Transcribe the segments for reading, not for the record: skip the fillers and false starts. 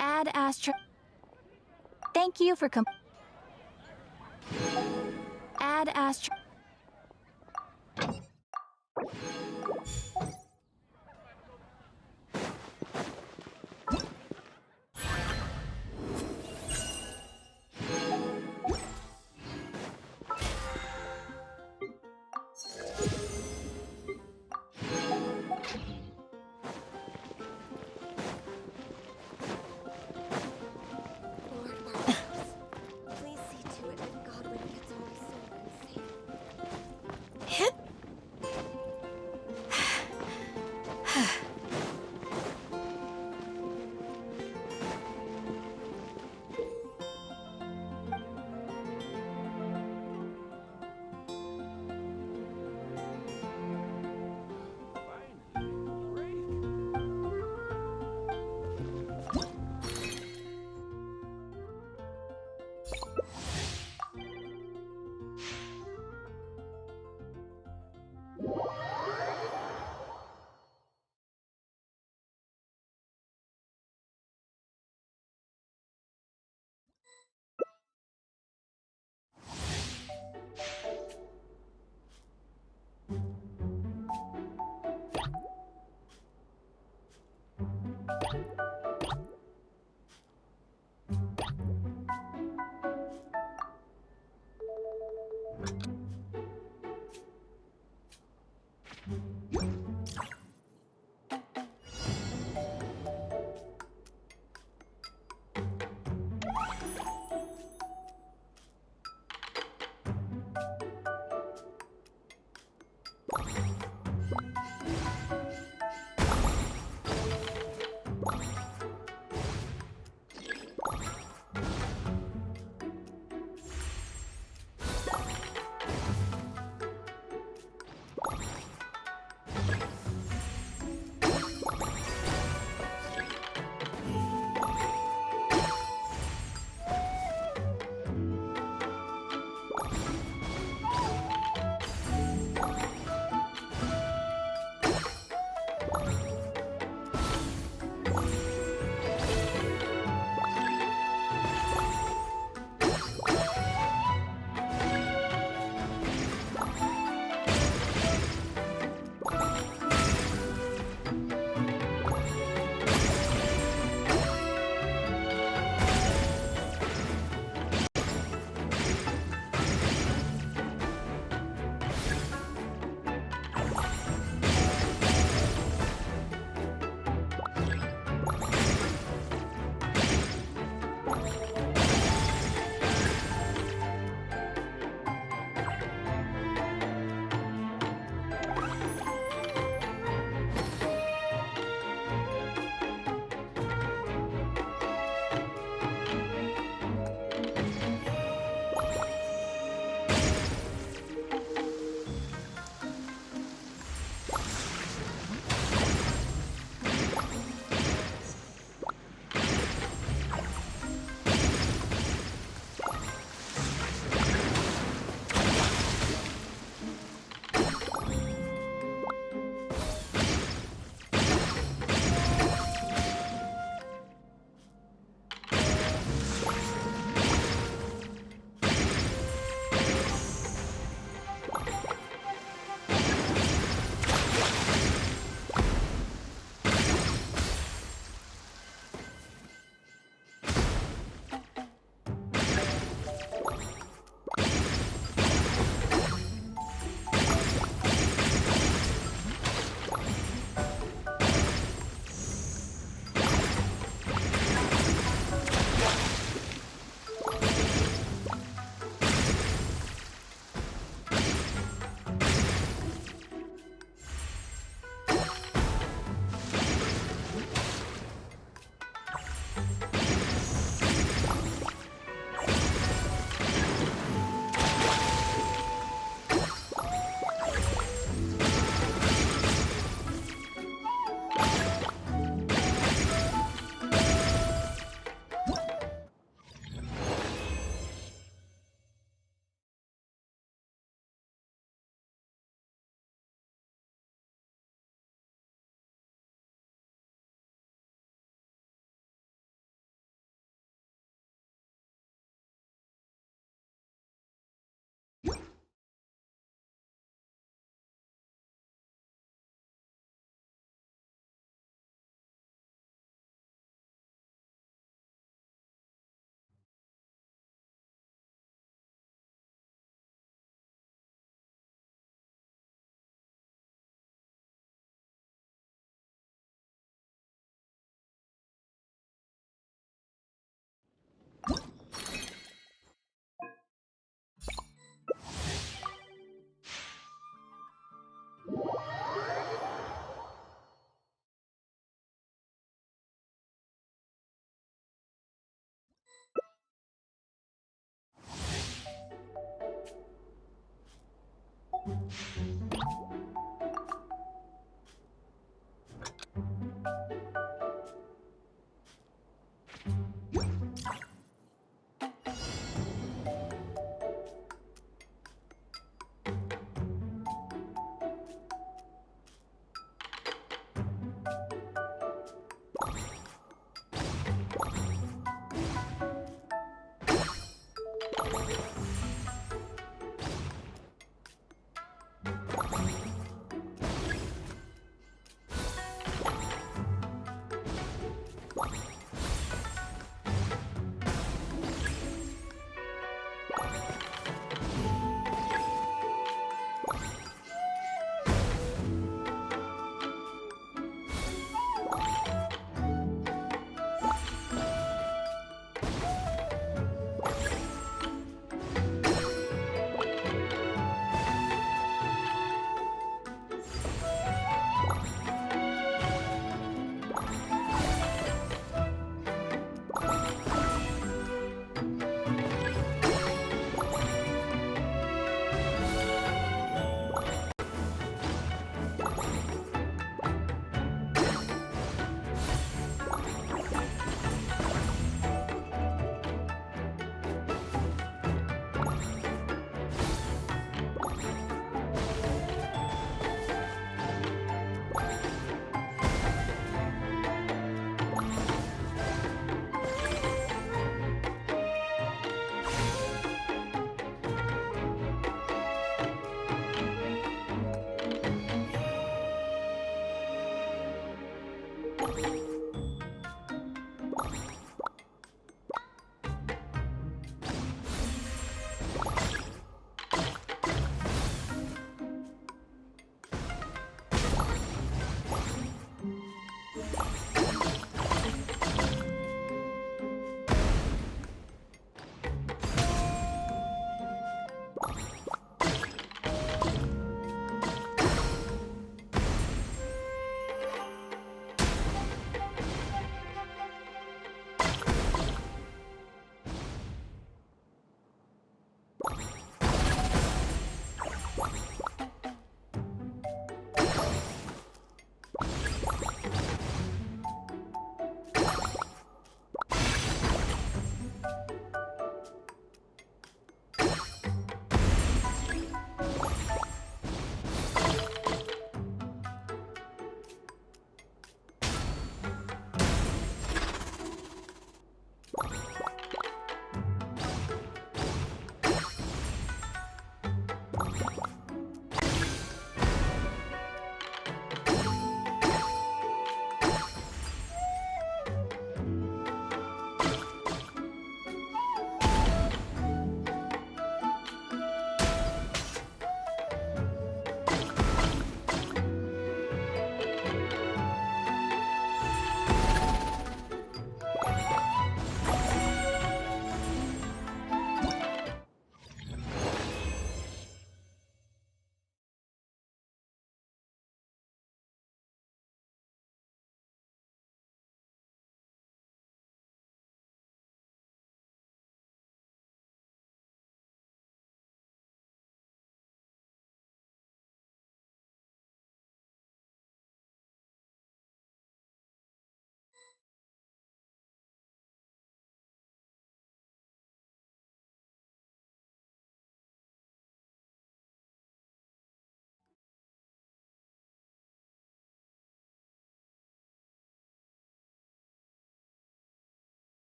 Add astro. Thank you for add astro. Lord Marcos, please see to it that Godwin gets home soon and safe.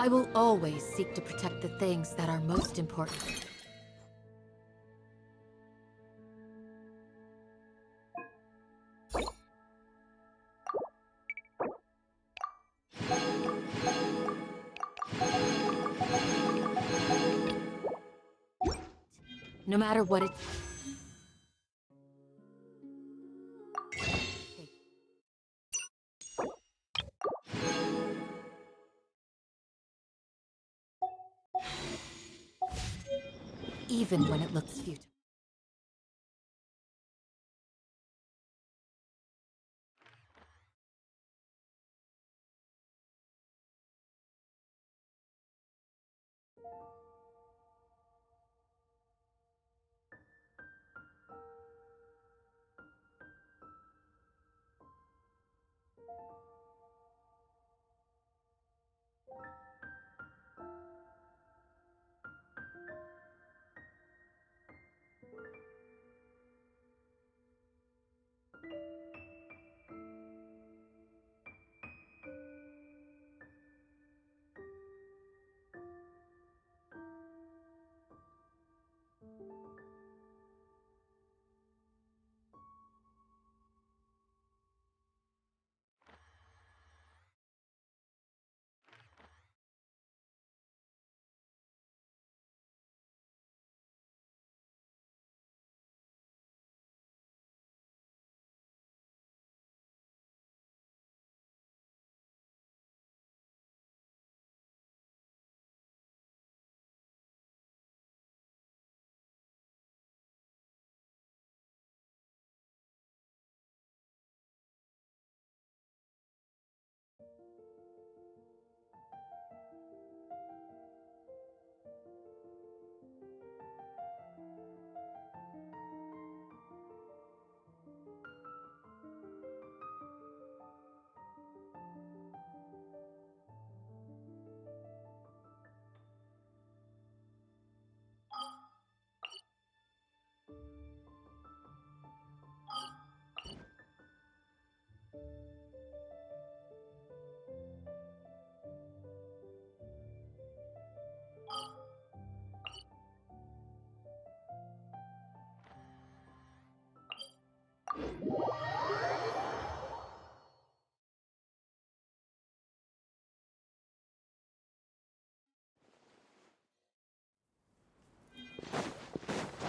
I will always seek to protect the things that are most important. No matter what it... Even when it looks futile.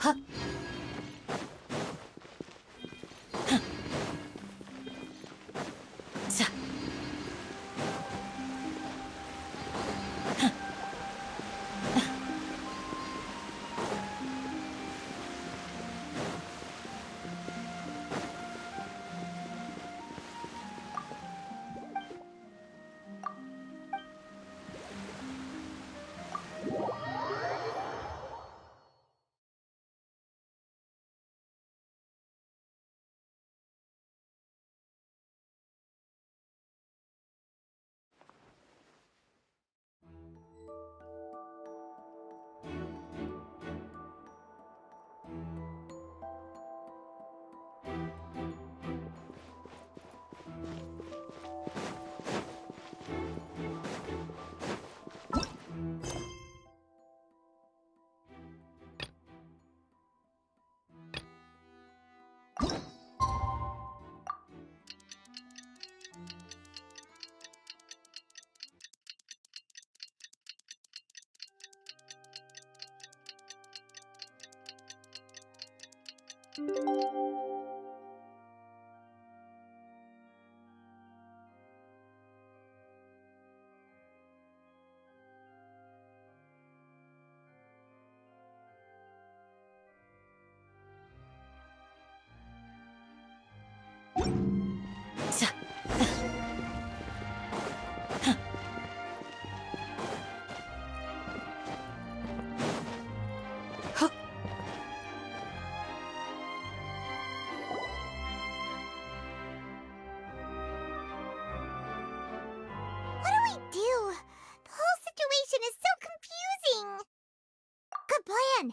What do we do? The whole situation is so confusing. Good plan.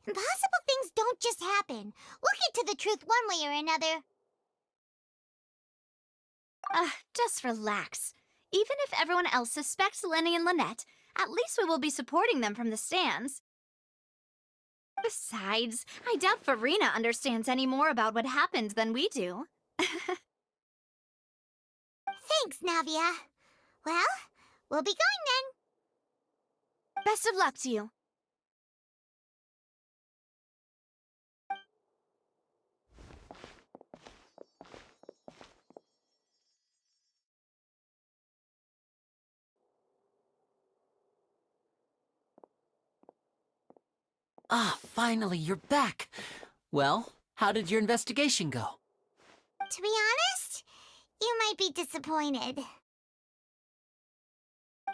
Impossible things don't just happen. We'll get to the truth one way or another. Just relax. Even if everyone else suspects Lenny and Lynette, at least we will be supporting them from the stands. Besides, I doubt Farina understands any more about what happened than we do. Thanks, Navia. Well, we'll be going then. Best of luck to you. Ah, finally, you're back. Well, how did your investigation go? To be honest, you might be disappointed.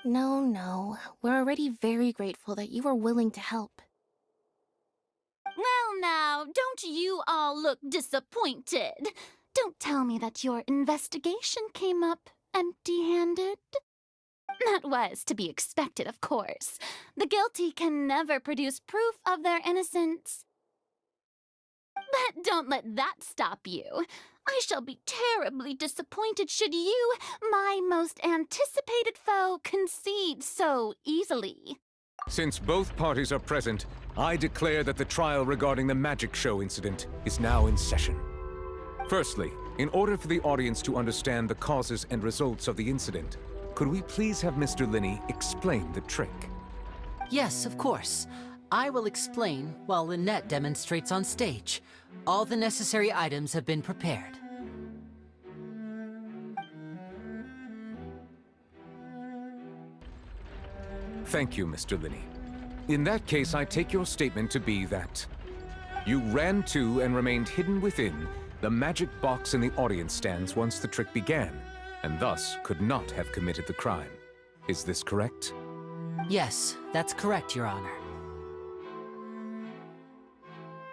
No. We're already very grateful that you were willing to help. Well now, don't you all look disappointed. Don't tell me that your investigation came up empty-handed. That was to be expected, of course. The guilty can never produce proof of their innocence. But don't let that stop you. I shall be terribly disappointed should you, my most anticipated foe, concede so easily. Since both parties are present, I declare that the trial regarding the magic show incident is now in session. Firstly, in order for the audience to understand the causes and results of the incident, could we please have Mr. Linney explain the trick? Yes, of course. I will explain while Lynette demonstrates on stage. All the necessary items have been prepared. Thank you, Mr. Linney. In that case, I take your statement to be that you ran to and remained hidden within the magic box in the audience stands once the trick began, and thus could not have committed the crime. Is this correct? Yes, that's correct, Your Honor.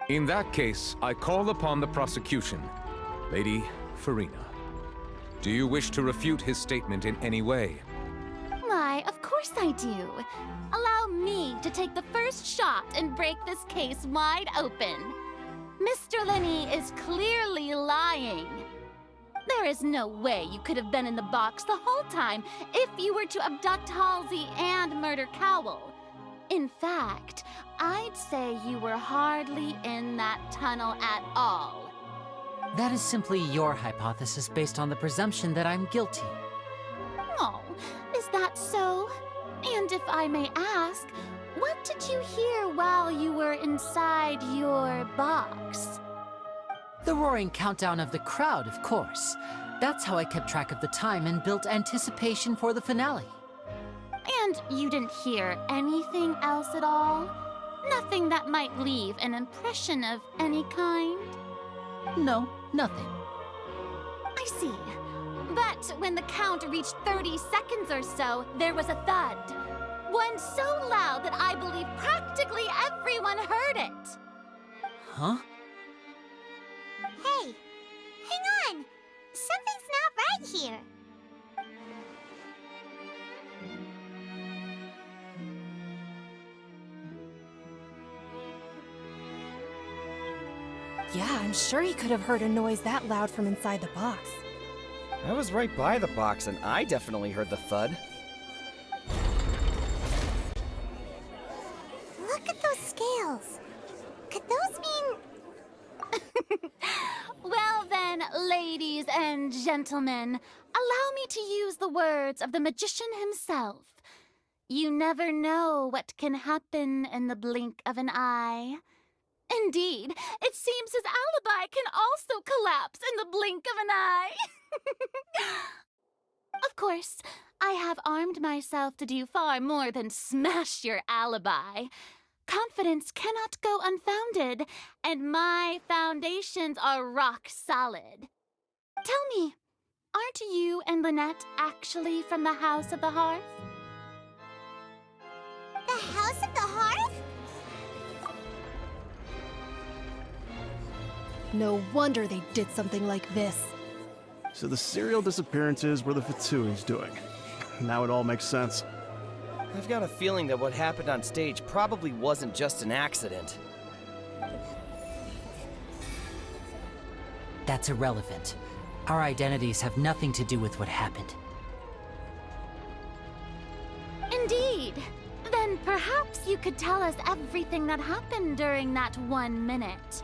In that case, I call upon the prosecution. Lady Farina, do you wish to refute his statement in any way? Why, of course I do. Allow me to take the first shot and break this case wide open. Mr. Linney is clearly lying. There is no way you could have been in the box the whole time if you were to abduct Halsey and murder Cowell. In fact, I'd say you were hardly in that tunnel at all. That is simply your hypothesis based on the presumption that I'm guilty. Oh, is that so? And if I may ask, what did you hear while you were inside your box? The roaring countdown of the crowd, of course. That's how I kept track of the time and built anticipation for the finale. And you didn't hear anything else at all? Nothing that might leave an impression of any kind? No, nothing. I see. But when the count reached 30 seconds or so, there was a thud. One so loud that I believe practically everyone heard it. Huh? Hey, hang on. Something's not right here. Yeah, I'm sure he could have heard a noise that loud from inside the box. I was right by the box, and I definitely heard the thud. Look at those scales. Could those mean... Well then, ladies and gentlemen, allow me to use the words of the magician himself. You never know what can happen in the blink of an eye. Indeed, it seems his alibi can also collapse in the blink of an eye. Of course, I have armed myself to do far more than smash your alibi. Confidence cannot go unfounded, and my foundations are rock solid. Tell me, aren't you and Lynette actually from the House of the Hearth? The House of the Hearth? No wonder they did something like this. So the serial disappearances were the Fatsui's doing. Now it all makes sense. I've got a feeling that what happened on stage probably wasn't just an accident. That's irrelevant. Our identities have nothing to do with what happened. Indeed. Then perhaps you could tell us everything that happened during that 1 minute.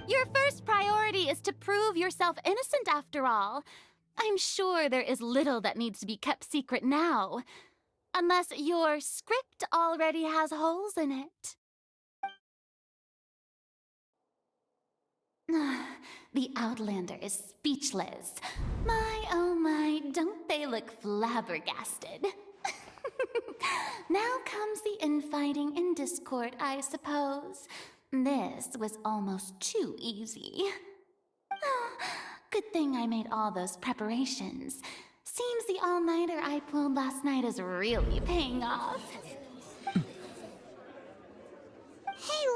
Your first priority is to prove yourself innocent, after all. I'm sure there is little that needs to be kept secret now. Unless your script already has holes in it. The Outlander is speechless. My, oh my, don't they look flabbergasted? Now comes the infighting and discord, I suppose. This was almost too easy. Good thing I made all those preparations. Seems the all-nighter I pulled last night is really paying off. Hey,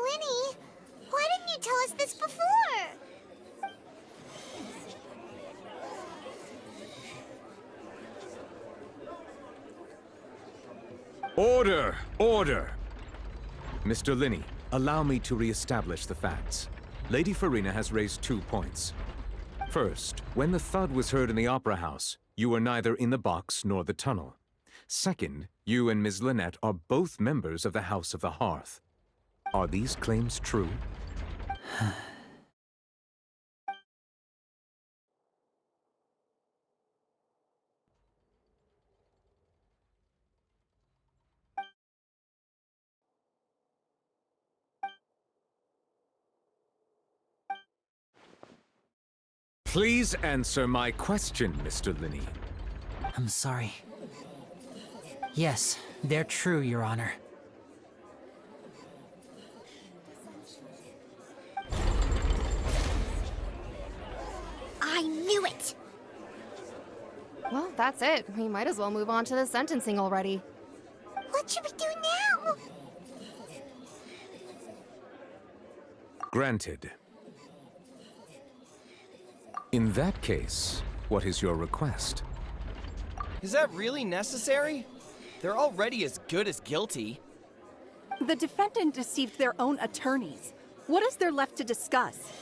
Linny! Why didn't you tell us this before? Order! Order! Mr. Linney, allow me to re-establish the facts. Lady Farina has raised 2 points. First, when the thud was heard in the Opera House, you were neither in the box nor the tunnel. Second, you and Ms. Lynette are both members of the House of the Hearth. Are these claims true? Please answer my question, Mr. Linney. I'm sorry. Yes, they're true, Your Honor. I knew it! Well, that's it. We might as well move on to the sentencing already. What should we do now? Granted. In that case, what is your request? Is that really necessary? They're already as good as guilty. The defendant deceived their own attorneys. What is there left to discuss?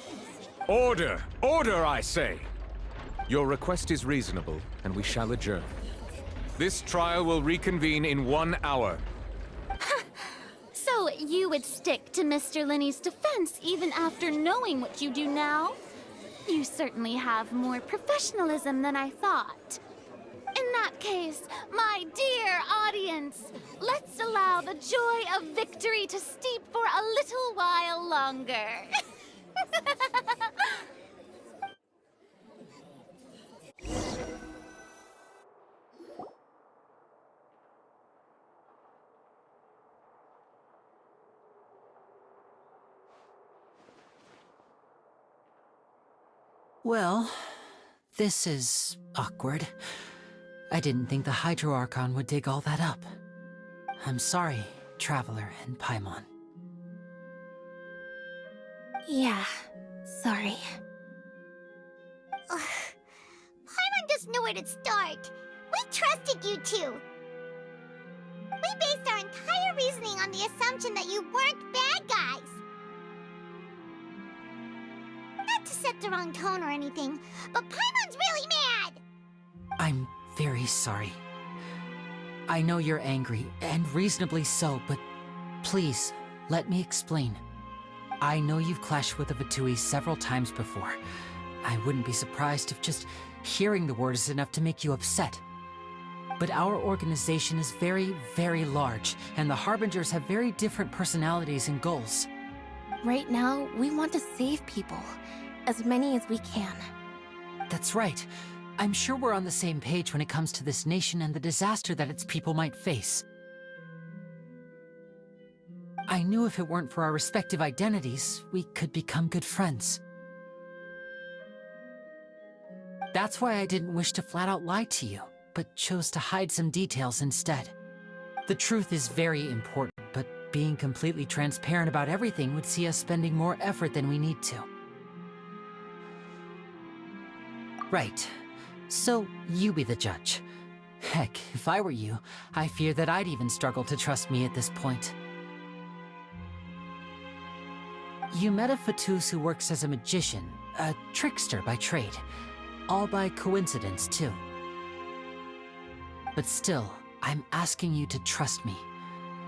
Order! Order, I say! Your request is reasonable, and we shall adjourn. This trial will reconvene in 1 hour. So you would stick to Mr. Linney's defense even after knowing what you do now? You certainly have more professionalism than I thought. In that case, my dear audience, let's allow the joy of victory to steep for a little while longer. Well, this is awkward. I didn't think the Hydro Archon would dig all that up. I'm sorry, Traveler and Paimon. Yeah, sorry. Ugh. Paimon doesn't know where to start. We trusted you two. We based our entire reasoning on the assumption that you weren't bad guys. Not to set the wrong tone or anything, but Paimon's really mad! I'm very sorry. I know you're angry, and reasonably so, but please, let me explain. I know you've clashed with the Fatui several times before. I wouldn't be surprised if just hearing the word is enough to make you upset. But our organization is very, very large, and the Harbingers have very different personalities and goals. Right now, we want to save people. As many as we can. That's right. I'm sure we're on the same page when it comes to this nation and the disaster that its people might face. I knew if it weren't for our respective identities, we could become good friends. That's why I didn't wish to flat out lie to you, but chose to hide some details instead. The truth is very important, but being completely transparent about everything would see us spending more effort than we need to. Right. So, you be the judge. Heck, if I were you, I fear that I'd even struggle to trust me at this point. You met a Fatus who works as a magician, a trickster by trade. All by coincidence, too. But still, I'm asking you to trust me.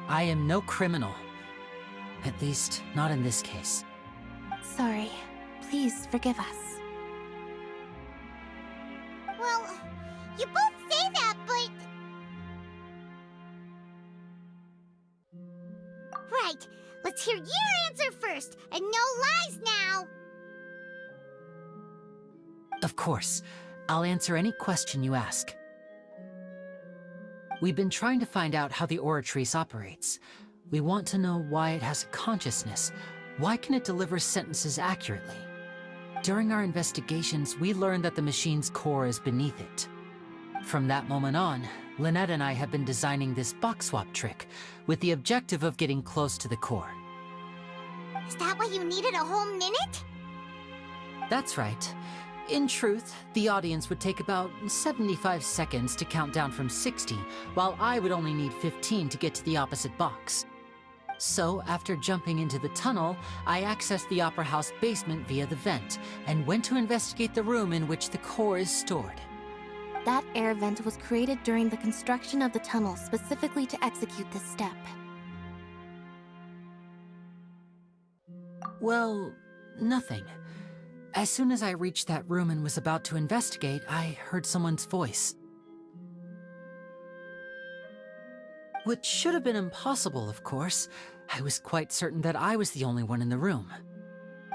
I am no criminal. At least, not in this case. Sorry. Please forgive us. Well, you both say that, but... Right, let's hear your answer first, and no lies now! Of course. I'll answer any question you ask. We've been trying to find out how the Oratrice operates. We want to know why it has a consciousness. Why can it deliver sentences accurately? During our investigations, we learned that the machine's core is beneath it. From that moment on, Lynette and I have been designing this box swap trick, with the objective of getting close to the core. Is that why you needed a whole minute? That's right. In truth, the audience would take about 75 seconds to count down from 60, while I would only need 15 to get to the opposite box. So, after jumping into the tunnel, I accessed the Opera House basement via the vent, and went to investigate the room in which the core is stored. That air vent was created during the construction of the tunnel specifically to execute this step. Well, nothing. As soon as I reached that room and was about to investigate, I heard someone's voice. Which should have been impossible, of course. I was quite certain that I was the only one in the room.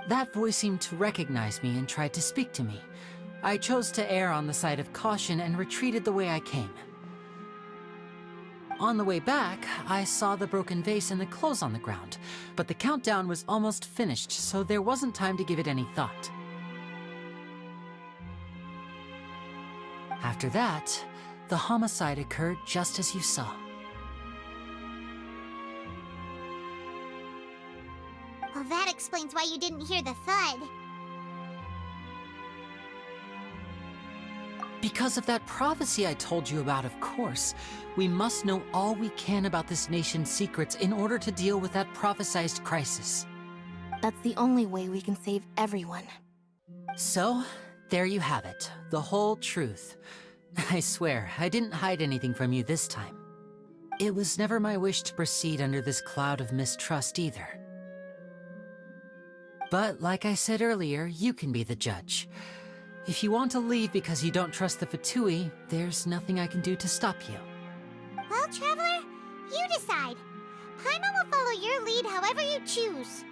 That voice seemed to recognize me and tried to speak to me. I chose to err on the side of caution and retreated the way I came. On the way back, I saw the broken vase and the clothes on the ground, but the countdown was almost finished, so there wasn't time to give it any thought. After that, the homicide occurred just as you saw. Well, that explains why you didn't hear the thud. Because of that prophecy I told you about, of course. We must know all we can about this nation's secrets in order to deal with that prophesized crisis. That's the only way we can save everyone. So, there you have it. The whole truth. I swear, I didn't hide anything from you this time. It was never my wish to proceed under this cloud of mistrust either. But like I said earlier, you can be the judge. If you want to leave because you don't trust the Fatui, there's nothing I can do to stop you. Well, Traveler, you decide. Paimon will follow your lead however you choose.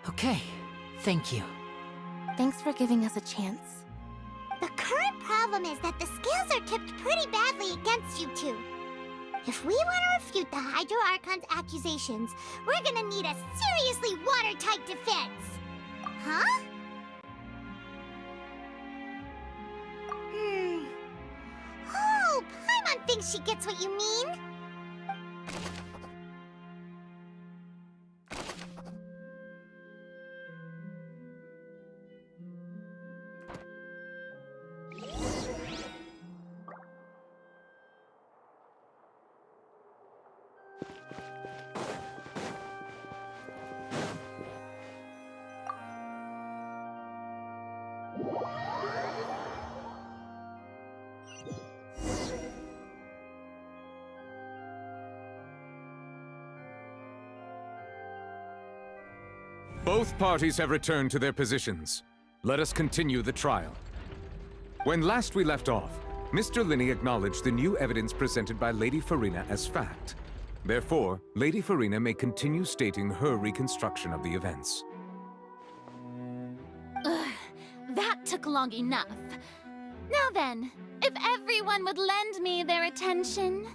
Okay, thank you. Thanks for giving us a chance. The current problem is that the scales are tipped pretty badly against you two. If we want to refute the Hydro Archon's accusations, we're gonna need a seriously watertight defense. Huh? Oh, Paimon thinks she gets what you mean. Both parties have returned to their positions. Let us continue the trial. When last we left off, Mr. Linney acknowledged the new evidence presented by Lady Farina as fact. Therefore, Lady Farina may continue stating her reconstruction of the events. Ugh, that took long enough. Now then, if everyone would lend me their attention.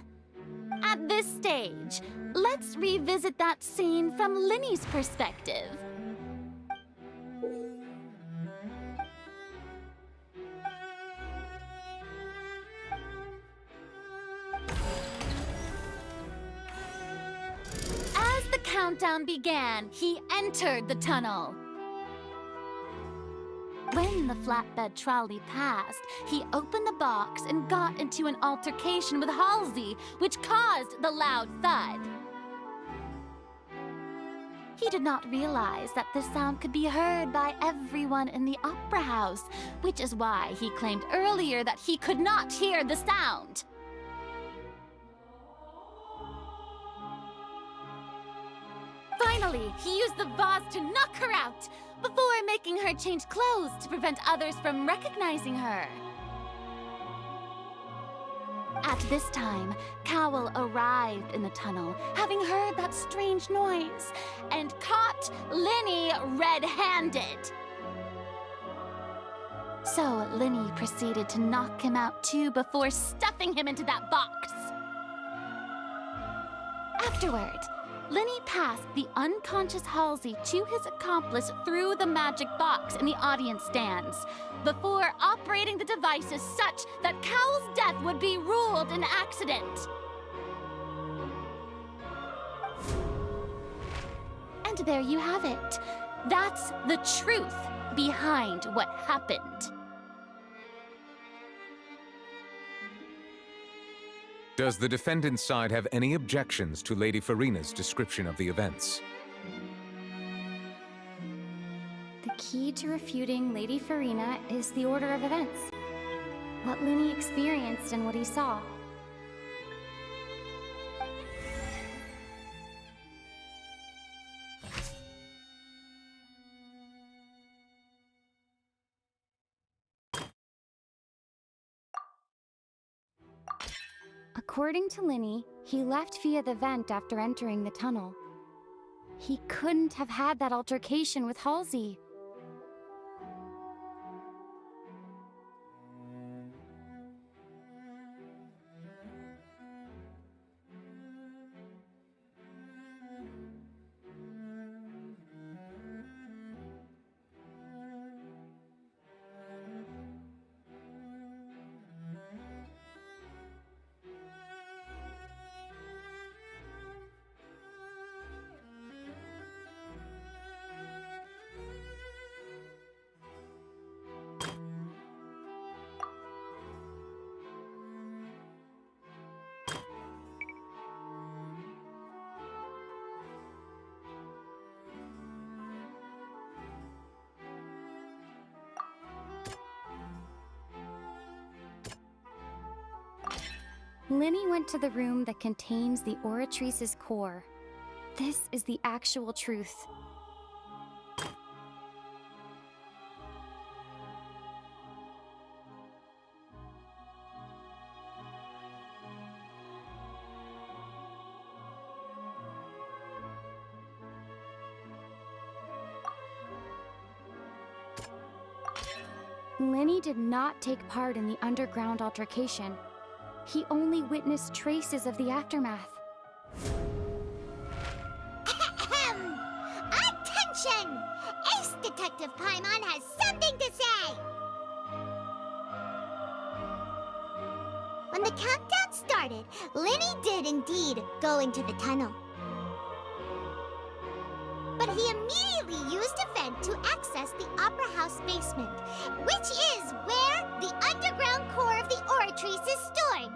At this stage, let's revisit that scene from Linney's perspective. As the countdown began, he entered the tunnel. When the flatbed trolley passed, he opened the box and got into an altercation with Halsey, which caused the loud thud. He did not realize that the sound could be heard by everyone in the opera house, which is why he claimed earlier that he could not hear the sound. Finally, he used the vase to knock her out, before making her change clothes to prevent others from recognizing her. At this time, Cowell arrived in the tunnel, having heard that strange noise, and caught Linney red-handed. So Linney proceeded to knock him out too before stuffing him into that box. Afterward, Linney passed the unconscious Halsey to his accomplice through the magic box in the audience stands, before operating the devices such that Cowell's death would be ruled an accident. And there you have it. That's the truth behind what happened. Does the defendant's side have any objections to Lady Farina's description of the events? The key to refuting Lady Farina is the order of events. What Linney experienced and what he saw. According to Linney, he left via the vent after entering the tunnel. He couldn't have had that altercation with Halsey. Linney went to the room that contains the Oratrice's core. This is the actual truth. Lenny did not take part in the underground altercation. He only witnessed traces of the aftermath. Attention! Ace Detective Paimon has something to say! When the countdown started, Lenny did indeed go into the tunnel. But he immediately used a vent to access the Opera House basement, which is where the underground core of the Oratrice is stored.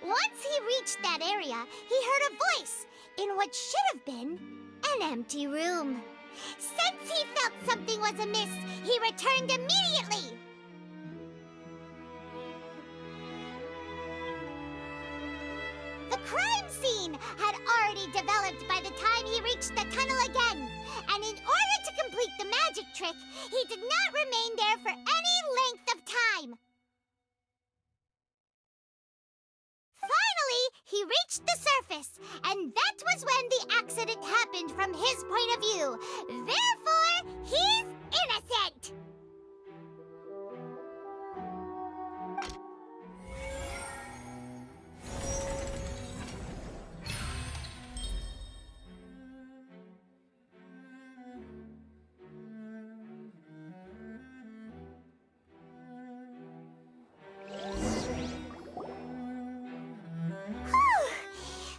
Once he reached that area, he heard a voice in what should have been an empty room. Since he felt something was amiss, he returned immediately. The crime scene had already developed by the time he reached the tunnel again, and in order to complete the magic trick, he did not remain there for any length of time. Finally, he reached the surface, and that was when the accident happened from his point of view. Therefore, he's innocent!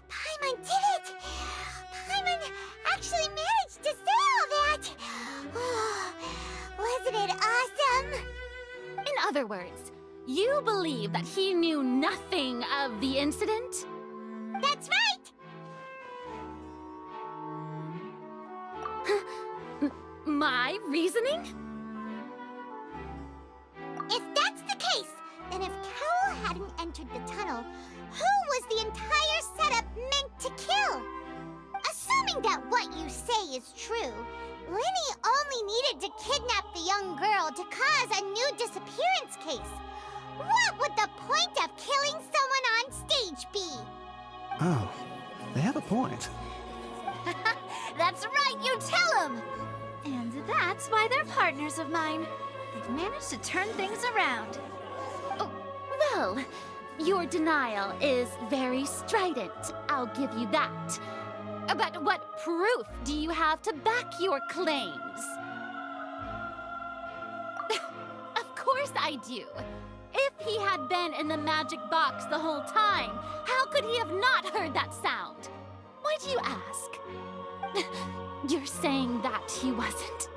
Paimon did it! Paimon actually managed to say all that! Wasn't it awesome? In other words, you believe that he knew nothing of the incident? That's right! My reasoning? If that's the case, then if Carol hadn't entered the tunnel, who was the entire setup meant to kill? Assuming that what you say is true, Lenny only needed to kidnap the young girl to cause a new disappearance case. What would the point of killing someone on stage be? Oh, they have a point. That's right, you tell him! And that's why they're partners of mine. They've managed to turn things around. Oh, well, your denial is very strident, I'll give you that. But what proof do you have to back your claims? Of course I do. If he had been in the magic box the whole time, how could he have not heard that sound? Why do you ask? You're saying that he wasn't?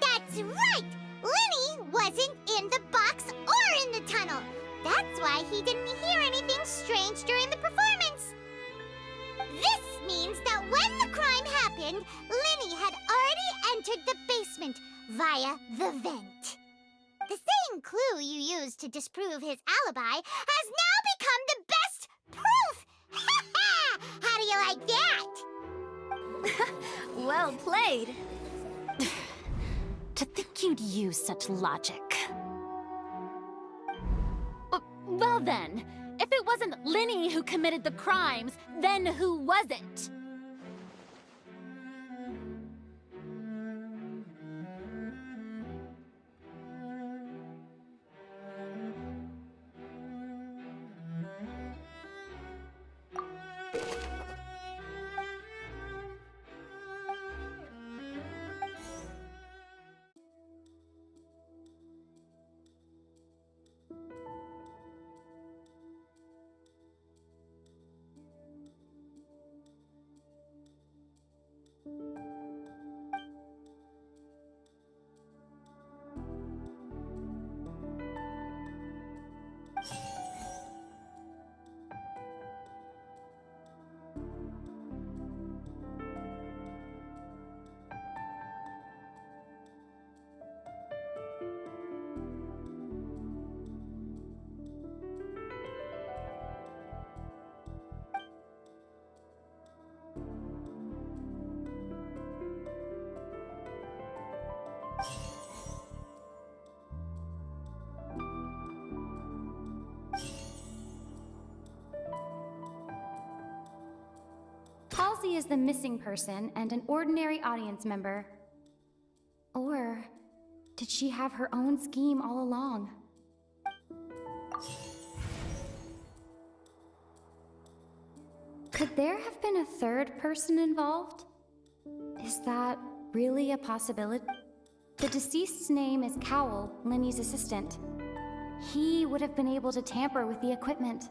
That's right! Lenny wasn't in the box or in the tunnel. That's why he didn't hear anything strange during the performance. This means that when the crime happened, Lenny had already entered the basement via the vent. The same clue you used to disprove his alibi has now become the best proof! Ha ha! How do you like that? Well played. To think you'd use such logic. Well then, if it wasn't Lenny who committed the crimes, then who was it? Halsey is the missing person and an ordinary audience member. Or did she have her own scheme all along? Could there have been a third person involved? Is that really a possibility? The deceased's name is Cowell, Linny's assistant. He would have been able to tamper with the equipment.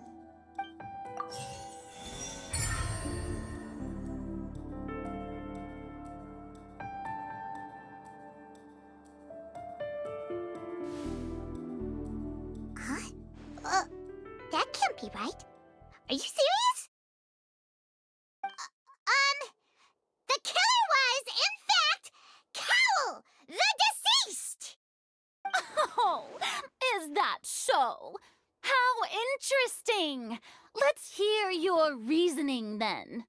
Huh? That can't be right. Are you serious? The killer was, in fact, Cowell, the deceased! Oh, is that so? How interesting! Let's hear your reasoning then.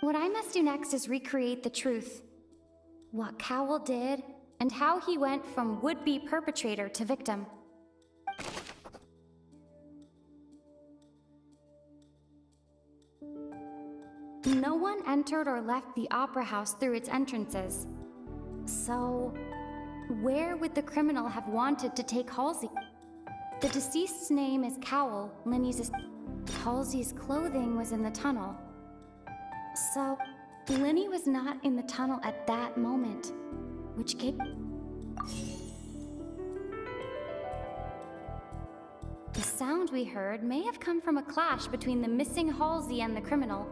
What I must do next is recreate the truth. What Cowell did, and how he went from would-be perpetrator to victim. No one entered or left the Opera House through its entrances. So, where would the criminal have wanted to take Halsey? The deceased's name is Cowell, Linny's. Halsey's clothing was in the tunnel. So, Linny was not in the tunnel at that moment, which gave... The sound we heard may have come from a clash between the missing Halsey and the criminal.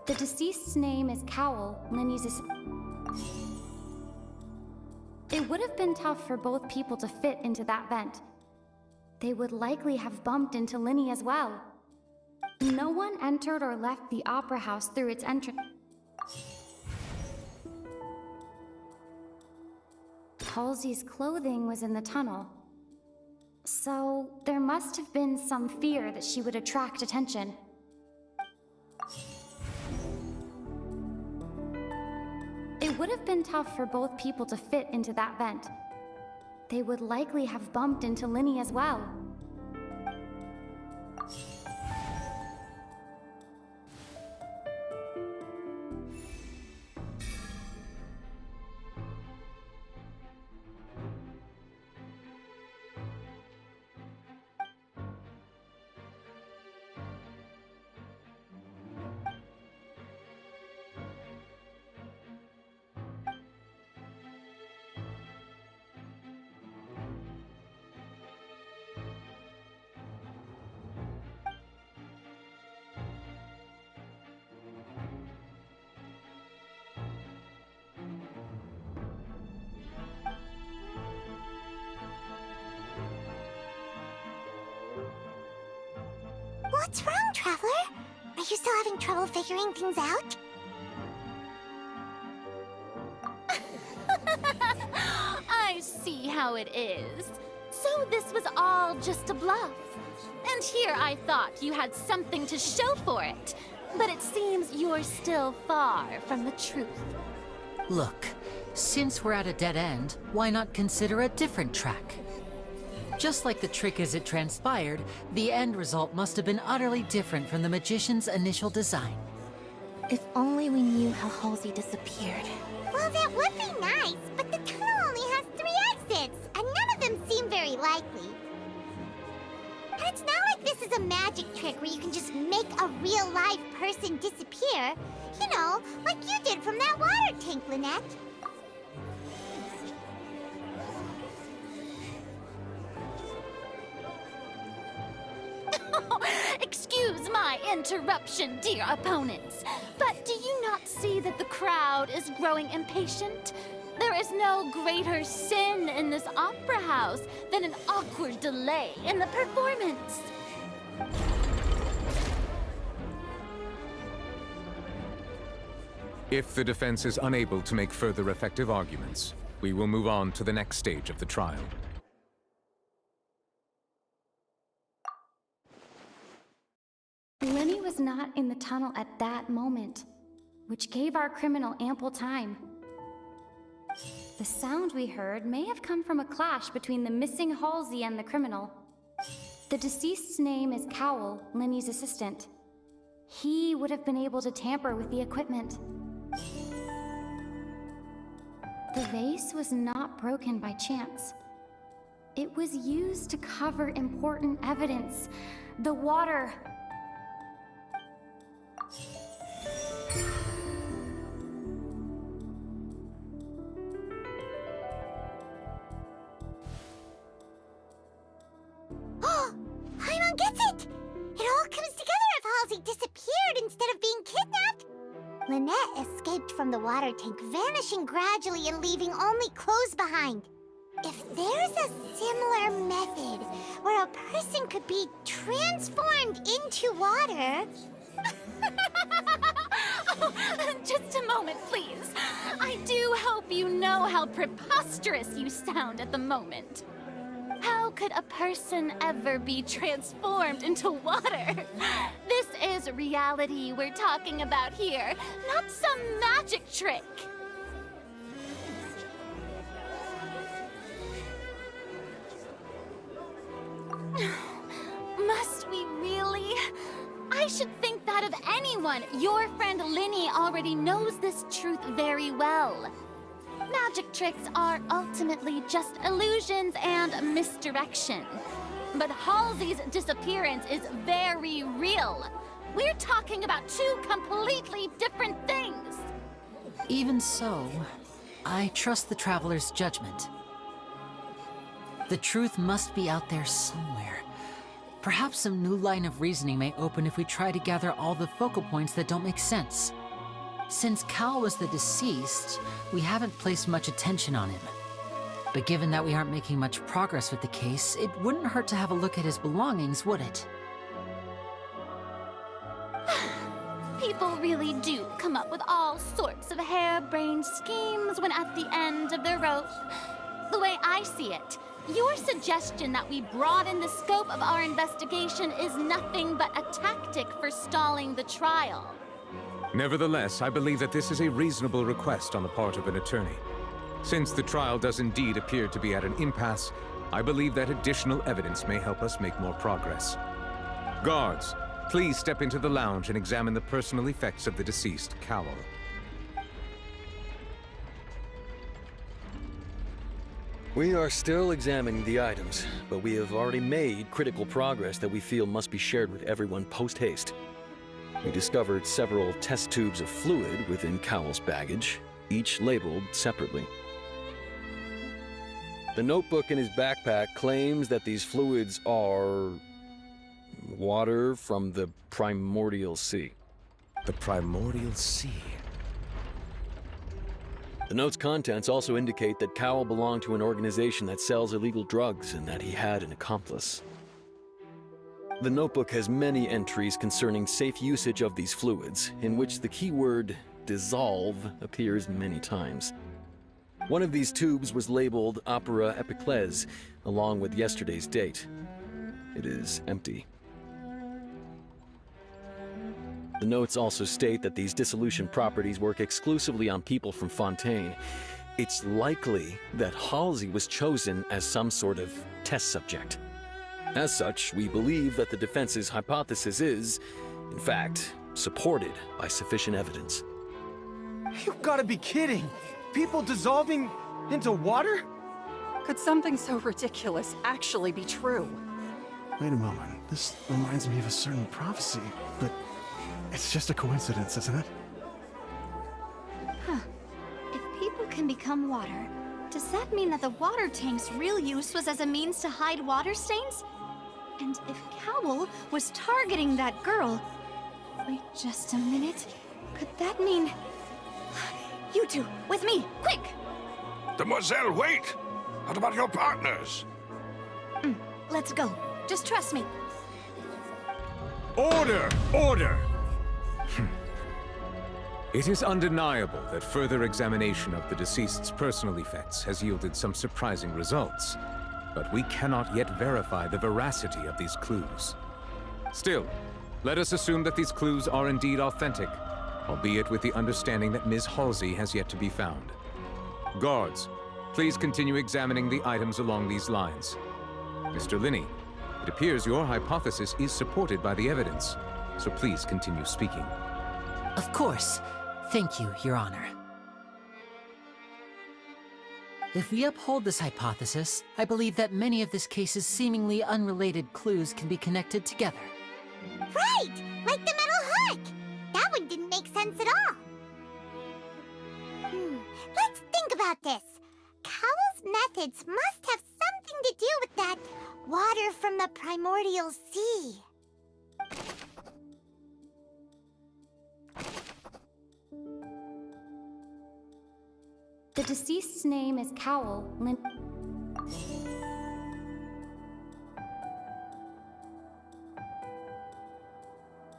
The deceased's name is Cowell, Linny's. It would have been tough for both people to fit into that vent. They would likely have bumped into Linny as well. No one entered or left the Opera House through its entrance. Halsey's clothing was in the tunnel. So, there must have been some fear that she would attract attention. It would have been tough for both people to fit into that vent. They would likely have bumped into Linny as well. What's wrong, Traveler? Are you still having trouble figuring things out? I see how it is. So this was all just a bluff. And here I thought you had something to show for it. But it seems you're still far from the truth. Look, since we're at a dead end, why not consider a different track? Just like the trick as it transpired, the end result must have been utterly different from the magician's initial design. If only we knew how Halsey disappeared. Well, that would be nice, but the tunnel only has 3 exits, and none of them seem very likely. And it's not like this is a magic trick where you can just make a real live person disappear. You know, like you did from that water tank, Lynette. Excuse my interruption, dear opponents, but do you not see that the crowd is growing impatient? There is no greater sin in this opera house than an awkward delay in the performance. If the defense is unable to make further effective arguments, we will move on to the next stage of the trial. Linny was not in the tunnel at that moment, which gave our criminal ample time. The sound we heard may have come from a clash between the missing Halsey and the criminal. The deceased's name is Cowell, Linny's assistant. He would have been able to tamper with the equipment. The vase was not broken by chance. It was used to cover important evidence. The water. Paimon gets it! It all comes together if Halsey disappeared instead of being kidnapped. Lynette escaped from the water tank, vanishing gradually and leaving only clothes behind. If there's a similar method where a person could be transformed into water... Oh, just a moment, please. I do hope you know how preposterous you sound at the moment. How could a person ever be transformed into water? This is reality we're talking about here, not some magic trick. Must we really? I should think that of anyone. Your friend Linny already knows this truth very well. Magic tricks are ultimately just illusions and misdirection. But Halsey's disappearance is very real. We're talking about two completely different things. Even so, I trust the Traveler's judgment. The truth must be out there somewhere. Perhaps some new line of reasoning may open if we try to gather all the focal points that don't make sense. Since Cal was the deceased, we haven't placed much attention on him. But given that we aren't making much progress with the case, it wouldn't hurt to have a look at his belongings, would it? People really do come up with all sorts of harebrained schemes when at the end of their rope. The way I see it, your suggestion that we broaden the scope of our investigation is nothing but a tactic for stalling the trial. Nevertheless, I believe that this is a reasonable request on the part of an attorney. Since the trial does indeed appear to be at an impasse, I believe that additional evidence may help us make more progress. Guards, please step into the lounge and examine the personal effects of the deceased Cowell. We are still examining the items, but we have already made critical progress that we feel must be shared with everyone post-haste. We discovered several test tubes of fluid within Cowell's baggage, each labeled separately. The notebook in his backpack claims that these fluids are... water from the Primordial Sea. The Primordial Sea? The note's contents also indicate that Cowell belonged to an organization that sells illegal drugs and that he had an accomplice. The notebook has many entries concerning safe usage of these fluids, in which the keyword dissolve appears many times. One of these tubes was labeled Opera Epiclese, along with yesterday's date. It is empty. The notes also state that these dissolution properties work exclusively on people from Fontaine. It's likely that Halsey was chosen as some sort of test subject. As such, we believe that the defense's hypothesis is, in fact, supported by sufficient evidence. You've got to be kidding! People dissolving into water? Could something so ridiculous actually be true? Wait a moment. This reminds me of a certain prophecy, but it's just a coincidence, isn't it? Huh. If people can become water, does that mean that the water tank's real use was as a means to hide water stains? And if Cowell was targeting that girl... Wait just a minute. Could that mean... You two, with me, quick! Demoiselle, wait! What about your partners? Let's go. Just trust me. Order! Order! It is undeniable that further examination of the deceased's personal effects has yielded some surprising results, but we cannot yet verify the veracity of these clues. Still, let us assume that these clues are indeed authentic, albeit with the understanding that Ms. Halsey has yet to be found. Guards, please continue examining the items along these lines. Mr. Linney, It appears your hypothesis is supported by the evidence, so please continue speaking. Of course. Thank you, Your Honor. If we uphold this hypothesis, I believe that many of this case's seemingly unrelated clues can be connected together. Right! Like the metal hook! That one didn't make sense at all. Let's think about this. Cowell's methods must have something to do with that water from the primordial sea. The deceased's name is Cowell.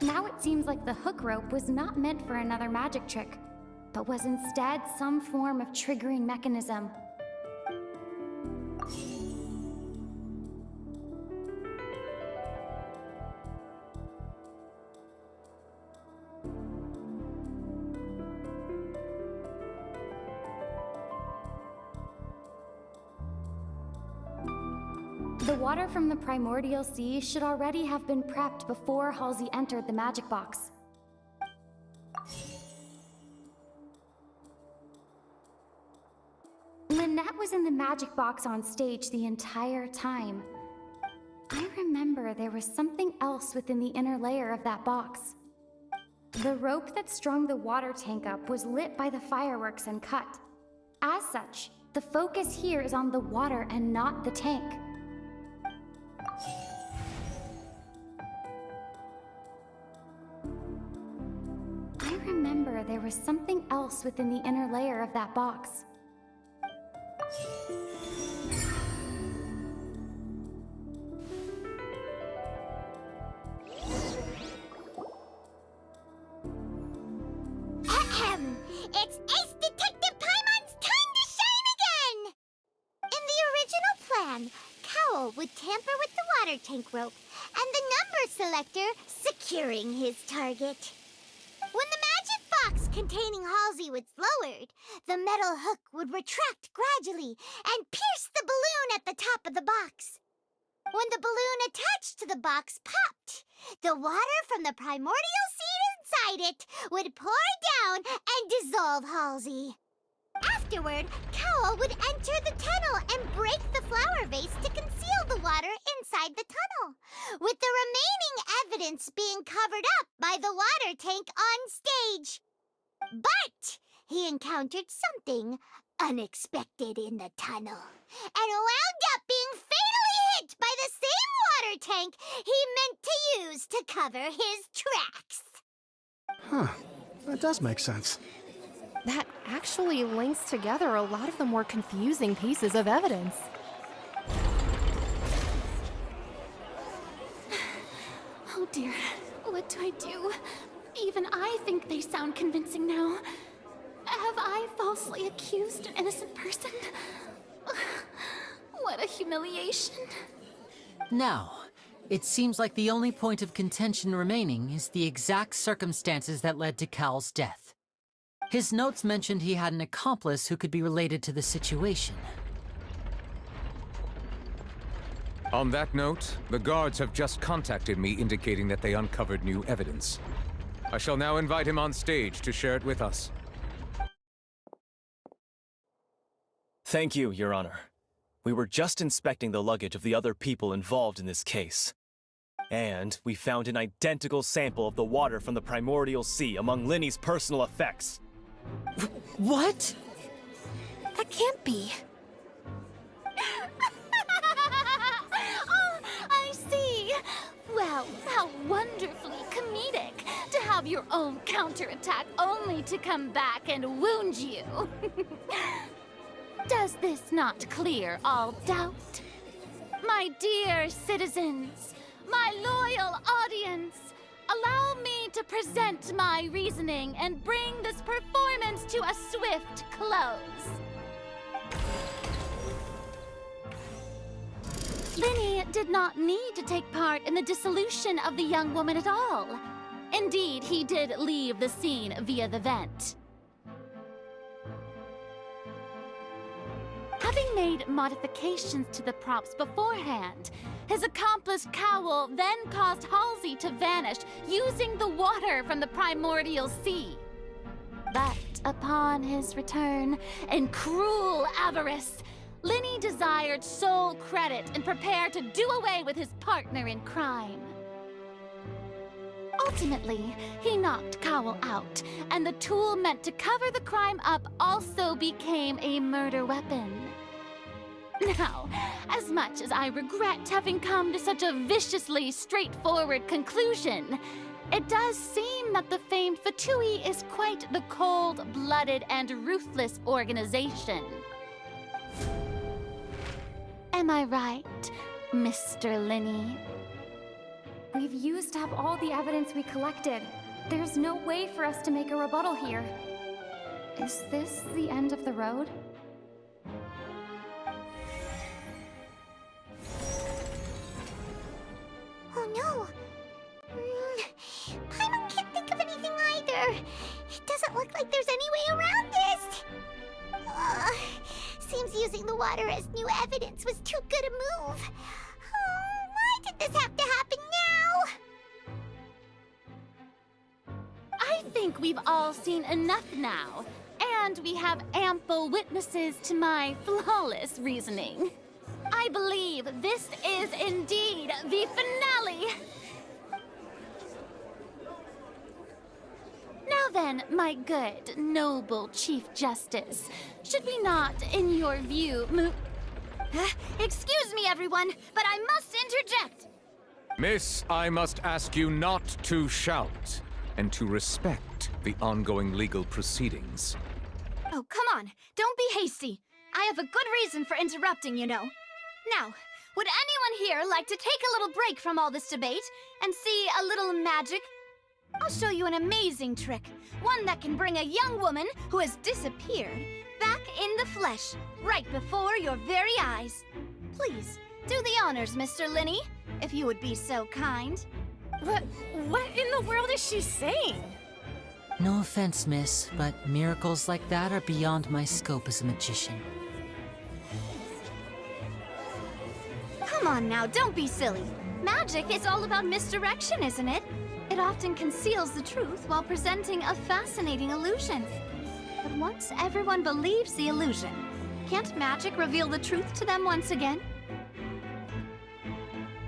Now it seems like the hook rope was not meant for another magic trick, but was instead some form of triggering mechanism. The water from the primordial sea should already have been prepped before Halsey entered the magic box. Lynette was in the magic box on stage the entire time. I remember there was something else within the inner layer of that box. The rope that strung the water tank up was lit by the fireworks and cut. As such, the focus here is on the water and not the tank. I remember there was something else within the inner layer of that box. It's Ace Detective Paimon's time to shine again! In the original plan, Cowell would tamper with the water tank rope and the number selector securing his target. When the magic box containing Halsey was lowered, the metal hook would retract gradually and pierce the balloon at the top of the box. When the balloon attached to the box popped, the water from the primordial seed inside it would pour down and dissolve Halsey. Afterward, Cowell would enter the tunnel and break the flower vase to conceal the water inside the tunnel, with the remaining evidence being covered up by the water tank on stage. But he encountered something unexpected in the tunnel and wound up being fatally hit by the same water tank he meant to use to cover his tracks. Huh. That does make sense. That actually links together a lot of the more confusing pieces of evidence. Oh dear, what do I do? Even I think they sound convincing now. Have I falsely accused an innocent person? What a humiliation. Now, it seems like the only point of contention remaining is the exact circumstances that led to Cowell's death. His notes mentioned he had an accomplice who could be related to the situation. On that note, the guards have just contacted me indicating that they uncovered new evidence. I shall now invite him on stage to share it with us. Thank you, Your Honor. We were just inspecting the luggage of the other people involved in this case. And we found an identical sample of the water from the primordial sea among Linny's personal effects. What? That can't be. Oh, I see. Well, how wonderfully comedic to have your own counterattack only to come back and wound you. Does this not clear all doubt? My dear citizens, my loyal audience, allow me to present my reasoning and bring this performance to a swift close. Linny did not need to take part in the dissolution of the young woman at all. Indeed, he did leave the scene via the vent. Having made modifications to the props beforehand. His accomplice Cowl then caused Halsey to vanish using the water from the primordial sea. But upon his return, in cruel avarice, Linny desired sole credit and prepared to do away with his partner in crime. Ultimately, he knocked Cowl out, and the tool meant to cover the crime up also became a murder weapon. Now, as much as I regret having come to such a viciously straightforward conclusion, it does seem that the famed Fatui is quite the cold-blooded and ruthless organization. Am I right, Mr. Linny? We've used up all the evidence we collected. There's no way for us to make a rebuttal here. Is this the end of the road? Oh no! Paimon can't think of anything either. It doesn't look like there's any way around this. Seems using the water as new evidence was too good a move. Why did this have to happen now? I think we've all seen enough now, and we have ample witnesses to my flawless reasoning. I believe this is indeed the finale. Now then, my good, noble Chief Justice, should we not, in your view, Excuse me, everyone, but I must interject! Miss, I must ask you not to shout, and to respect the ongoing legal proceedings. Oh, come on, don't be hasty. I have a good reason for interrupting, you know. Now, would anyone here like to take a little break from all this debate and see a little magic? I'll show you an amazing trick, one that can bring a young woman who has disappeared back in the flesh, right before your very eyes. Please, do the honors, Mr. Linny, if you would be so kind. What in the world is she saying? No offense, miss, but miracles like that are beyond my scope as a magician. Come on now, don't be silly. Magic is all about misdirection, isn't it? It often conceals the truth while presenting a fascinating illusion. But once everyone believes the illusion, can't magic reveal the truth to them once again?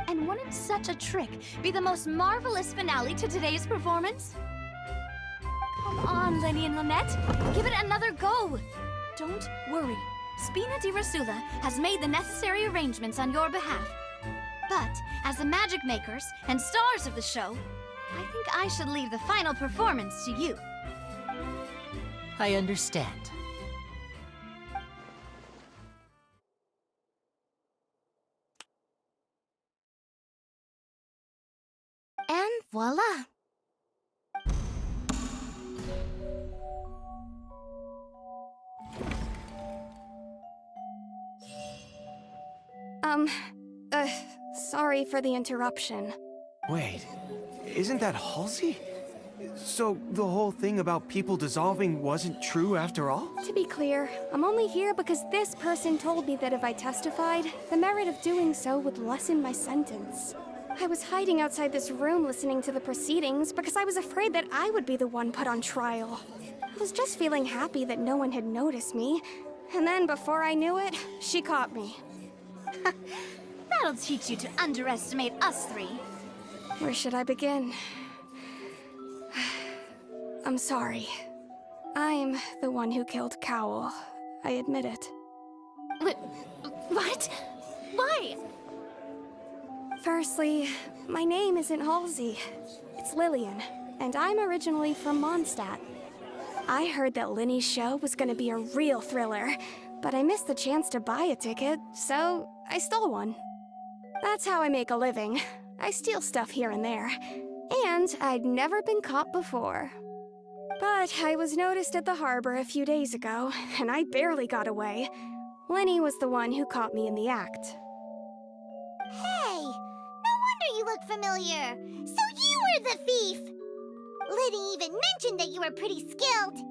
And wouldn't such a trick be the most marvelous finale to today's performance? Come on, Lenny and Lynette, give it another go. Don't worry, Spina di Rasula has made the necessary arrangements on your behalf. But as the magic makers and stars of the show, I think I should leave the final performance to you. I understand. And voila! Sorry for the interruption. Wait, isn't that Halsey? So the whole thing about people dissolving wasn't true after all? To be clear, I'm only here because this person told me that if I testified, the merit of doing so would lessen my sentence. I was hiding outside this room listening to the proceedings because I was afraid that I would be the one put on trial. I was just feeling happy that no one had noticed me, and then before I knew it, she caught me. That'll teach you to underestimate us three. Where should I begin? I'm sorry. I'm the one who killed Cowl. I admit it. What? Why? Firstly, my name isn't Halsey. It's Lillian, and I'm originally from Mondstadt. I heard that Linny's show was gonna be a real thriller, but I missed the chance to buy a ticket, so I stole one. That's how I make a living. I steal stuff here and there. And I'd never been caught before. But I was noticed at the harbor a few days ago, and I barely got away. Linny was the one who caught me in the act. Hey, no wonder you look familiar. So you were the thief! Liddy even mentioned that you were pretty skilled.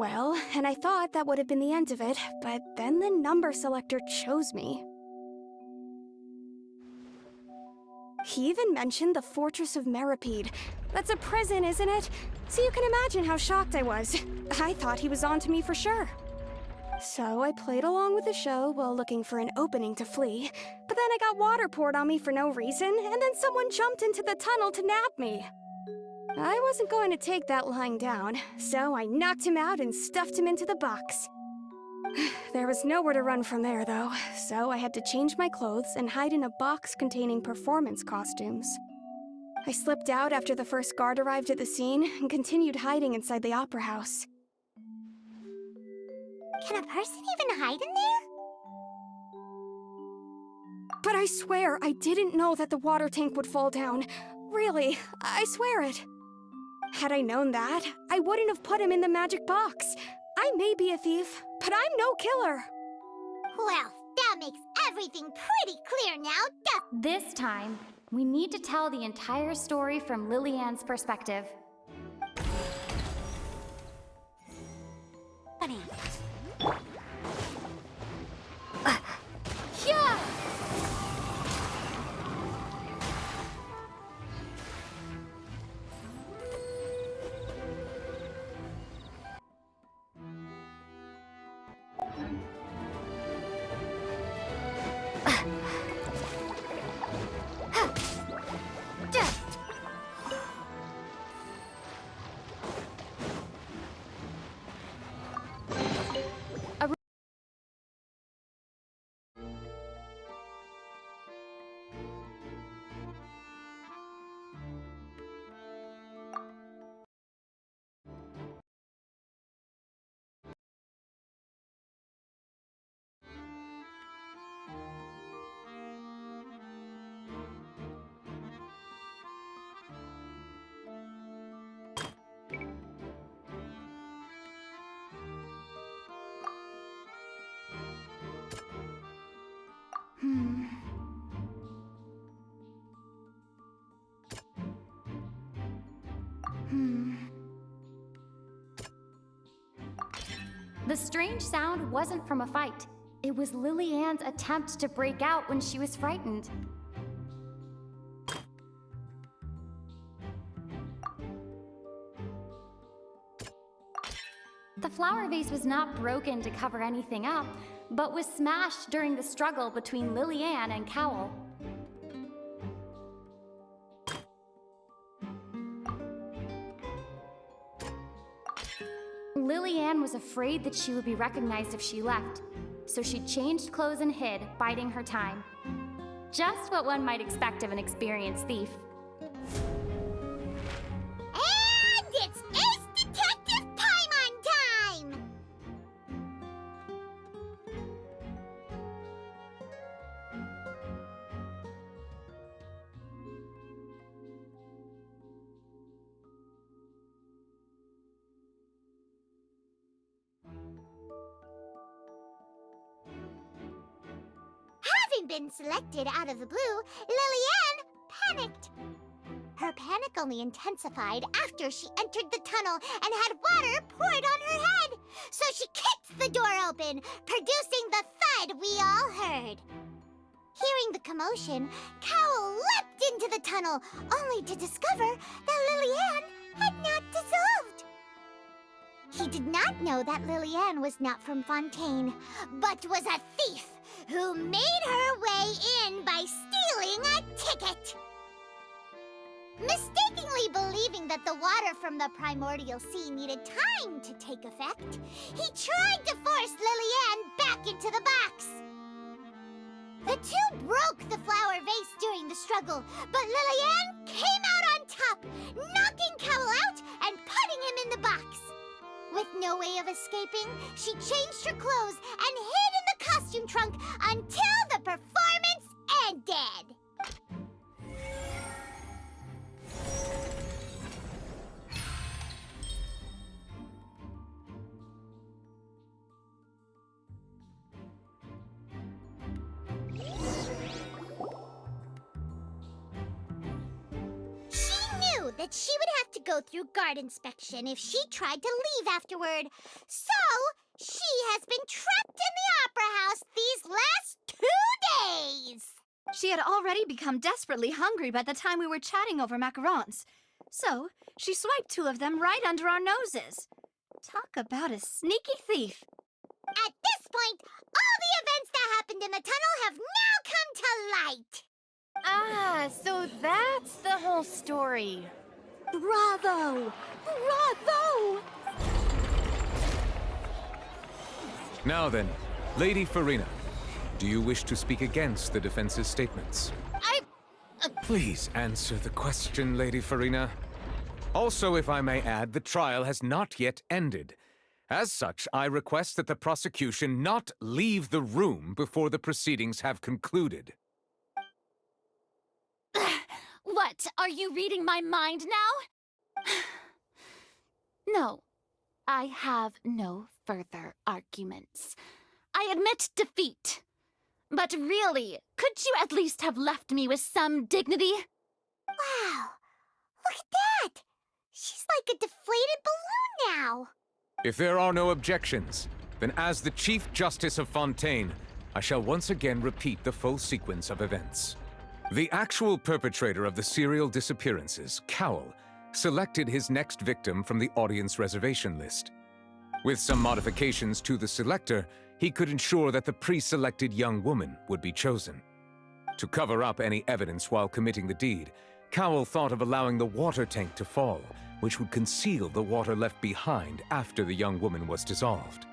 Well, and I thought that would have been the end of it, but then the number selector chose me. He even mentioned the Fortress of Meripede. That's a prison, isn't it? So you can imagine how shocked I was. I thought he was onto me for sure. So I played along with the show while looking for an opening to flee, but then I got water poured on me for no reason, and then someone jumped into the tunnel to nab me. I wasn't going to take that lying down, so I knocked him out and stuffed him into the box. There was nowhere to run from there, though, so I had to change my clothes and hide in a box containing performance costumes. I slipped out after the first guard arrived at the scene and continued hiding inside the opera house. Can a person even hide in there? But I swear, I didn't know that the water tank would fall down. Really, I swear it. Had I known that, I wouldn't have put him in the magic box. I may be a thief, but I'm no killer. Well, that makes everything pretty clear now, This time, we need to tell the entire story from Lillian's perspective. Bunny. Yeah! The strange sound wasn't from a fight. It was Lillian's attempt to break out when she was frightened. The flower vase was not broken to cover anything up, but was smashed during the struggle between Lillian and Cowell. Lillian was afraid that she would be recognized if she left, so she changed clothes and hid, biding her time. Just what one might expect of an experienced thief. And it's Ace Detective Paimon time! Having been selected out of the blue, Lillian panicked. Her panic only intensified after she entered the tunnel and had water poured on her head. So she kicked the door open, producing the thud we all heard. Hearing the commotion, Cowell leapt into the tunnel, only to discover that Lillian had not dissolved. He did not know that Lillian was not from Fontaine, but was a thief who made her way in by stealing a ticket. Mistakenly believing that the water from the primordial sea needed time to take effect, he tried to force Lillian back into the box. The two broke the flower vase during the struggle, but Lillian came out on top, knocking Cowell out and putting him in the box. With no way of escaping, she changed her clothes and hid in the costume trunk until the performance ended. She knew that she would have to to go through guard inspection if she tried to leave afterward. So, she has been trapped in the Opera House these last 2 days. She had already become desperately hungry by the time we were chatting over macarons. So, she swiped 2 of them right under our noses. Talk about a sneaky thief. At this point, all the events that happened in the tunnel have now come to light. Ah, so that's the whole story. Bravo! Bravo! Now then, Lady Farina, do you wish to speak against the defense's statements? Please answer the question, Lady Farina. Also, if I may add, the trial has not yet ended. As such, I request that the prosecution not leave the room before the proceedings have concluded. What? Are you reading my mind now? No, I have no further arguments. I admit defeat. But really, could you at least have left me with some dignity? Wow, look at that! She's like a deflated balloon now. If there are no objections, then as the Chief Justice of Fontaine, I shall once again repeat the full sequence of events. The actual perpetrator of the serial disappearances, Cowell, selected his next victim from the audience reservation list. With some modifications to the selector, he could ensure that the pre-selected young woman would be chosen. To cover up any evidence while committing the deed, Cowell thought of allowing the water tank to fall, which would conceal the water left behind after the young woman was dissolved.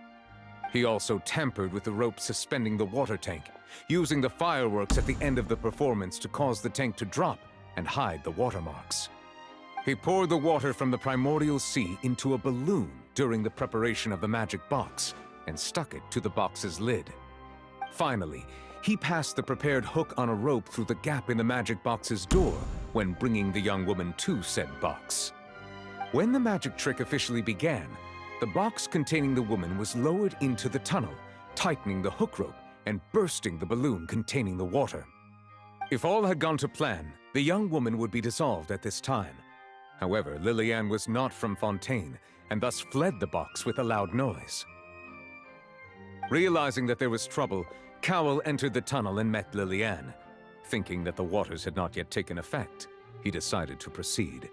He also tampered with the rope suspending the water tank, using the fireworks at the end of the performance to cause the tank to drop and hide the watermarks. He poured the water from the primordial sea into a balloon during the preparation of the magic box and stuck it to the box's lid. Finally, he passed the prepared hook on a rope through the gap in the magic box's door when bringing the young woman to said box. When the magic trick officially began, the box containing the woman was lowered into the tunnel, tightening the hook rope and bursting the balloon containing the water. If all had gone to plan, the young woman would be dissolved at this time. However, Lillian was not from Fontaine and thus fled the box with a loud noise. Realizing that there was trouble, Cowell entered the tunnel and met Lillian. Thinking that the waters had not yet taken effect, he decided to proceed.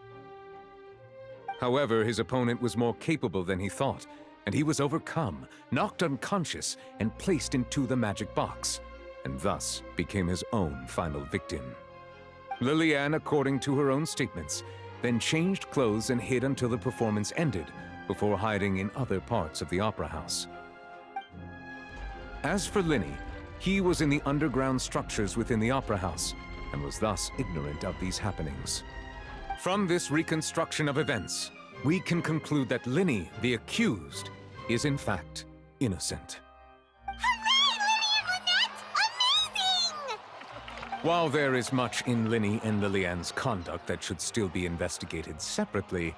However, his opponent was more capable than he thought, and he was overcome, knocked unconscious, and placed into the magic box, and thus became his own final victim. Lillian, according to her own statements, then changed clothes and hid until the performance ended, before hiding in other parts of the opera house. As for Linny, he was in the underground structures within the opera house, and was thus ignorant of these happenings. From this reconstruction of events, we can conclude that Linny, the accused, is in fact innocent. While there is much in Linny and Lillian's conduct that should still be investigated separately,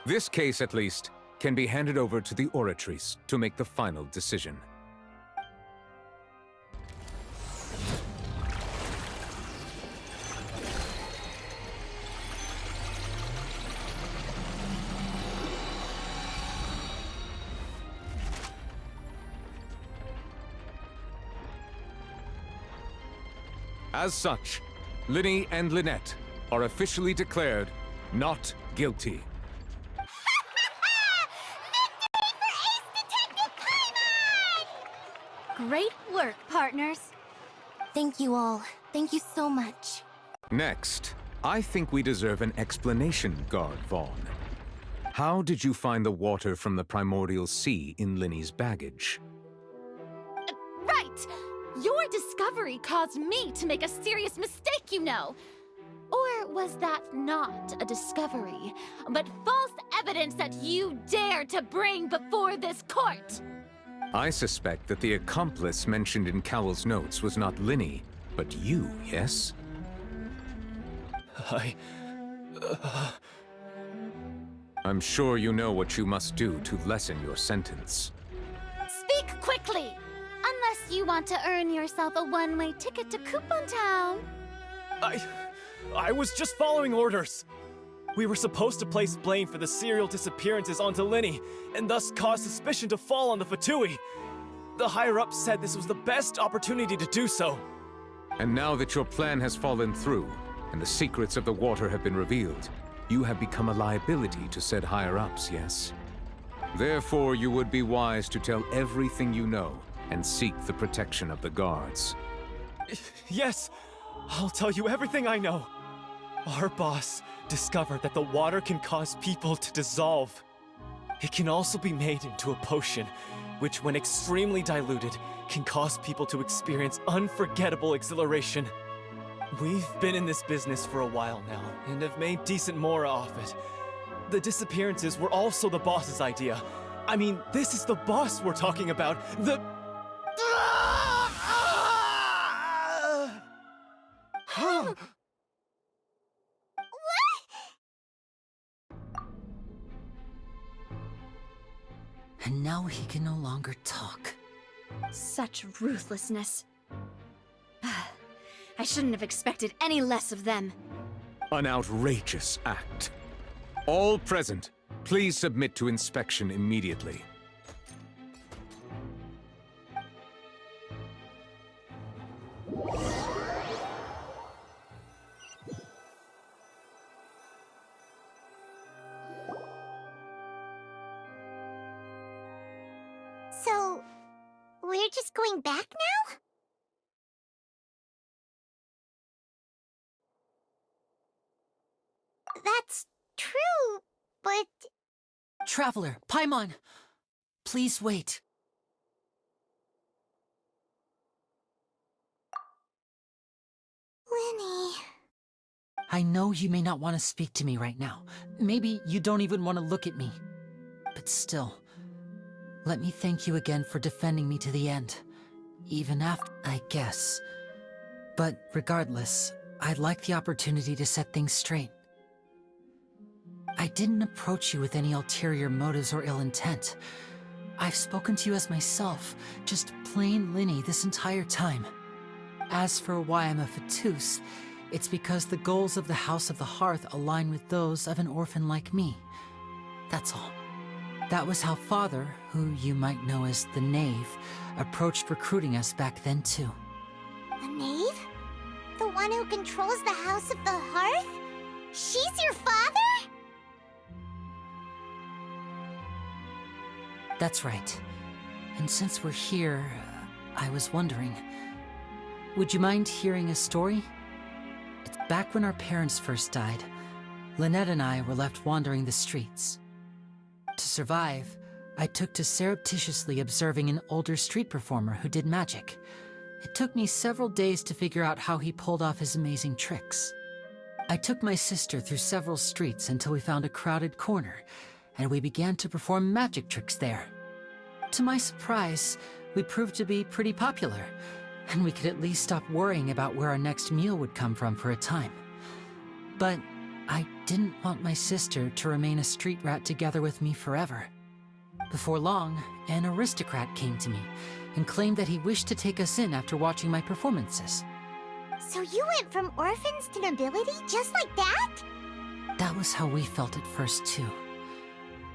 this case, at least, can be handed over to the Oratrice to make the final decision. As such, Linny and Lynette are officially declared not guilty. Great work, partners. Thank you all. Thank you so much. Next, I think we deserve an explanation, Guard Vaughn. How did you find the water from the primordial sea in Linny's baggage? Right! Your discovery caused me to make a serious mistake, you know. Or was that not a discovery, but false evidence that you dare to bring before this court? I suspect that the accomplice mentioned in Cowell's notes was not Linny, but you, yes? I'm sure you know what you must do to lessen your sentence. Speak quickly! Unless you want to earn yourself a one-way ticket to Coupon Town. I was just following orders. We were supposed to place blame for the serial disappearances onto Linny, and thus cause suspicion to fall on the Fatui. The higher-ups said this was the best opportunity to do so. And now that your plan has fallen through, and the secrets of the water have been revealed, you have become a liability to said higher-ups, yes? Therefore, you would be wise to tell everything you know, and seek the protection of the guards. Yes, I'll tell you everything I know. Our boss discovered that the water can cause people to dissolve. It can also be made into a potion, which when extremely diluted, can cause people to experience unforgettable exhilaration. We've been in this business for a while now, and have made decent more off it. The disappearances were also the boss's idea. I mean, this is the boss we're talking about. The... And now he can no longer talk. Such ruthlessness. I shouldn't have expected any less of them. An outrageous act. All present, please submit to inspection immediately. So, we're just going back now? That's true, but... Traveler, Paimon! Please wait. Linny... I know you may not want to speak to me right now. Maybe you don't even want to look at me. But still, let me thank you again for defending me to the end. Even after, I guess. But regardless, I'd like the opportunity to set things straight. I didn't approach you with any ulterior motives or ill intent. I've spoken to you as myself, just plain Linny this entire time. As for why I'm a Fatus, it's because the goals of the House of the Hearth align with those of an orphan like me. That's all. That was how Father, who you might know as the Knave, approached recruiting us back then too. The Knave? The one who controls the House of the Hearth? She's your father? That's right. And since we're here, I was wondering, would you mind hearing a story? It's back when our parents first died. Lynette and I were left wandering the streets. To survive, I took to surreptitiously observing an older street performer who did magic. It took me several days to figure out how he pulled off his amazing tricks. I took my sister through several streets until we found a crowded corner, and we began to perform magic tricks there. To my surprise, we proved to be pretty popular, and we could at least stop worrying about where our next meal would come from for a time. But I didn't want my sister to remain a street rat together with me forever. Before long, an aristocrat came to me and claimed that he wished to take us in after watching my performances. So you went from orphans to nobility just like that? That was how we felt at first too.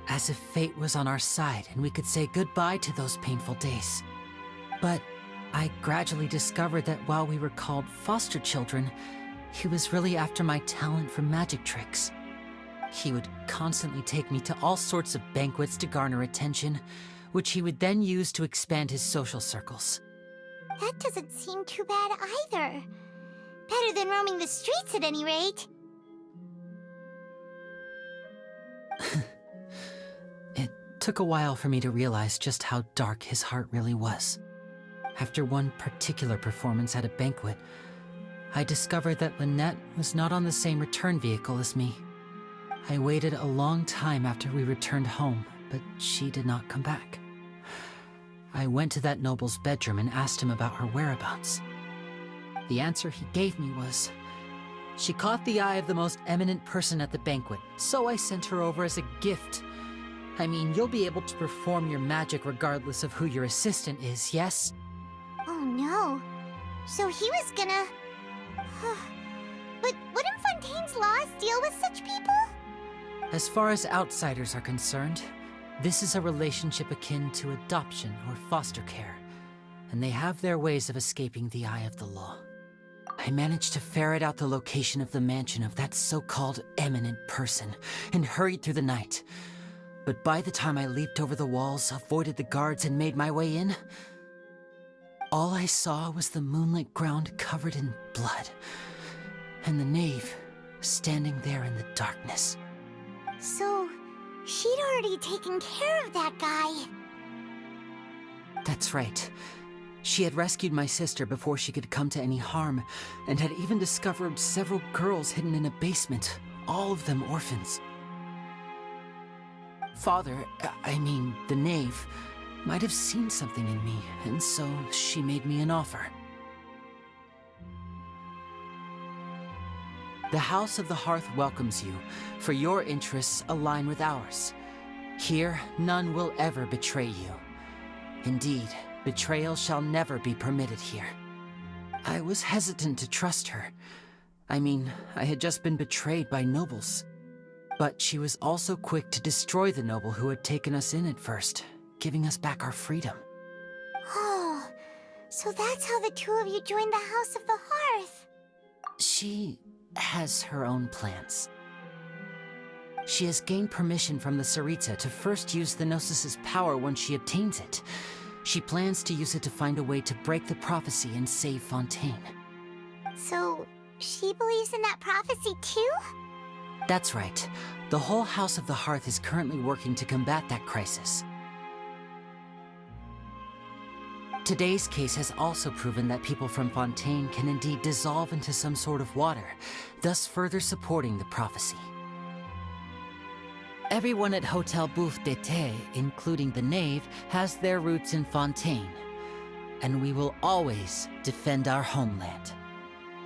As if fate was on our side and we could say goodbye to those painful days. But I gradually discovered that while we were called foster children, he was really after my talent for magic tricks. He would constantly take me to all sorts of banquets to garner attention, which he would then use to expand his social circles. That doesn't seem too bad either. Better than roaming the streets at any rate. It took a while for me to realize just how dark his heart really was. After one particular performance at a banquet, I discovered that Lynette was not on the same return vehicle as me. I waited a long time after we returned home, but she did not come back. I went to that noble's bedroom and asked him about her whereabouts. The answer he gave me was, she caught the eye of the most eminent person at the banquet, so I sent her over as a gift. I mean, you'll be able to perform your magic regardless of who your assistant is, yes? Oh no. So he was gonna... But wouldn't Fontaine's laws deal with such people? As far as outsiders are concerned, this is a relationship akin to adoption or foster care, and they have their ways of escaping the eye of the law. I managed to ferret out the location of the mansion of that so-called eminent person and hurried through the night. But by the time I leaped over the walls, avoided the guards, and made my way in, all I saw was the moonlit ground covered in blood, and the knave standing there in the darkness. So, she'd already taken care of that guy. That's right. She had rescued my sister before she could come to any harm, and had even discovered several girls hidden in a basement, all of them orphans. Father, I mean, the knave, might have seen something in me, and so she made me an offer. The House of the Hearth welcomes you, for your interests align with ours. Here, none will ever betray you. Indeed, betrayal shall never be permitted here. I was hesitant to trust her. I mean, I had just been betrayed by nobles. But she was also quick to destroy the noble who had taken us in at first, giving us back our freedom. Oh, so that's how the two of you joined the House of the Hearth. She has her own plans. She has gained permission from the Tsaritsa to first use the Gnosis's power once she obtains it. She plans to use it to find a way to break the prophecy and save Fontaine. So, she believes in that prophecy too? That's right. The whole House of the Hearth is currently working to combat that crisis. Today's case has also proven that people from Fontaine can indeed dissolve into some sort of water, thus further supporting the prophecy. Everyone at Hotel Bouffe d'été, including the knave, has their roots in Fontaine, and we will always defend our homeland.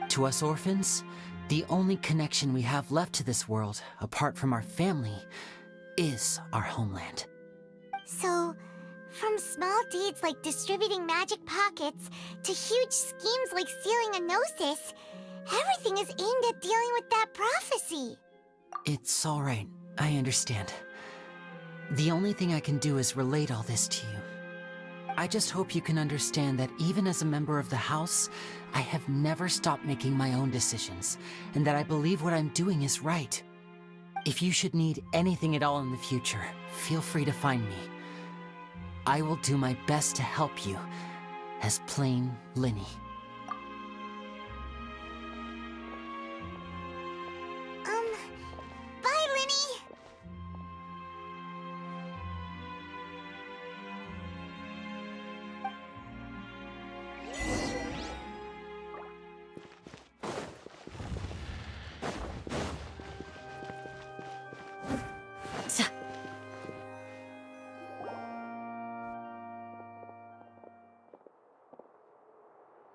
To us orphans, the only connection we have left to this world, apart from our family, is our homeland. So, from small deeds like distributing magic pockets to huge schemes like stealing a Gnosis, everything is aimed at dealing with that prophecy. It's all right. I understand. The only thing I can do is relate all this to you. I just hope you can understand that even as a member of the House, I have never stopped making my own decisions, and that I believe what I'm doing is right. If you should need anything at all in the future, feel free to find me. I will do my best to help you, as plain Linny. Bye, Linny!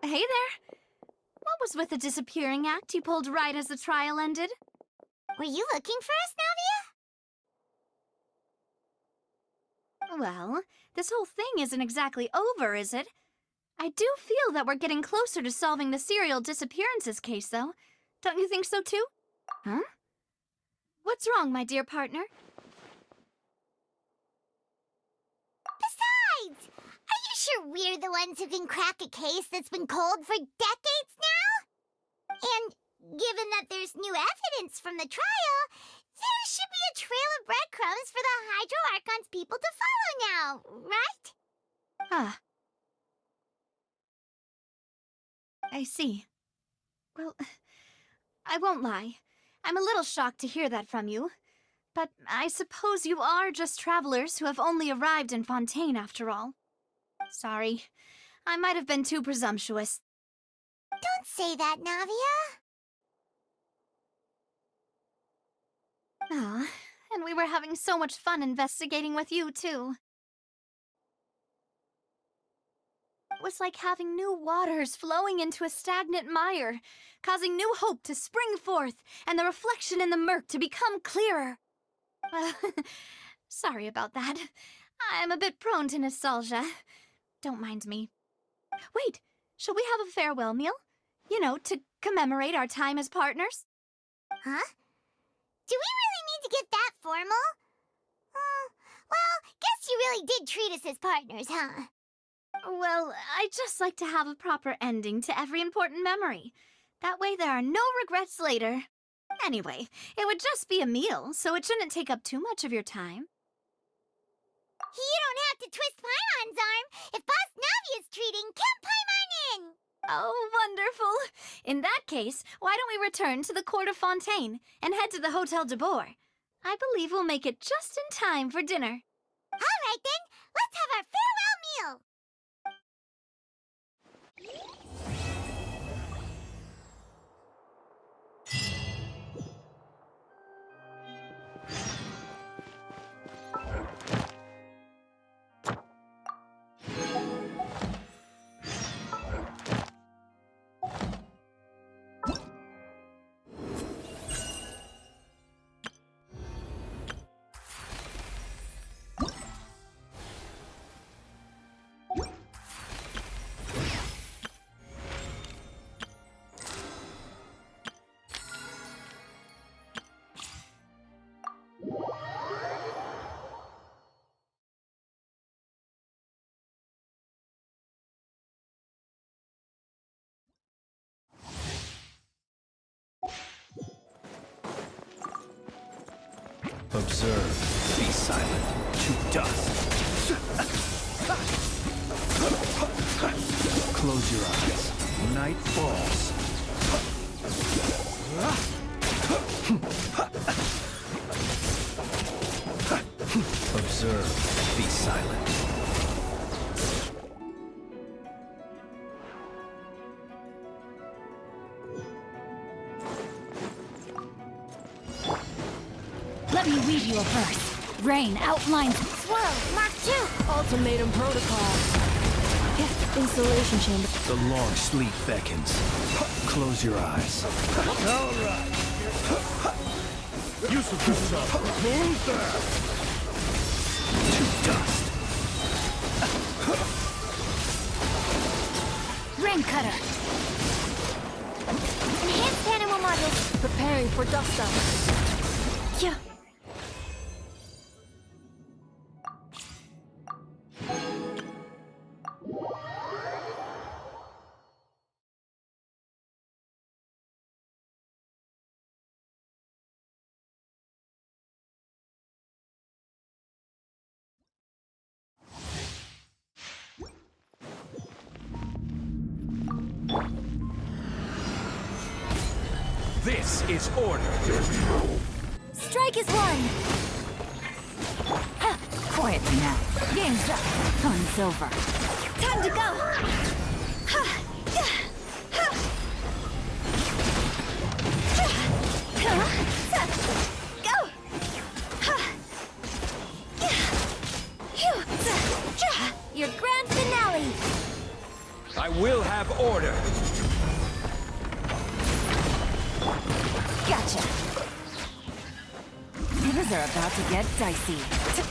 Hey there. What was with the disappearing act you pulled right as the trial ended? Were you looking for us, Navia? Well, this whole thing isn't exactly over, is it? I do feel that we're getting closer to solving the serial disappearances case, though. Don't you think so, too? Huh? What's wrong, my dear partner? Besides, are you sure we're the ones who can crack a case that's been cold for decades now? And given that there's new evidence from the trial, there should be a trail of breadcrumbs for the Hydro Archon's people to follow now, right? Ah. I see. Well, I won't lie. I'm a little shocked to hear that from you. But I suppose you are just travelers who have only arrived in Fontaine after all. Sorry. I might have been too presumptuous. Don't say that, Navia. Ah, and we were having so much fun investigating with you, too. It was like having new waters flowing into a stagnant mire, causing new hope to spring forth, and the reflection in the murk to become clearer. Sorry about that. I'm a bit prone to nostalgia. Don't mind me. Wait, shall we have a farewell meal? You know, to commemorate our time as partners? Huh? Do we really need to get that formal. Well, guess you really did treat us as partners, huh? Well, I'd just like to have a proper ending to every important memory. That way there are no regrets later. Anyway, it would just be a meal, so it shouldn't take up too much of your time. You don't have to twist Paimon's arm. If Boss Navi is treating, count Paimon in! Oh, wonderful. In that case, why don't we return to the Court of Fontaine and head to the Hotel de Boer? I believe we'll make it just in time for dinner. All right then, let's have our farewell meal! Observe. Be silent. To dust. Close your eyes. Night falls. Observe. Be silent. Let me read you a verse. Rain outlines. Whoa, Mark II! Ultimatum protocol. Installation chamber. The long sleep beckons. Close your eyes. All right. You should do something. Who's there? To dust. Rain cutter. Enhanced animal modules. Preparing for dust up. Yeah. This is order. Strike is one. Ha! Quietly now. Game's up. Fun's over. Time to go! Go! Your grand finale! I will have order. Gotcha. Things are about to get dicey.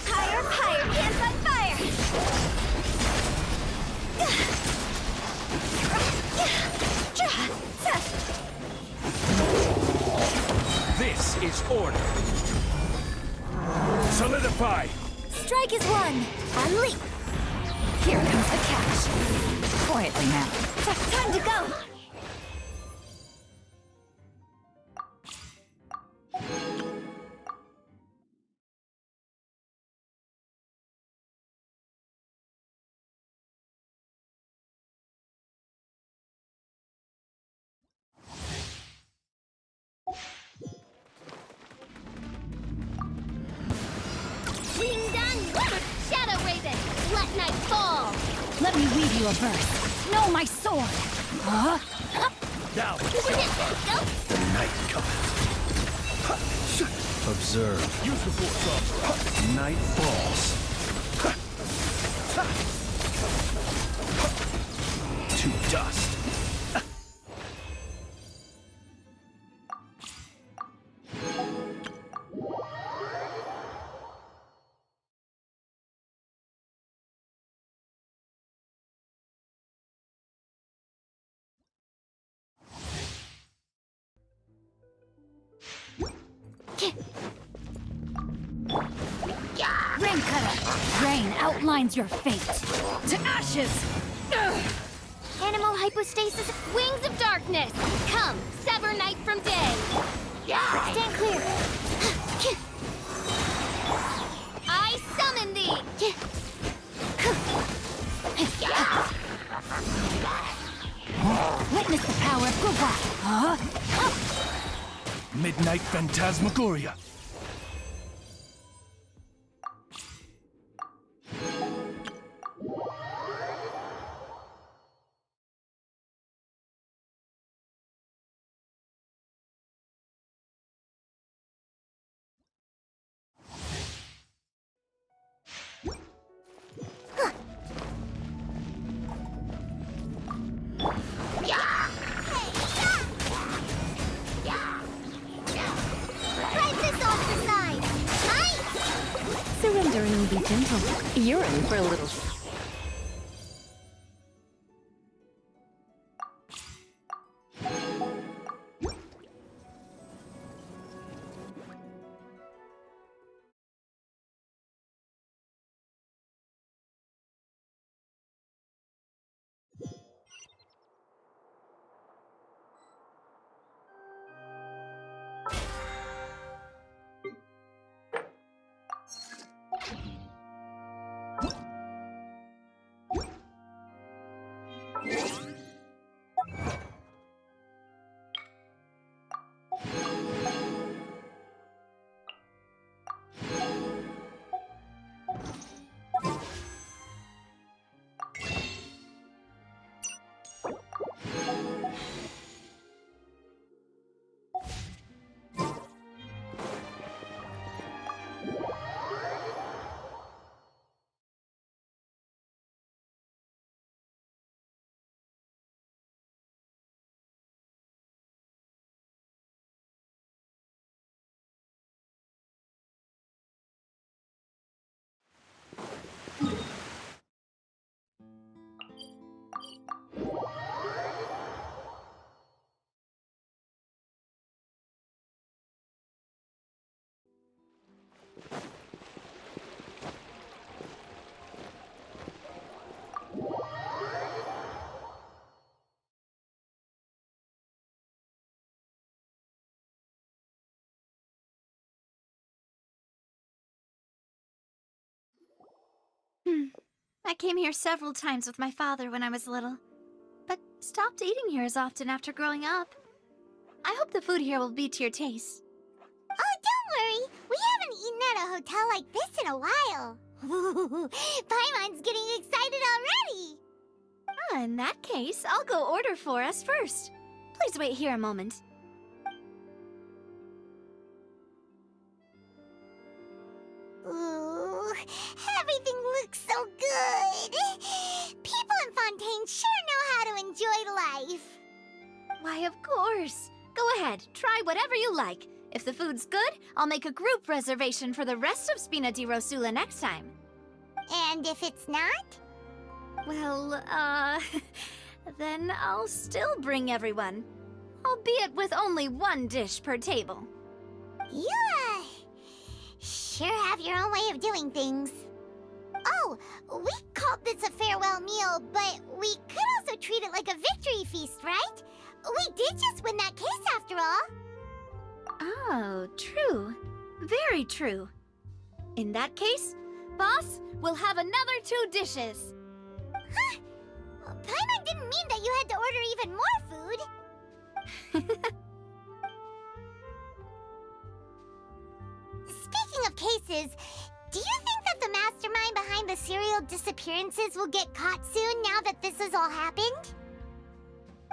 Higher, higher, pants on fire! This is order. Solidify. Strike is one. A leap. Here comes the catch. Quietly now. Time to go! Wing done! Shadow Raven! Let night fall! Let me read you a verse. Know my sword. Huh? Now. The night cometh. Observe. Use the force. Night falls. To dust. outlines your fate. To ashes! Animal hypostasis, wings of darkness! Come, sever night from day! Stand clear! I summon thee! Witness the power of Gugwa! Midnight Phantasmagoria. Surrender and be gentle. You're in for a little. I came here several times with my father when I was little, but stopped eating here as often after growing up. I hope the food here will be to your taste. Oh, don't worry. We haven't eaten at a hotel like this in a while. Paimon's getting excited already. In that case, I'll go order for us first. Please wait here a moment. Ooh, everything looks so good. People in Fontaine sure know how to enjoy life. Why, of course. Go ahead, try whatever you like. If the food's good, I'll make a group reservation for the rest of Spina di Rosula next time. And if it's not? Well, then I'll still bring everyone. Albeit with only one dish per table. You, sure have your own way of doing things. Oh, we called this a farewell meal, but we could also treat it like a victory feast, right? We did just win that case after all. Oh, true. Very true. In that case, boss, we'll have another 2 dishes. Huh? Paimon didn't mean that you had to order even more food. Speaking of cases, do you think that the mastermind behind the serial disappearances will get caught soon now that this has all happened?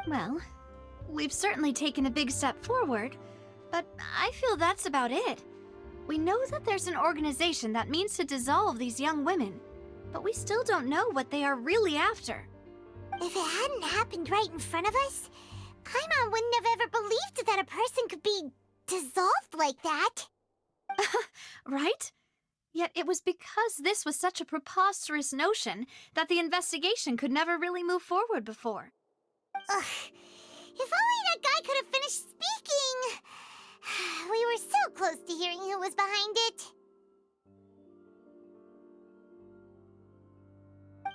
Well, we've certainly taken a big step forward, but I feel that's about it. We know that there's an organization that means to dissolve these young women, but we still don't know what they are really after. If it hadn't happened right in front of us, Paimon wouldn't have ever believed that a person could be dissolved like that. Right? Yet it was because this was such a preposterous notion that the investigation could never really move forward before. Ugh. If only that guy could have finished speaking! We were so close to hearing who was behind it.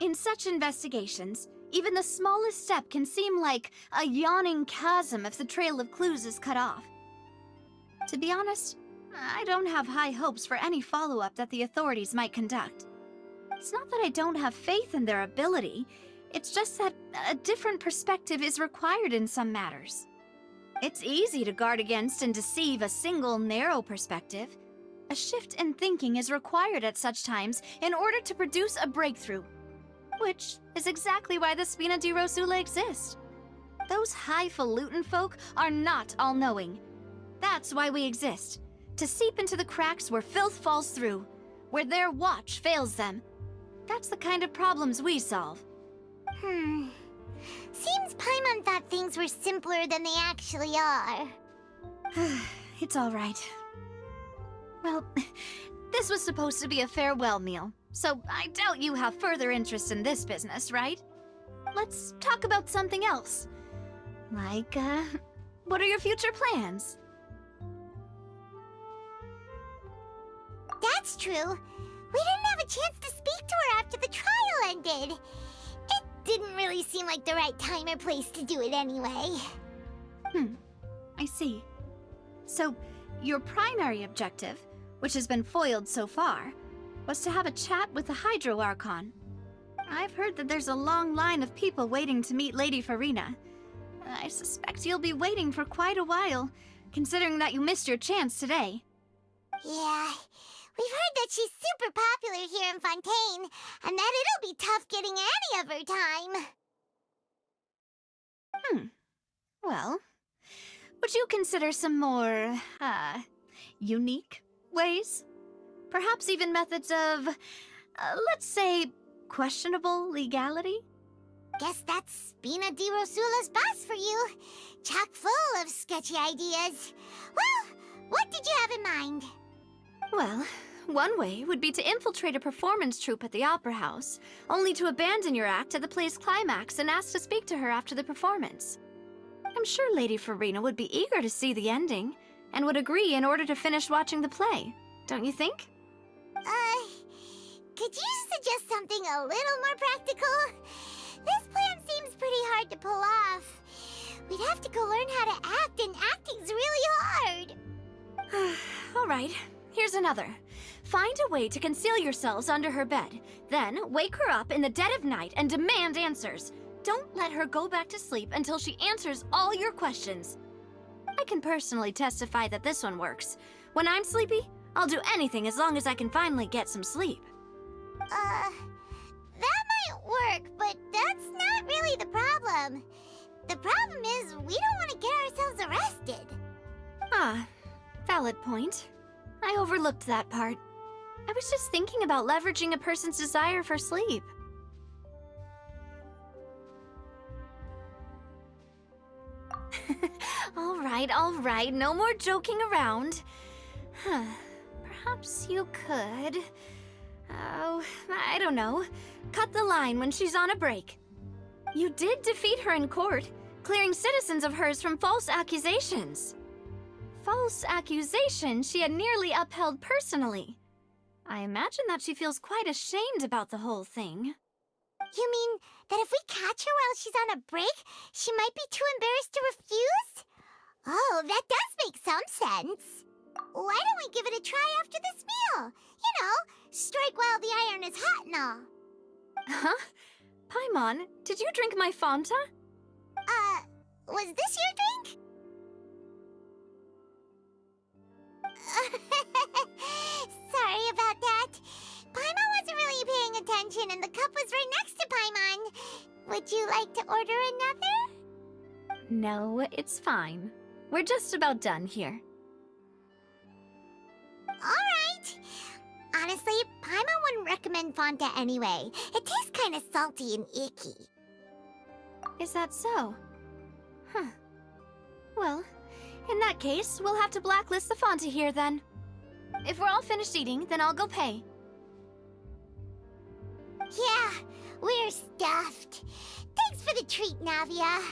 In such investigations, even the smallest step can seem like a yawning chasm if the trail of clues is cut off. To be honest, I don't have high hopes for any follow-up that the authorities might conduct. It's not that I don't have faith in their ability, it's just that a different perspective is required in some matters. It's easy to guard against and deceive a single narrow perspective. A shift in thinking is required at such times in order to produce a breakthrough. Which is exactly why the Spina di Rosula exists. Those highfalutin folk are not all-knowing. That's why we exist. To seep into the cracks where filth falls through, where their watch fails them. That's the kind of problems we solve. Seems Paimon thought things were simpler than they actually are. It's all right. Well, this was supposed to be a farewell meal, so I doubt you have further interest in this business, right? Let's talk about something else. Like, what are your future plans? That's true. We didn't have a chance to speak to her after the trial ended. It didn't really seem like the right time or place to do it anyway. I see. So, your primary objective, which has been foiled so far, was to have a chat with the Hydro Archon. I've heard that there's a long line of people waiting to meet Lady Farina. I suspect you'll be waiting for quite a while, considering that you missed your chance today. Yeah, we've heard that she's super popular here in Fontaine, and that it'll be tough getting any of her time. Well, would you consider some more, unique ways? Perhaps even methods of, let's say, questionable legality? Guess that's Spina di Rosula's boss for you. Chock full of sketchy ideas. Well, what did you have in mind? Well, one way would be to infiltrate a performance troupe at the Opera House, only to abandon your act at the play's climax and ask to speak to her after the performance. I'm sure Lady Farina would be eager to see the ending, and would agree in order to finish watching the play, don't you think? Could you suggest something a little more practical? This plan seems pretty hard to pull off. We'd have to go learn how to act, and acting's really hard. All right, here's another. Find a way to conceal yourselves under her bed, then wake her up in the dead of night and demand answers. Don't let her go back to sleep until she answers all your questions. I can personally testify that this one works. When I'm sleepy, I'll do anything as long as I can finally get some sleep. That might work, but that's not really the problem. The problem is we don't want to get ourselves arrested. Valid point. I overlooked that part. I was just thinking about leveraging a person's desire for sleep. All right, no more joking around. Perhaps you could... Oh, I don't know. Cut the line when she's on a break. You did defeat her in court, clearing citizens of hers from false accusations. False accusations she had nearly upheld personally. I imagine that she feels quite ashamed about the whole thing. You mean that if we catch her while she's on a break, she might be too embarrassed to refuse? Oh, that does make some sense. Why don't we give it a try after this meal? You know, strike while the iron is hot and all. Huh? Paimon, did you drink my Fanta? Was this your drink? Sorry about that. Paimon wasn't really paying attention and the cup was right next to Paimon. Would you like to order another? No, it's fine. We're just about done here. Alright. Honestly, Paimon wouldn't recommend Fanta anyway. It tastes kind of salty and icky. Is that so? Huh. Well, in that case, we'll have to blacklist the Fanta here then. If we're all finished eating, then I'll go pay. Yeah, we're stuffed. Thanks for the treat, Navia.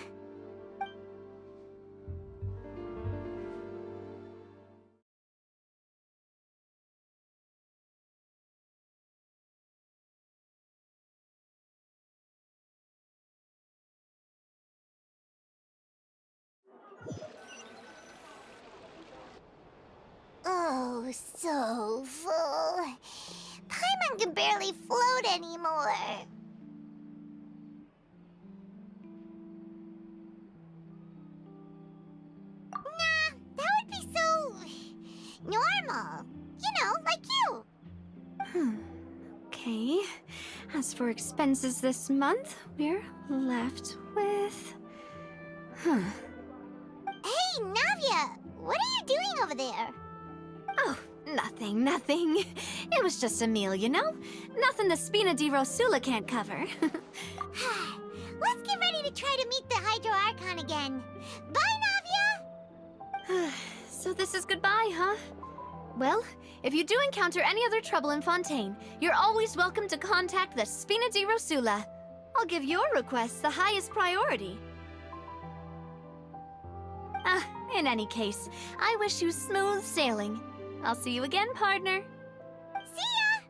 Oh, so full. Paimon can barely float anymore. Nah, that would be so normal. You know, like you. Okay. As for expenses this month, we're left with... Hey, Navia! What are you doing over there? Oh, nothing. It was just a meal, you know? Nothing the Spina di Rosula can't cover. Let's get ready to try to meet the Hydro Archon again. Bye, Navia! So this is goodbye, huh? Well, if you do encounter any other trouble in Fontaine, you're always welcome to contact the Spina di Rosula. I'll give your requests the highest priority. In any case, I wish you smooth sailing. I'll see you again, partner. See ya!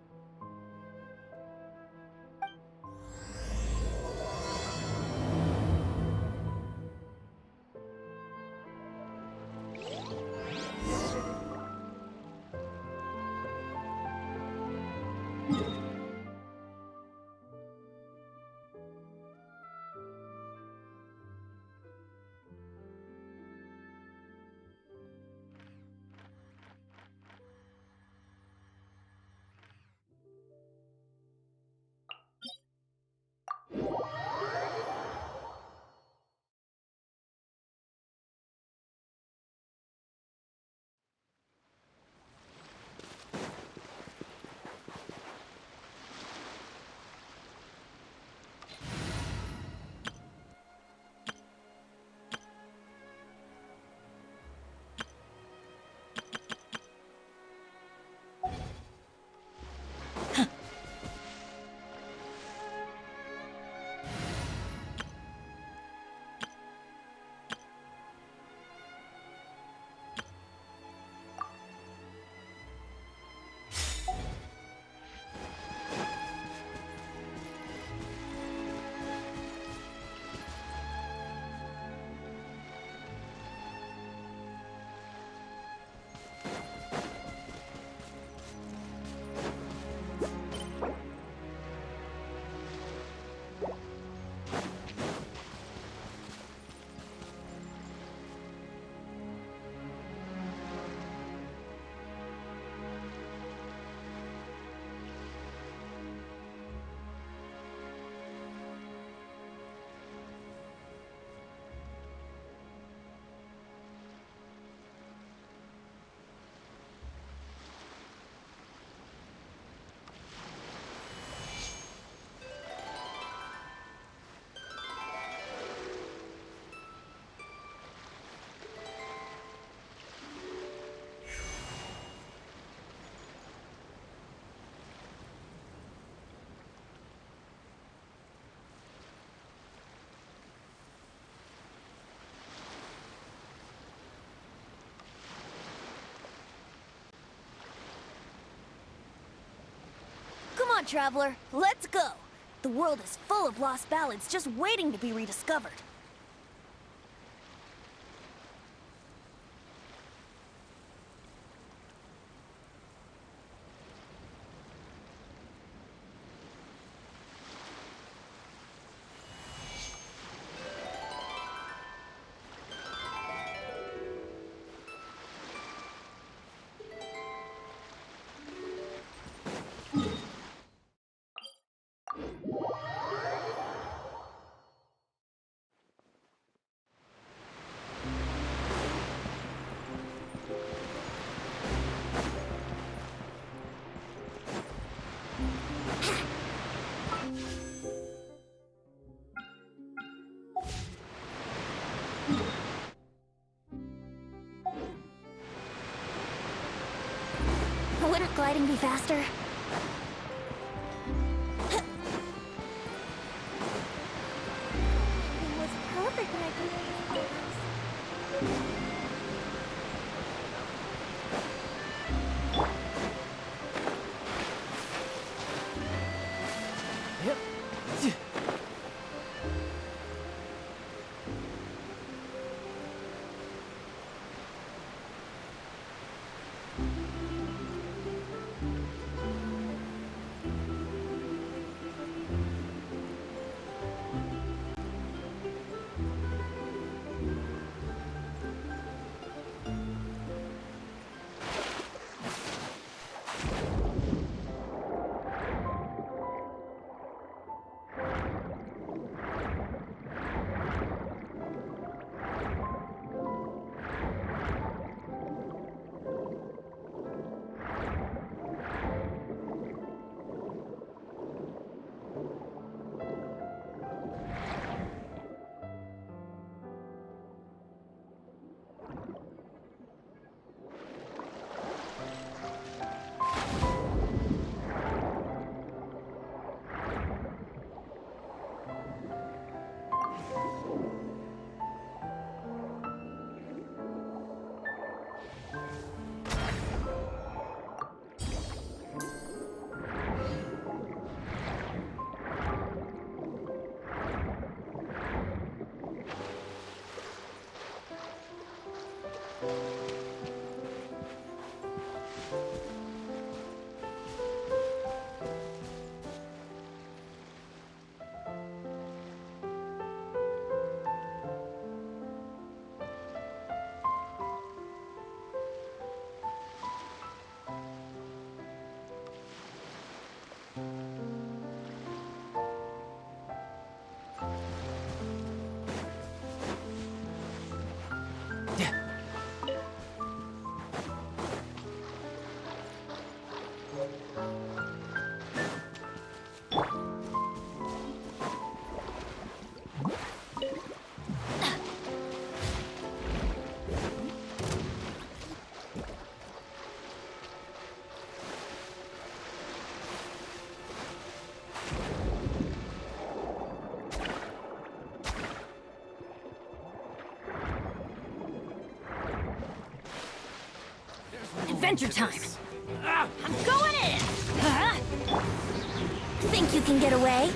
Come on, traveler, let's go! The world is full of lost ballads just waiting to be rediscovered. Wouldn't gliding be faster? It was perfect when I did these. Adventure time! I'm going in! Huh? Think you can get away?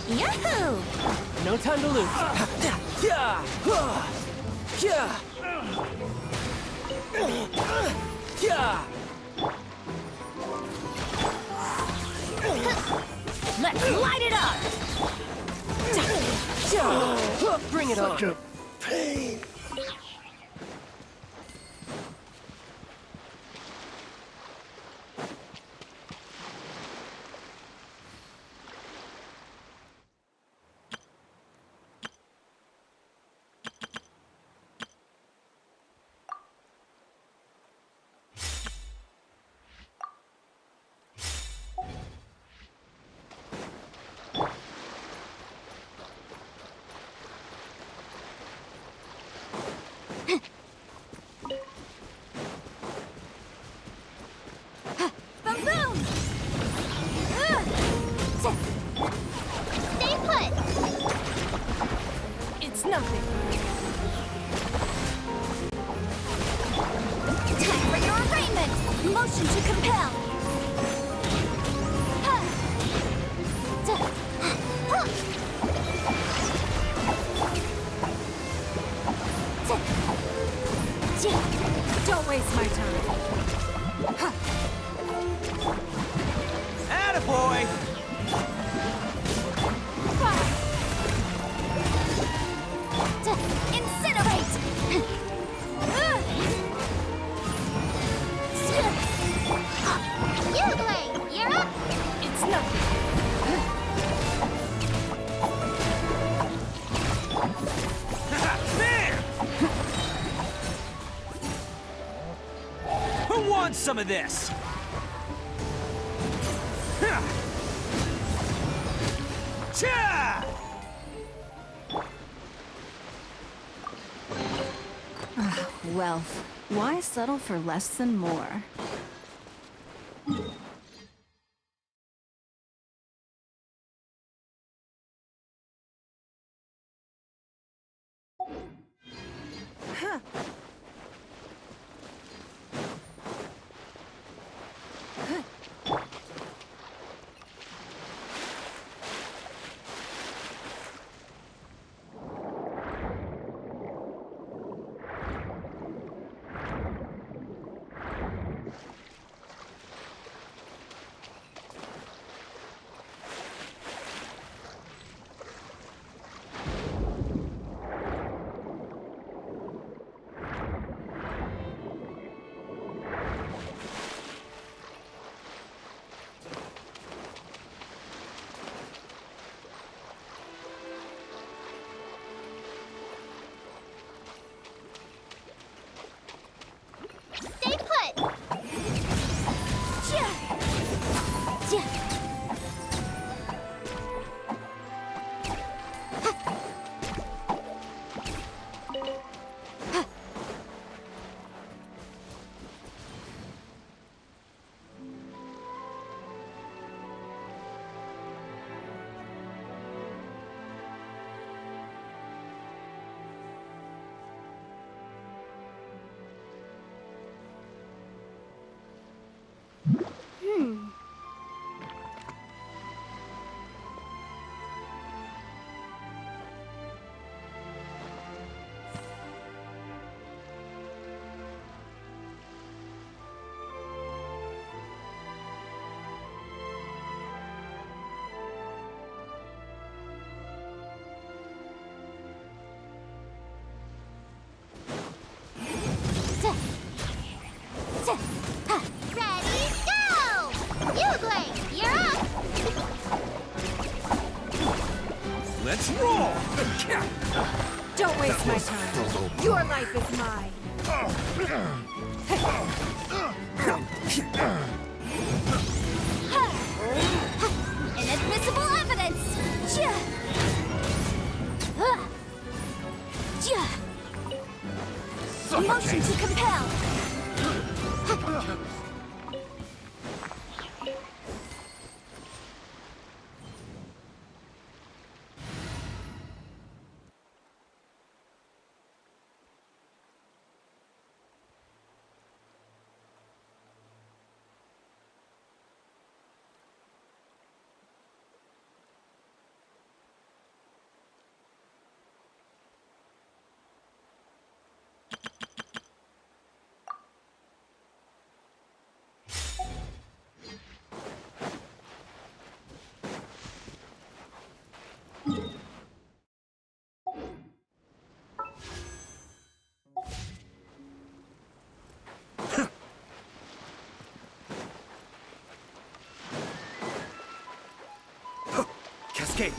Yahoo! No time to lose. Let's light it up! Bring it on. Such a pain. Boom! Stay put! It's nothing. Time for your arraignment! Motion to compel! Don't waste my time. Attaboy! Incinerate! You, Blade! You're up! It's nothing. There! Who wants some of this? Wealth. Why settle for less than more? Stay put! Ready, go! You, Blade! You're up! Let's roll! Don't waste my time. Your life is mine. Inadmissible evidence! Motion to compel! escape.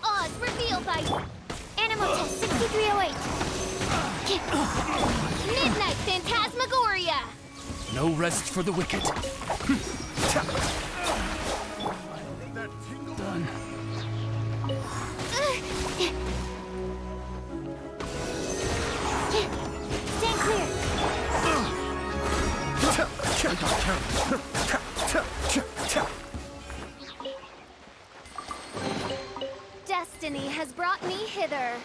Oz, reveal by Animal Test 6308. Midnight Phantasmagoria. No rest for the wicked. Done. Stand clear. Destiny has brought me hither.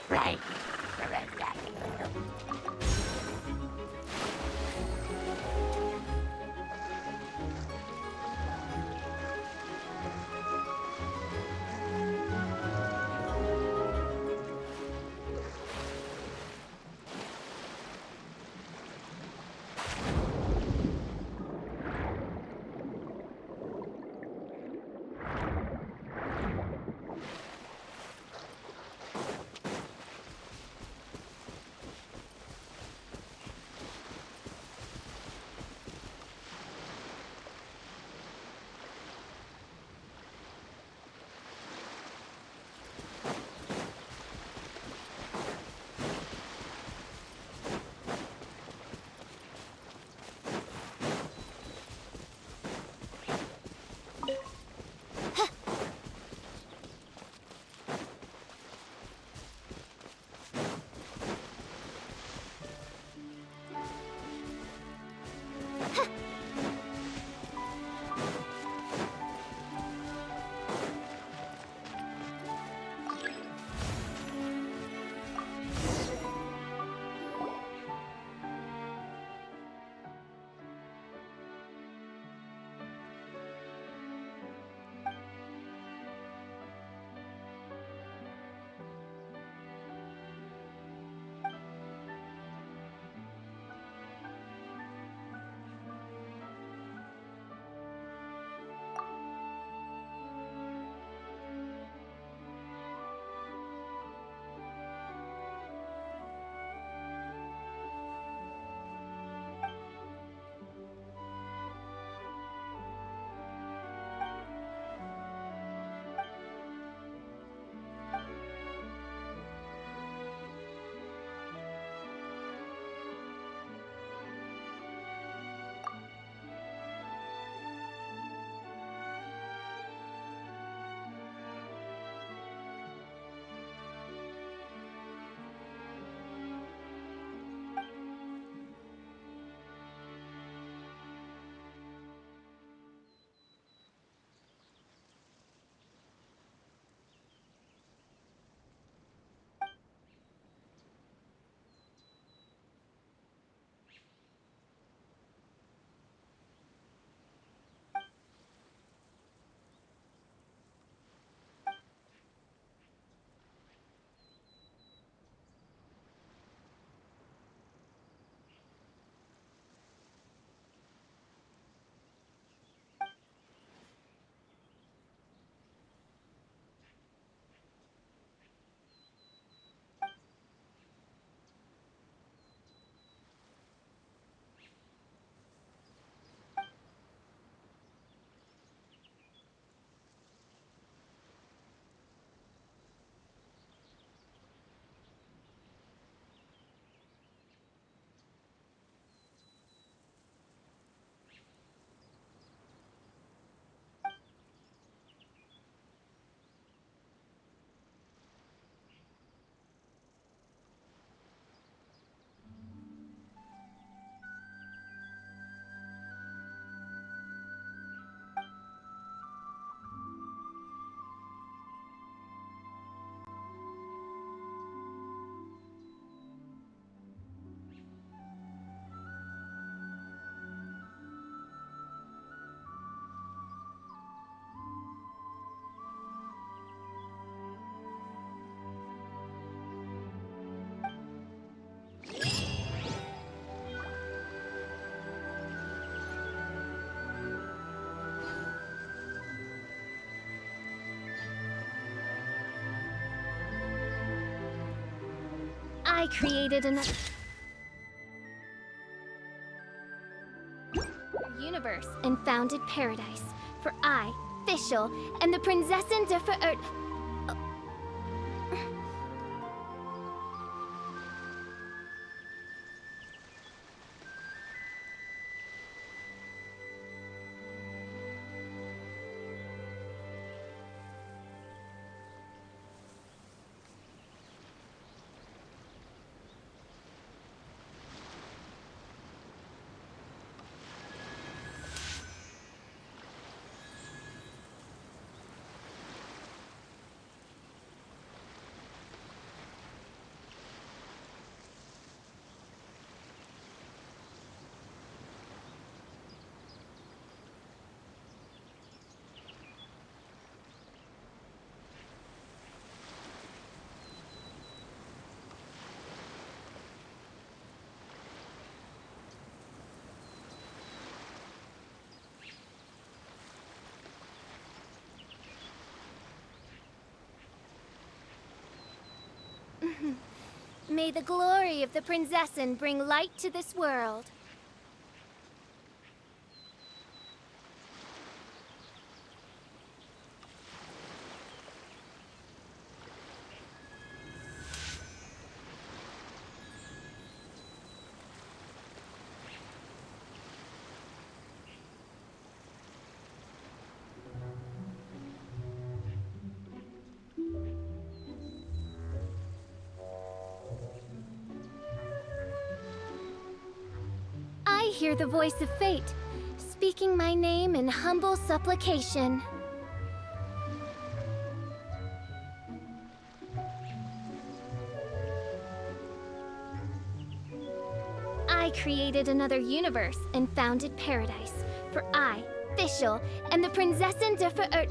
Right. I created another universe and founded paradise. For I, Fischl, and the Prinzessin der Verirrt. May the glory of the Prinzessin bring light to this world. I hear the voice of fate, speaking my name in humble supplication. I created another universe and founded paradise. For I, Fischl, and the Prinzessin der Verirrt.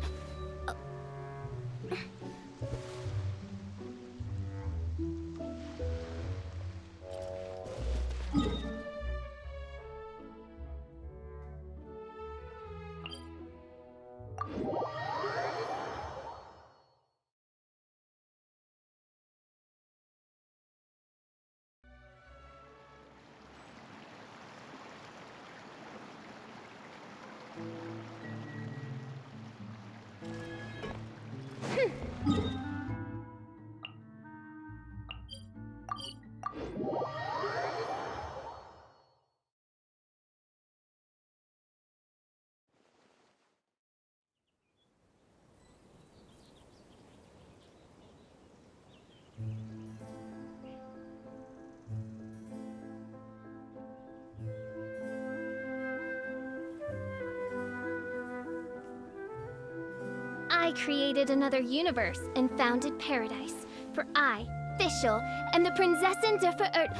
I created another universe and founded paradise. For I, Fischl, and the Prinzessin der Verirrt.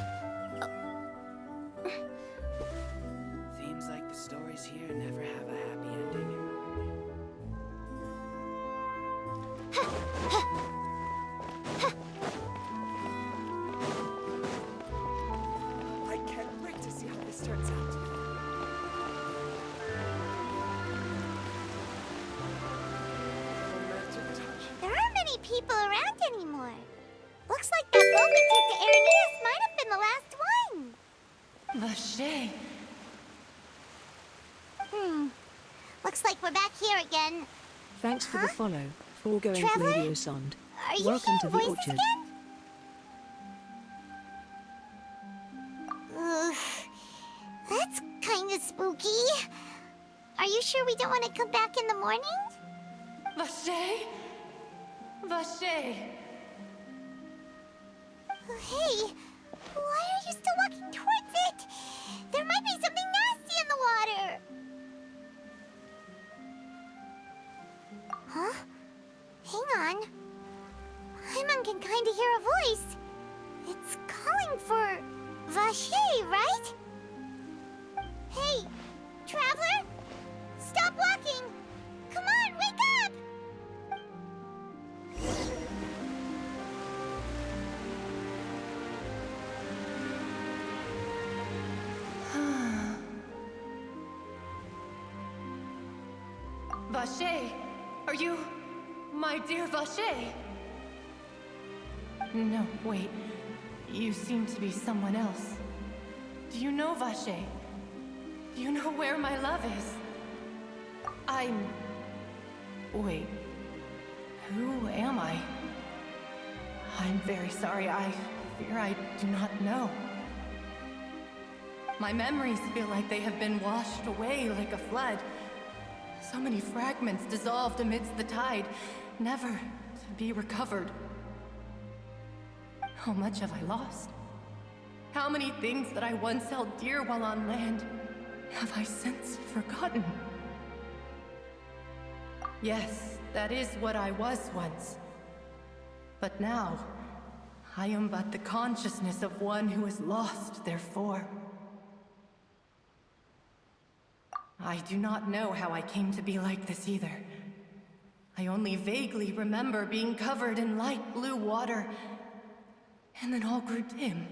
Seems like the stories here never have a happy ending. I can't wait to see how this turns out. There aren't many people around anymore. Looks like that boat we took to Araneus might have been the last one. Vacher. Looks like we're back here again. Thanks for the follow, foregoing Traveler? Radio Sond. Are you Welcome to hearing the voices orchard. again? Ugh, that's kind of spooky. Are you sure we don't want to come back in the morning? Vacher? Vacher. Hey, why are you still walking towards it? There might be something nasty in the water. Huh? Hang on. Paimon can kind of hear a voice. It's calling for Vacher, right? Hey, Traveler? Stop walking! Come on, wake up! Vacher, are you my dear Vacher? No, wait. You seem to be someone else. Do you know Vache? Do you know where my love is? Wait. Who am I? I'm very sorry. I fear I do not know. My memories feel like they have been washed away like a flood. So many fragments dissolved amidst the tide, never to be recovered. How much have I lost? How many things that I once held dear while on land have I since forgotten? Yes, that is what I was once. But now, I am but the consciousness of one who is lost, therefore. I do not know how I came to be like this either. I only vaguely remember being covered in light blue water, and then all grew dim.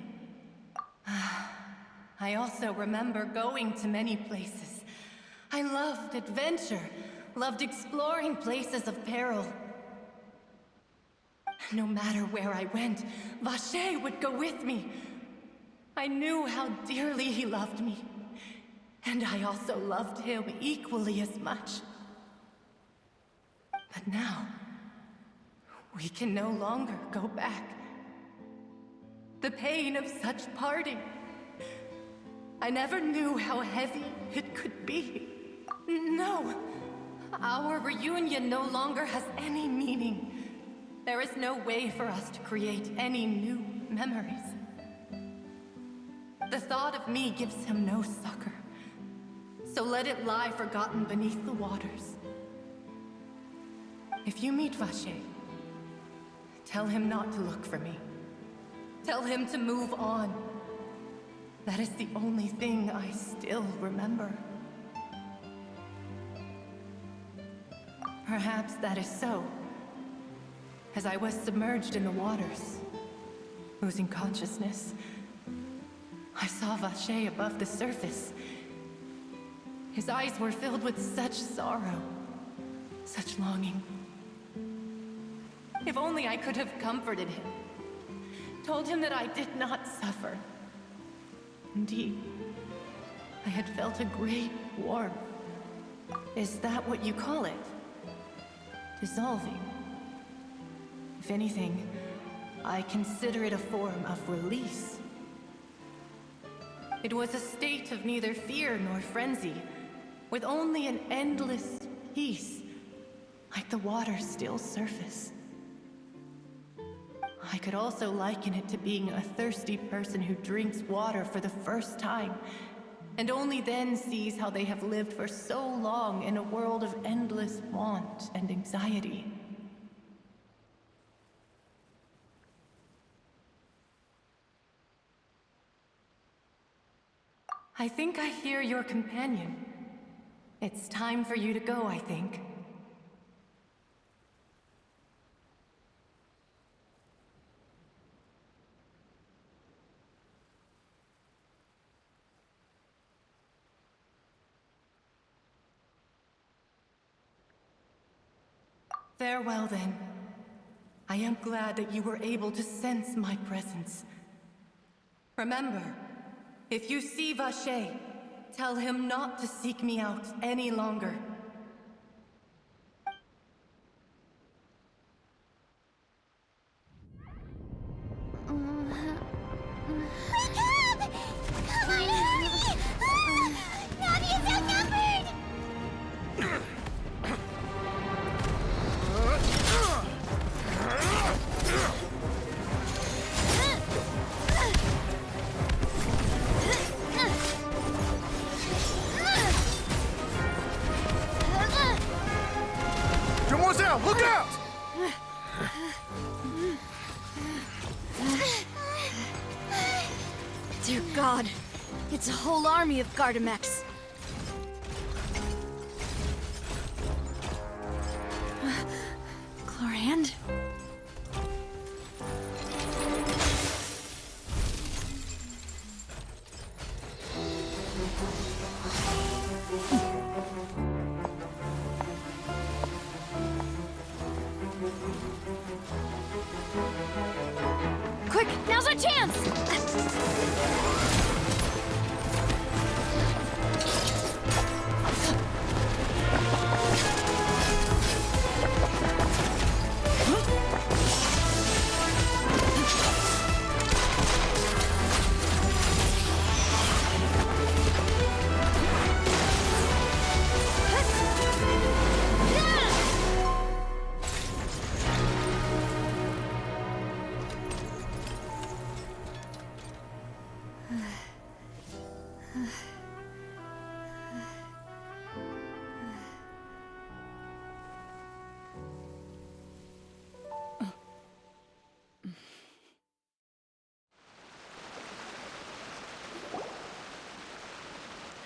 I also remember going to many places. I loved adventure, loved exploring places of peril. No matter where I went, Vache would go with me. I knew how dearly he loved me, and I also loved him equally as much. But now, we can no longer go back. The pain of such parting. I never knew how heavy it could be. No, our reunion no longer has any meaning. There is no way for us to create any new memories. The thought of me gives him no succor. So let it lie forgotten beneath the waters. If you meet Vache, tell him not to look for me. Tell him to move on. That is the only thing I still remember. Perhaps that is so. As I was submerged in the waters, losing consciousness, I saw Vache above the surface. His eyes were filled with such sorrow, such longing. If only I could have comforted him, told him that I did not suffer. Indeed, I had felt a great warmth. Is that what you call it? Dissolving? If anything, I consider it a form of release. It was a state of neither fear nor frenzy, with only an endless peace, like the water's still surface. I could also liken it to being a thirsty person who drinks water for the first time, and only then sees how they have lived for so long in a world of endless want and anxiety. I think I hear your companion. It's time for you to go, I think. Farewell, then. I am glad that you were able to sense my presence. Remember, if you see Vache, tell him not to seek me out any longer. Wake up! Come on, hurry! Navi is outnumbered! Demoiselle, look out! Dear God, it's a whole army of Gardamex. Chlorand? Quick, now's our a chance!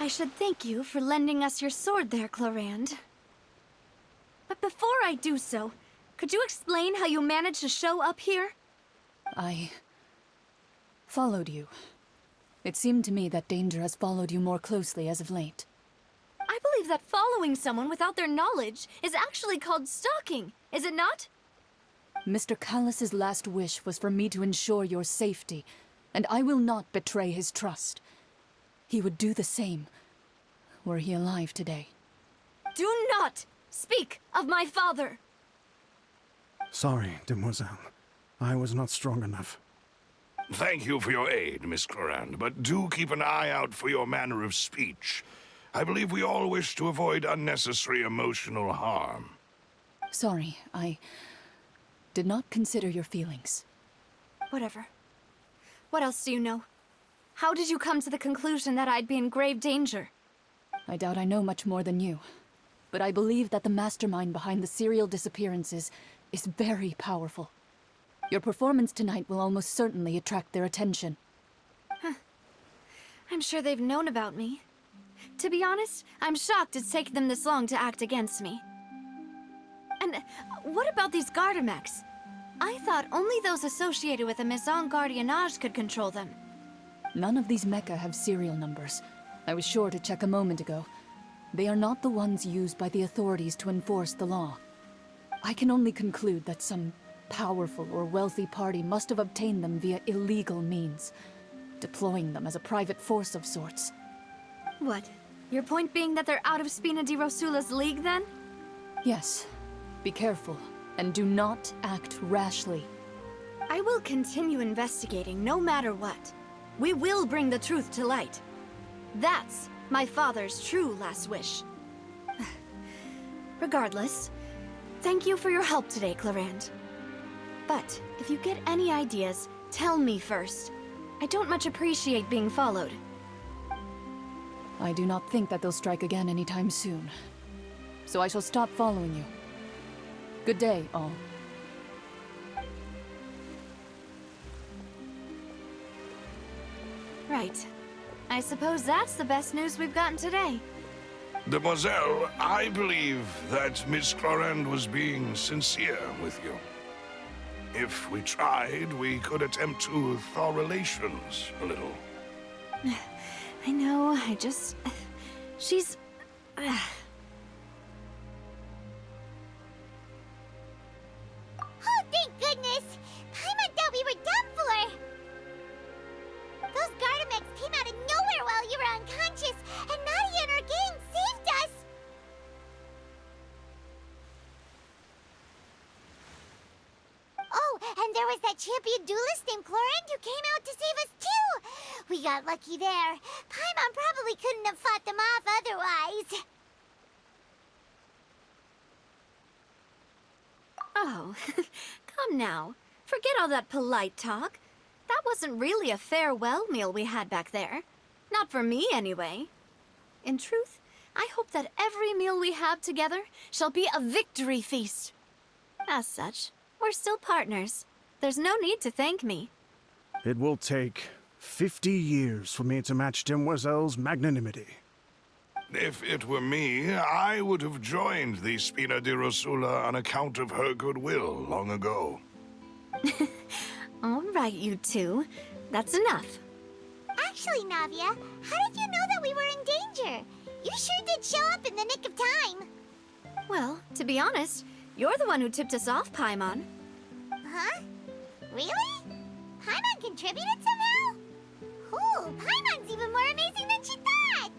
I should thank you for lending us your sword there, Clorand. But before I do so, could you explain how you managed to show up here? I followed you. It seemed to me that danger has followed you more closely as of late. I believe that following someone without their knowledge is actually called stalking, is it not? Mr. Callus's last wish was for me to ensure your safety, and I will not betray his trust. He would do the same, were he alive today. Do not speak of my father! Sorry, demoiselle. I was not strong enough. Thank you for your aid, Miss Clorand, but do keep an eye out for your manner of speech. I believe we all wish to avoid unnecessary emotional harm. Sorry, I did not consider your feelings. Whatever. What else do you know? How did you come to the conclusion that I'd be in grave danger? I doubt I know much more than you, but I believe that the mastermind behind the serial disappearances is very powerful. Your performance tonight will almost certainly attract their attention. Huh. I'm sure they've known about me. To be honest, I'm shocked it's taken them this long to act against me. And what about these Gardamex? I thought only those associated with the Maison Gardiennage could control them. None of these mecha have serial numbers. I was sure to check a moment ago. They are not the ones used by the authorities to enforce the law. I can only conclude that some powerful or wealthy party must have obtained them via illegal means, deploying them as a private force of sorts. What? Your point being that they're out of Spina di Rosula's league, then? Yes. Be careful, and do not act rashly. I will continue investigating no matter what. We will bring the truth to light. That's my father's true last wish. Regardless, thank you for your help today, Clorand. But if you get any ideas, tell me first. I don't much appreciate being followed. I do not think that they'll strike again anytime soon. So I shall stop following you. Good day, all. Right. I suppose that's the best news we've gotten today. Demoiselle, I believe that Miss Clorand was being sincere with you. If we tried, we could attempt to thaw relations a little. I know, she's... Oh, thank goodness! Paimon thought we were done for! Those Gardamex came out of nowhere while you were unconscious, and Nadia and her gang saved us! Oh, and there was that champion duelist named Clorand who came out to save us too! We got lucky there. Paimon probably couldn't have fought them off otherwise. Oh, come now. Forget all that polite talk. That wasn't really a farewell meal we had back there. Not for me, anyway. In truth, I hope that every meal we have together shall be a victory feast. As such, we're still partners. There's no need to thank me. It will take 50 years for me to match Demoiselle's magnanimity. If it were me, I would have joined the Spina di Rosula on account of her goodwill long ago. All right, you two. That's enough. Actually, Navia, how did you know that we were in danger? You sure did show up in the nick of time. Well, to be honest, you're the one who tipped us off, Paimon. Huh? Really? Paimon contributed somehow? Ooh, Paimon's even more amazing than she thought!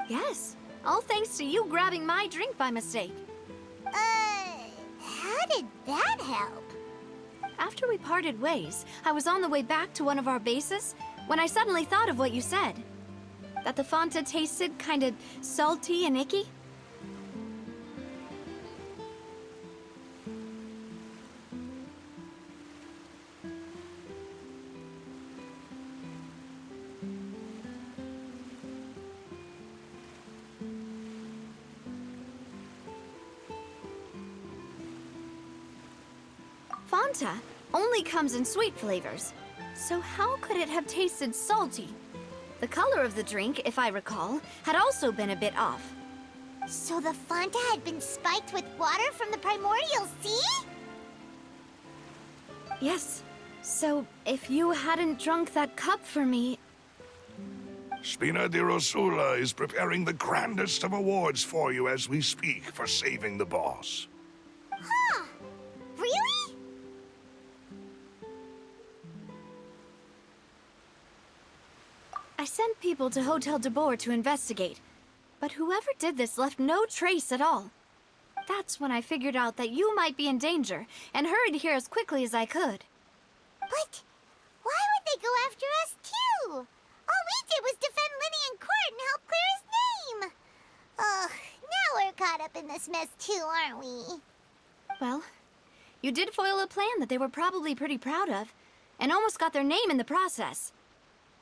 Yes, all thanks to you grabbing my drink by mistake. How did that help? After we parted ways, I was on the way back to one of our bases when I suddenly thought of what you said. That the Fanta tasted kinda salty and icky. Fanta only comes in sweet flavors, so how could it have tasted salty? The color of the drink, if I recall, had also been a bit off. So the Fanta had been spiked with water from the primordial sea? Yes. So if you hadn't drunk that cup for me... Spina di Rosula is preparing the grandest of awards for you as we speak for saving the boss. Huh. Really? I sent people to Hotel de Boer to investigate, but whoever did this left no trace at all. That's when I figured out that you might be in danger, and hurried here as quickly as I could. But why would they go after us too? All we did was defend Linny in court and help clear his name. Ugh, now we're caught up in this mess too, aren't we? Well, you did foil a plan that they were probably pretty proud of, and almost got their name in the process.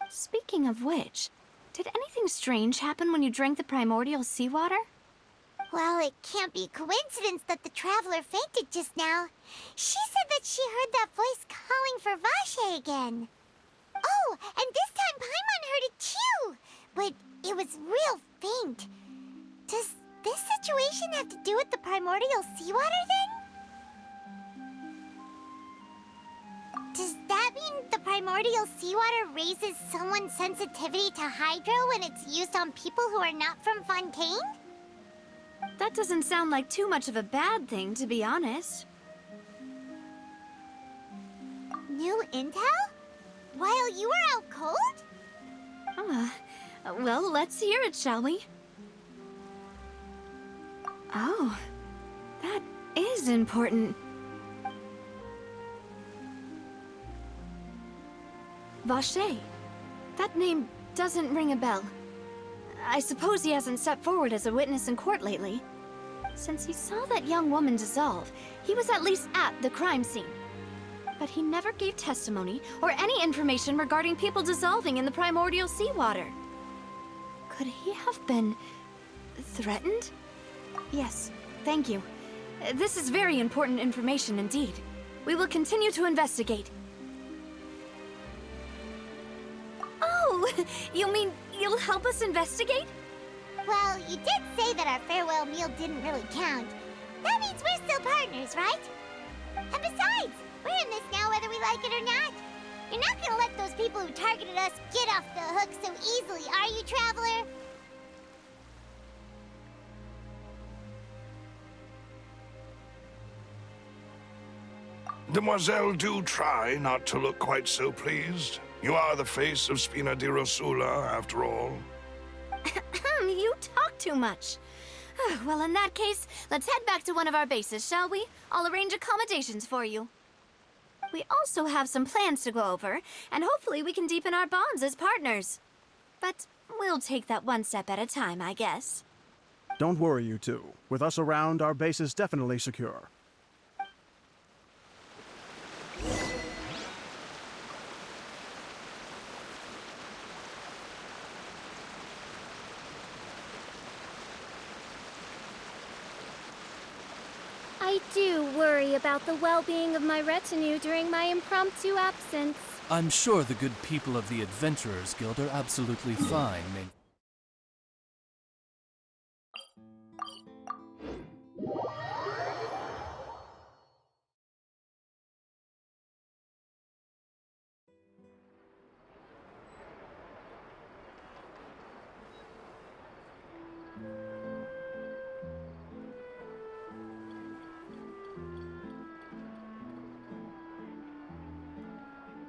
Speaking of which, did anything strange happen when you drank the primordial seawater? Well, it can't be a coincidence that the traveler fainted just now. She said that she heard that voice calling for Vache again. Oh, and this time Paimon heard it too, but it was real faint. Does this situation have to do with the primordial seawater then? Does that mean the primordial seawater raises someone's sensitivity to hydro when it's used on people who are not from Fontaine? That doesn't sound like too much of a bad thing, to be honest. New intel? While you were out cold? Well, let's hear it, shall we? Oh, that is important. Vache. That name doesn't ring a bell. I suppose he hasn't stepped forward as a witness in court lately. Since he saw that young woman dissolve, he was at least at the crime scene. But he never gave testimony or any information regarding people dissolving in the primordial seawater. Could he have been threatened? Yes, thank you. This is very important information indeed. We will continue to investigate. Oh, you mean you'll help us investigate? Well, you did say that our farewell meal didn't really count. That means we're still partners, right? And besides, we're in this now whether we like it or not. You're not gonna let those people who targeted us get off the hook so easily, are you, Traveler? Demoiselle, do try not to look quite so pleased. You are the face of Spina di Rosula, after all. You talk too much. Well, in that case, let's head back to one of our bases, shall we? I'll arrange accommodations for you. We also have some plans to go over, and hopefully we can deepen our bonds as partners. But we'll take that one step at a time, I guess. Don't worry, you two. With us around, our base is definitely secure. I do worry about the well-being of my retinue during my impromptu absence. I'm sure the good people of the Adventurers Guild are absolutely fine.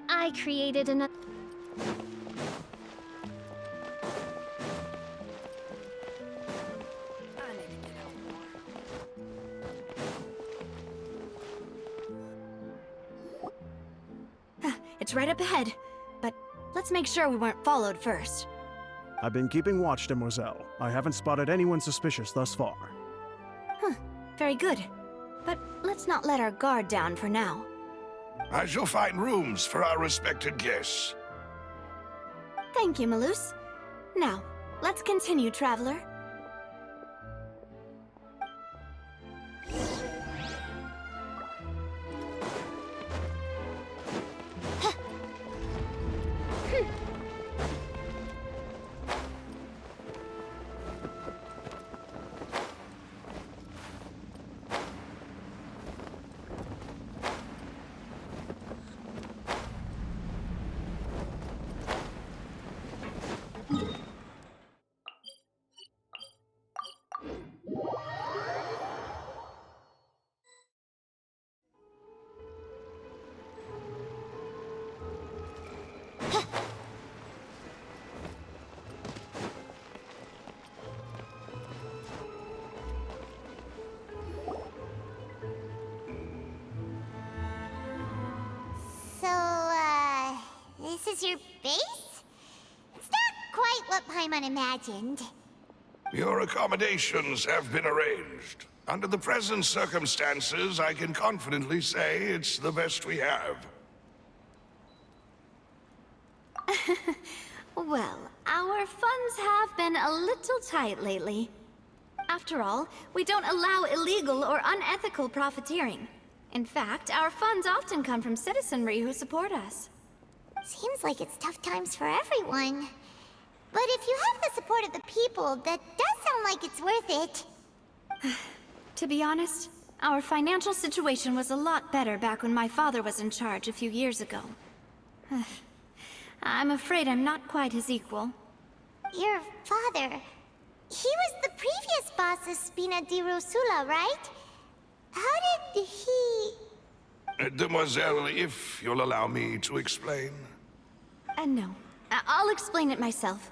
I I created an... It's right up ahead, but let's make sure we weren't followed first. I've been keeping watch, Demoiselle. I haven't spotted anyone suspicious thus far. Very good. But let's not let our guard down for now. I shall find rooms for our respected guests. Thank you, Malus. Now, let's continue, Traveler. This is your base? It's not quite what Paimon imagined. Your accommodations have been arranged. Under the present circumstances, I can confidently say it's the best we have. Well, our funds have been a little tight lately. After all, we don't allow illegal or unethical profiteering. In fact, our funds often come from citizenry who support us. Seems like it's tough times for everyone. But if you have the support of the people, that does sound like it's worth it. To be honest, our financial situation was a lot better back when my father was in charge a few years ago. I'm afraid I'm not quite his equal. Your father... he was the previous boss of Spina di Rosula, right? How did he... Demoiselle, if you'll allow me to explain. No. I'll explain it myself.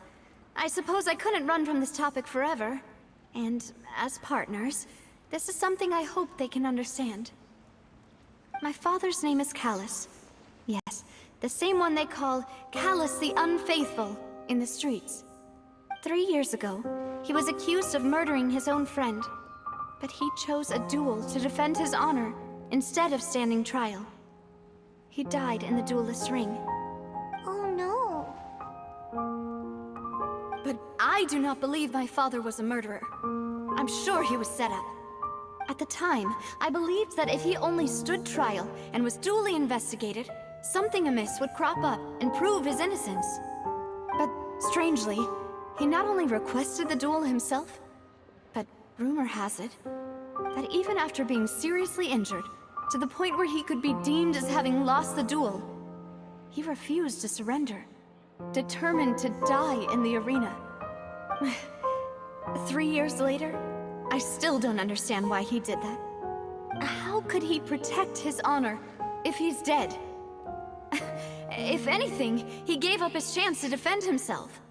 I suppose I couldn't run from this topic forever. And as partners, this is something I hope they can understand. My father's name is Callus. Yes, the same one they call Callus the Unfaithful in the streets. 3 years ago, he was accused of murdering his own friend. But he chose a duel to defend his honor instead of standing trial. He died in the duelist's ring. Oh no. But I do not believe my father was a murderer. I'm sure he was set up. At the time, I believed that if he only stood trial and was duly investigated, something amiss would crop up and prove his innocence. But strangely, he not only requested the duel himself, but rumor has it that even after being seriously injured, to the point where he could be deemed as having lost the duel, he refused to surrender, determined to die in the arena. 3 years later, I still don't understand why he did that. How could he protect his honor if he's dead? If anything, he gave up his chance to defend himself.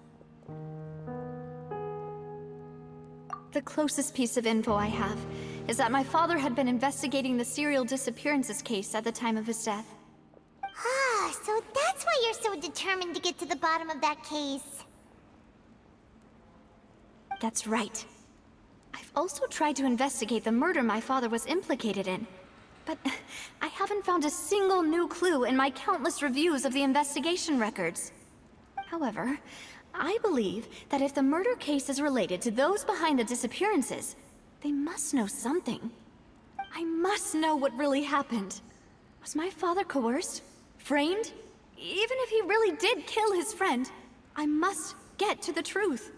The closest piece of info I have is that my father had been investigating the serial disappearances case at the time of his death. Ah, so that's why you're so determined to get to the bottom of that case. That's right. I've also tried to investigate the murder my father was implicated in, but I haven't found a single new clue in my countless reviews of the investigation records. However, I believe that if the murder case is related to those behind the disappearances, they must know something. I must know what really happened. Was my father coerced? Framed? Even if he really did kill his friend, I must get to the truth.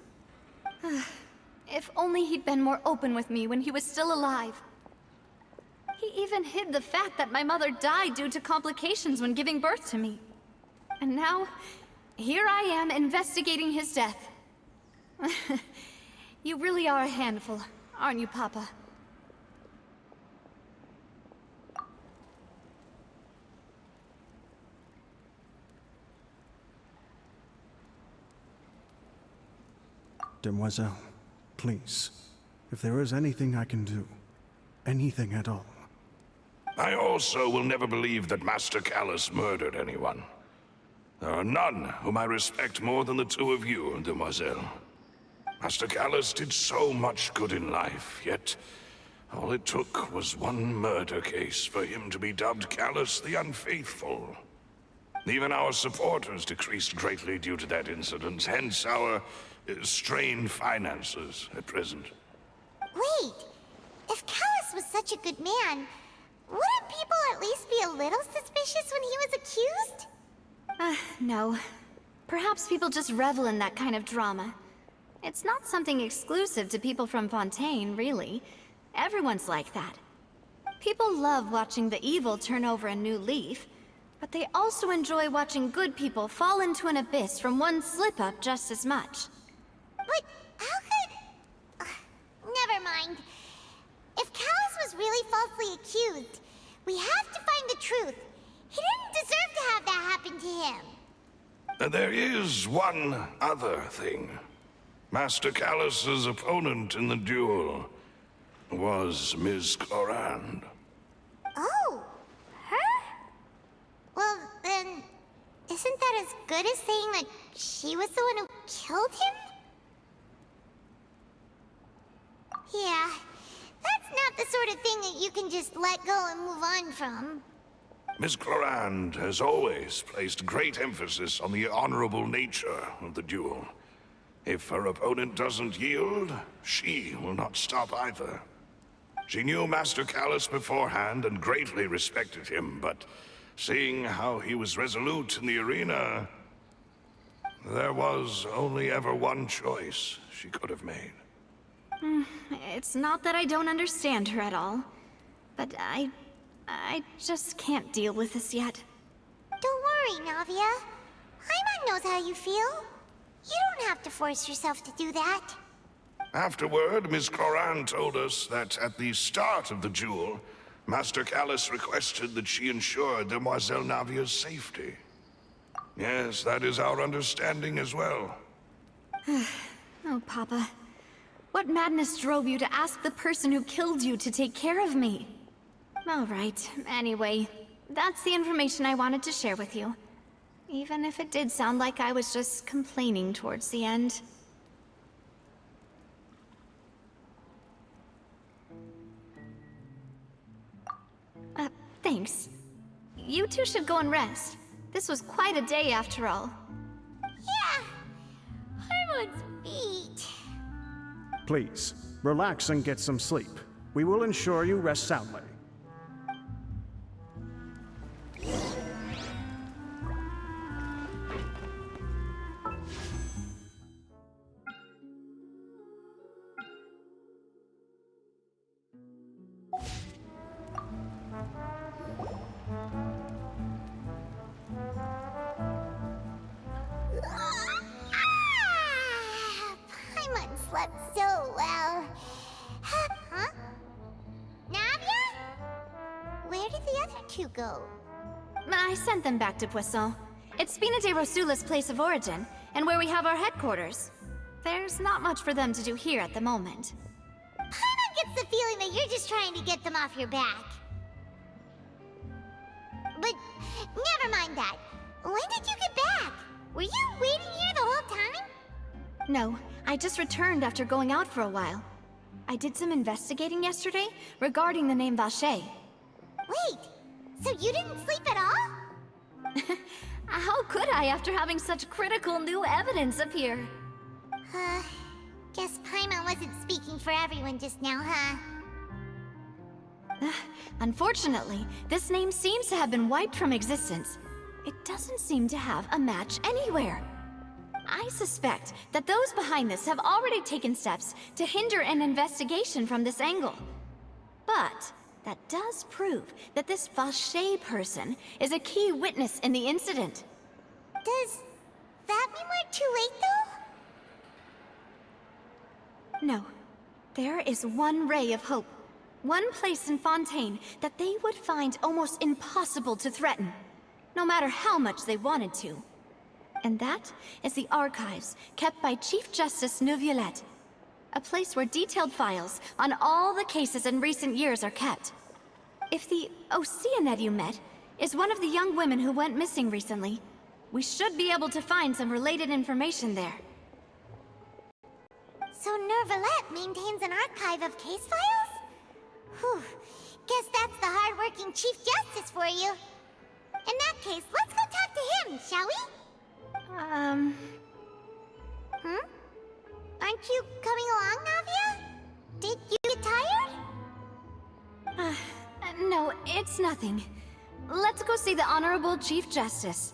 If only he'd been more open with me when he was still alive. He even hid the fact that my mother died due to complications when giving birth to me. And now, here I am investigating his death. You really are a handful, aren't you, Papa? Demoiselle, please, if there is anything I can do, anything at all. I also will never believe that Master Callus murdered anyone. There are none whom I respect more than the two of you, Demoiselle. Master Callus did so much good in life, yet all it took was one murder case for him to be dubbed Callus the Unfaithful. Even our supporters decreased greatly due to that incident, hence our strained finances at present. Wait, if Callus was such a good man, wouldn't people at least be a little suspicious when he was accused? No. Perhaps people just revel in that kind of drama. It's not something exclusive to people from Fontaine, really. Everyone's like that. People love watching the evil turn over a new leaf, but they also enjoy watching good people fall into an abyss from one slip-up just as much. But how could... never mind. If Callus was really falsely accused, we have to find the truth. He didn't deserve to have that happen to him. There is one other thing. Master Callus's opponent in the duel was Ms. Clorand. Oh, her? Well, then, isn't that as good as saying that she was the one who killed him? Yeah, that's not the sort of thing that you can just let go and move on from. Ms. Clorand has always placed great emphasis on the honorable nature of the duel. If her opponent doesn't yield, she will not stop either. She knew Master Callus beforehand and greatly respected him, but seeing how he was resolute in the arena, there was only ever one choice she could have made. It's not that I don't understand her at all, but I just can't deal with this yet. Don't worry, Navia. Paimon knows how you feel. You don't have to force yourself to do that. Afterward, Ms. Clorand told us that at the start of the duel, Master Callus requested that she ensure Demoiselle Navia's safety. Yes, that is our understanding as well. Oh, Papa. What madness drove you to ask the person who killed you to take care of me? All right, anyway, that's the information I wanted to share with you. Even if it did sound like I was just complaining towards the end. Thanks. You two should go and rest. This was quite a day after all. Yeah, Paimon's beat. Please, relax and get some sleep. We will ensure you rest soundly. Paimon slept so well. Huh? Navia? Where did the other two go? I sent them back to Poisson. It's Spina de Rosula's place of origin, and where we have our headquarters. There's not much for them to do here at the moment. Paimon gets the feeling that you're just trying to get them off your back. But never mind that. When did you get back? Were you waiting here the whole time? No, I just returned after going out for a while. I did some investigating yesterday regarding the name Vacher. Wait, so you didn't sleep at all? How could I after having such critical new evidence appear? Guess Paimon wasn't speaking for everyone just now, huh? Unfortunately, this name seems to have been wiped from existence. It doesn't seem to have a match anywhere. I suspect that those behind this have already taken steps to hinder an investigation from this angle. But that does prove that this Vacher person is a key witness in the incident. Does that mean we're too late, though? No. There is one ray of hope. One place in Fontaine that they would find almost impossible to threaten, no matter how much they wanted to. And that is the archives kept by Chief Justice Neuvillette, a place where detailed files on all the cases in recent years are kept. If the Oceanette you met is one of the young women who went missing recently, we should be able to find some related information there. So Neuvillette maintains an archive of case files? Whew. Guess that's the hard-working Chief Justice for you. In that case, let's go talk to him, shall we? Aren't you coming along, Navia? Did you get tired? No, it's nothing. Let's go see the Honorable Chief Justice.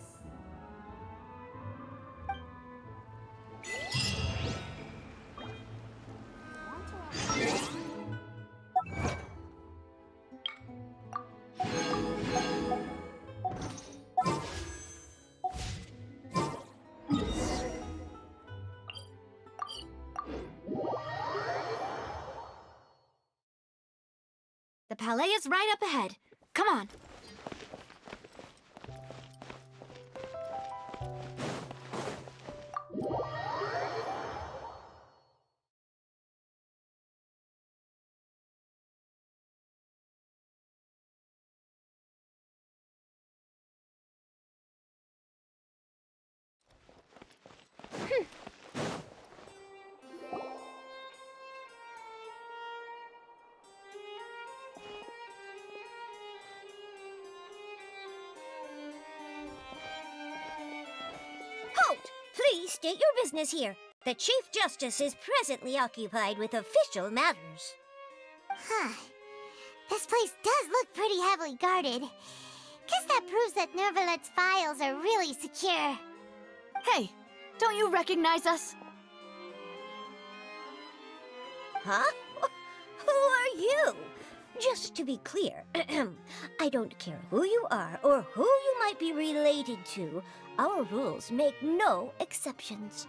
The palais is right up ahead. Come on. Halt! Please state your business here. The Chief Justice is presently occupied with official matters. Huh. This place does look pretty heavily guarded. Guess that proves that Neuvillette's files are really secure. Hey, don't you recognize us? Huh? Who are you? Just to be clear, I don't care who you are or who you might be related to. Our rules make no exceptions.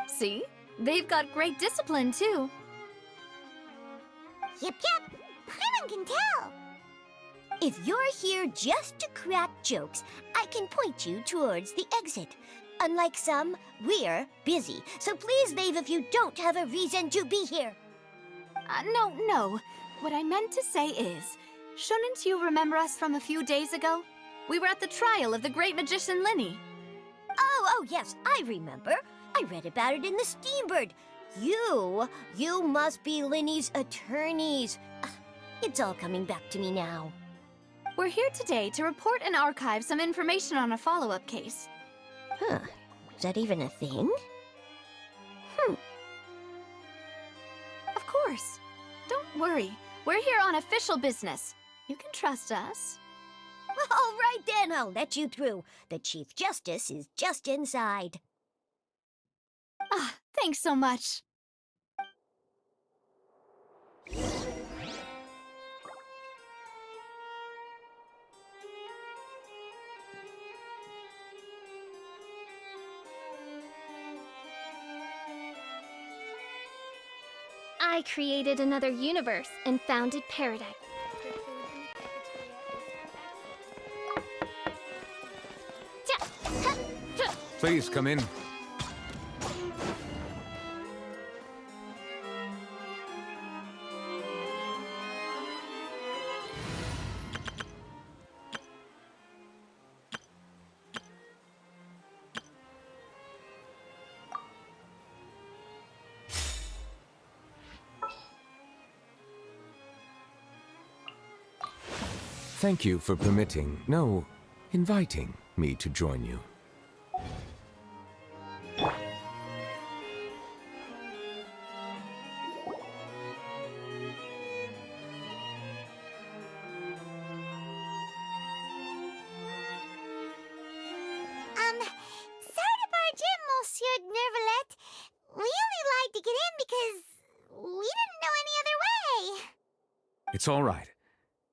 See? They've got great discipline, too. Yep. Paimon can tell. If you're here just to crack jokes, I can point you towards the exit. Unlike some, we're busy, so please leave if you don't have a reason to be here. No. What I meant to say is, shouldn't you remember us from a few days ago? We were at the trial of the great magician Linny. Oh, yes, I remember. I read about it in the Steambird. You must be Linny's attorneys. It's all coming back to me now. We're here today to report and archive some information on a follow-up case. Huh. Is that even a thing? Of course. Don't worry. We're here on official business. You can trust us. All right then, I'll let you through. The Chief Justice is just inside. Thanks so much. I created another universe and founded Paradise. Please come in. Thank you for inviting me to join you. Sorry to barge in, Monsieur Neuvillette. We only lied to get in because we didn't know any other way. It's all right.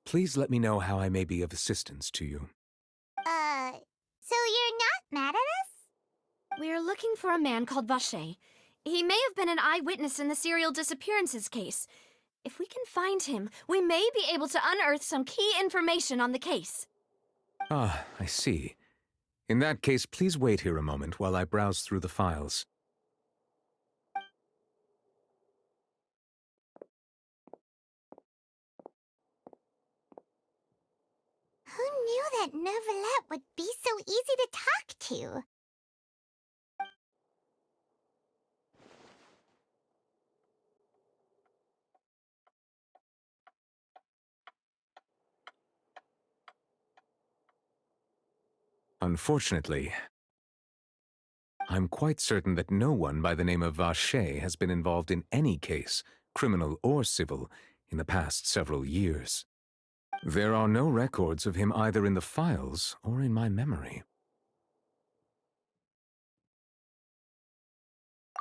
Please let me know how I may be of assistance to you. So you're not mad at us? We're looking for a man called Vacher. He may have been an eyewitness in the serial disappearances case. If we can find him, we may be able to unearth some key information on the case. Ah, I see. In that case, please wait here a moment while I browse through the files. Who knew that Neuvillette would be so easy to talk to? Unfortunately, I'm quite certain that no one by the name of Vacher has been involved in any case, criminal or civil, in the past several years. There are no records of him either in the files or in my memory.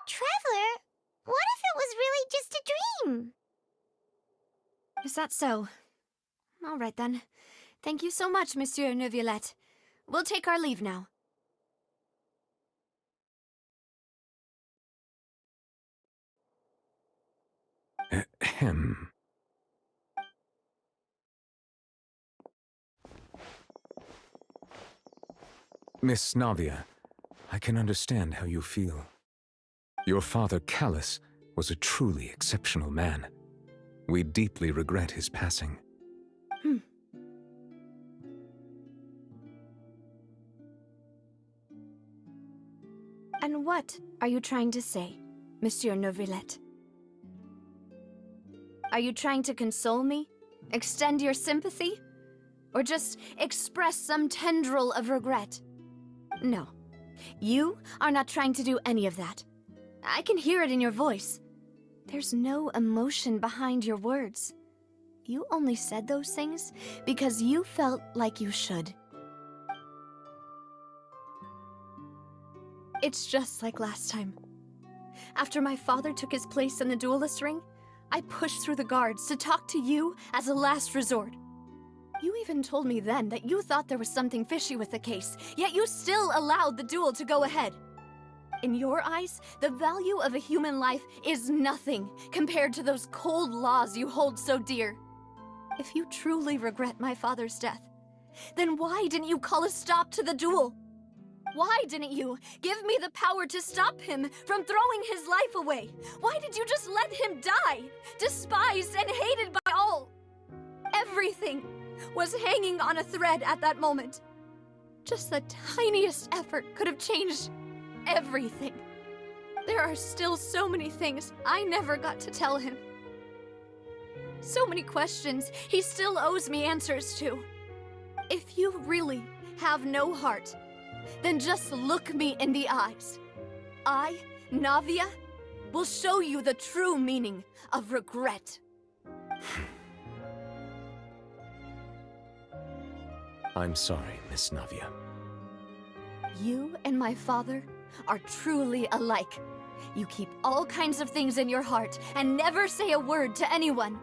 Traveler, what if it was really just a dream? Is that so? All right then. Thank you so much, Monsieur Neuvillette. We'll take our leave now. Ahem. Miss Navia, I can understand how you feel. Your father, Callus, was a truly exceptional man. We deeply regret his passing. And what are you trying to say, Monsieur Neuvillette? Are you trying to console me? Extend your sympathy? Or just express some tendril of regret? No. You are not trying to do any of that. I can hear it in your voice. There's no emotion behind your words. You only said those things because you felt like you should. It's just like last time. After my father took his place in the duelist ring, I pushed through the guards to talk to you as a last resort. You even told me then that you thought there was something fishy with the case, yet you still allowed the duel to go ahead. In your eyes, the value of a human life is nothing compared to those cold laws you hold so dear. If you truly regret my father's death, then why didn't you call a stop to the duel? Why didn't you give me the power to stop him from throwing his life away? Why did you just let him die, despised and hated by all? Everything was hanging on a thread at that moment. Just the tiniest effort could have changed everything. There are still so many things I never got to tell him. So many questions he still owes me answers to. If you really have no heart, then just look me in the eyes. I, Navia, will show you the true meaning of regret. I'm sorry, Miss Navia. You and my father are truly alike. You keep all kinds of things in your heart and never say a word to anyone.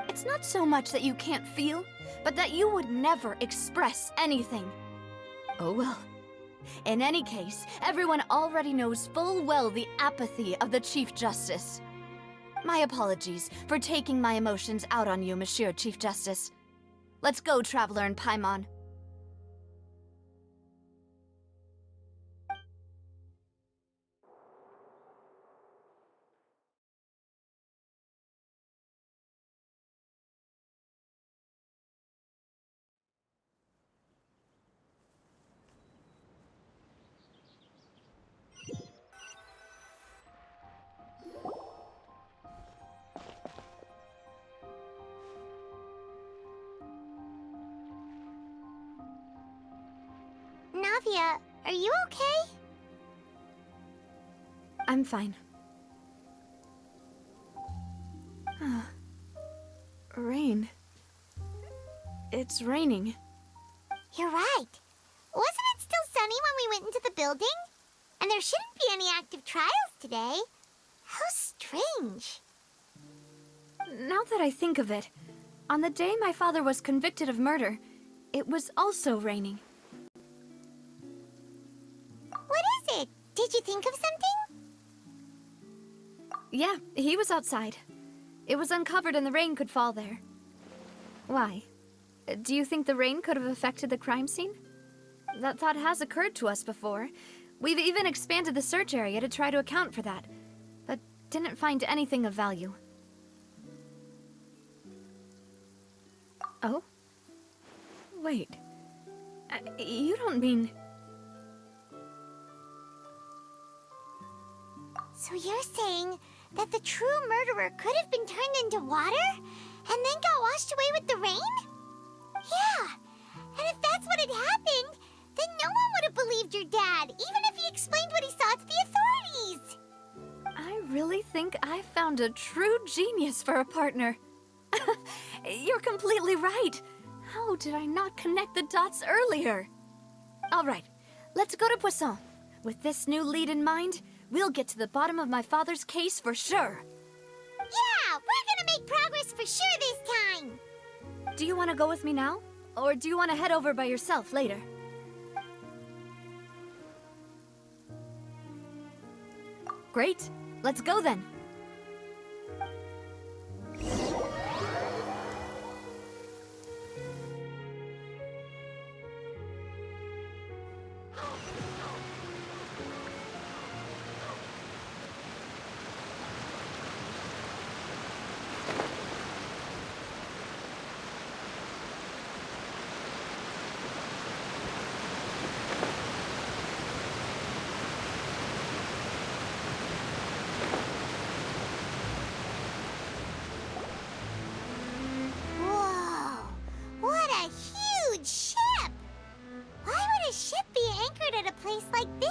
It's not so much that you can't feel, but that you would never express anything. Oh well. In any case, everyone already knows full well the apathy of the Chief Justice. My apologies for taking my emotions out on you, Monsieur Chief Justice. Let's go, Traveler and Paimon. Navia, are you okay? I'm fine. Rain. It's raining. You're right. Wasn't it still sunny when we went into the building? And there shouldn't be any active trials today. How strange. Now that I think of it, on the day my father was convicted of murder, it was also raining. What is it? Did you think of something? Yeah, he was outside. It was uncovered and the rain could fall there. Why? Do you think the rain could have affected the crime scene? That thought has occurred to us before. We've even expanded the search area to try to account for that, but didn't find anything of value. Oh? Wait. You don't mean... So you're saying that the true murderer could have been turned into water and then got washed away with the rain? Yeah, and if that's what had happened, then no one would have believed your dad, even if he explained what he saw to the authorities. I really think I found a true genius for a partner. You're completely right. How did I not connect the dots earlier? All right, let's go to Poisson. With this new lead in mind, we'll get to the bottom of my father's case for sure. Yeah, we're gonna make progress for sure this time. Do you want to go with me now? Or do you want to head over by yourself later? Great, let's go then. Whoa, what a huge ship! Why would a ship be anchored at a place like this?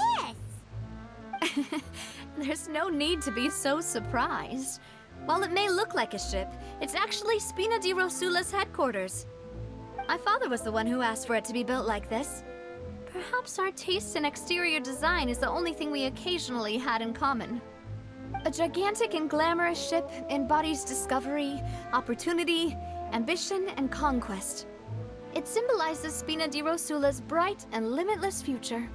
There's no need to be so surprised. While it may look like a ship, it's actually Spina di Rosula's headquarters. My father was the one who asked for it to be built like this. Perhaps our taste in exterior design is the only thing we occasionally had in common. A gigantic and glamorous ship embodies discovery, opportunity, ambition, and conquest. It symbolizes Spina di Rosula's bright and limitless future.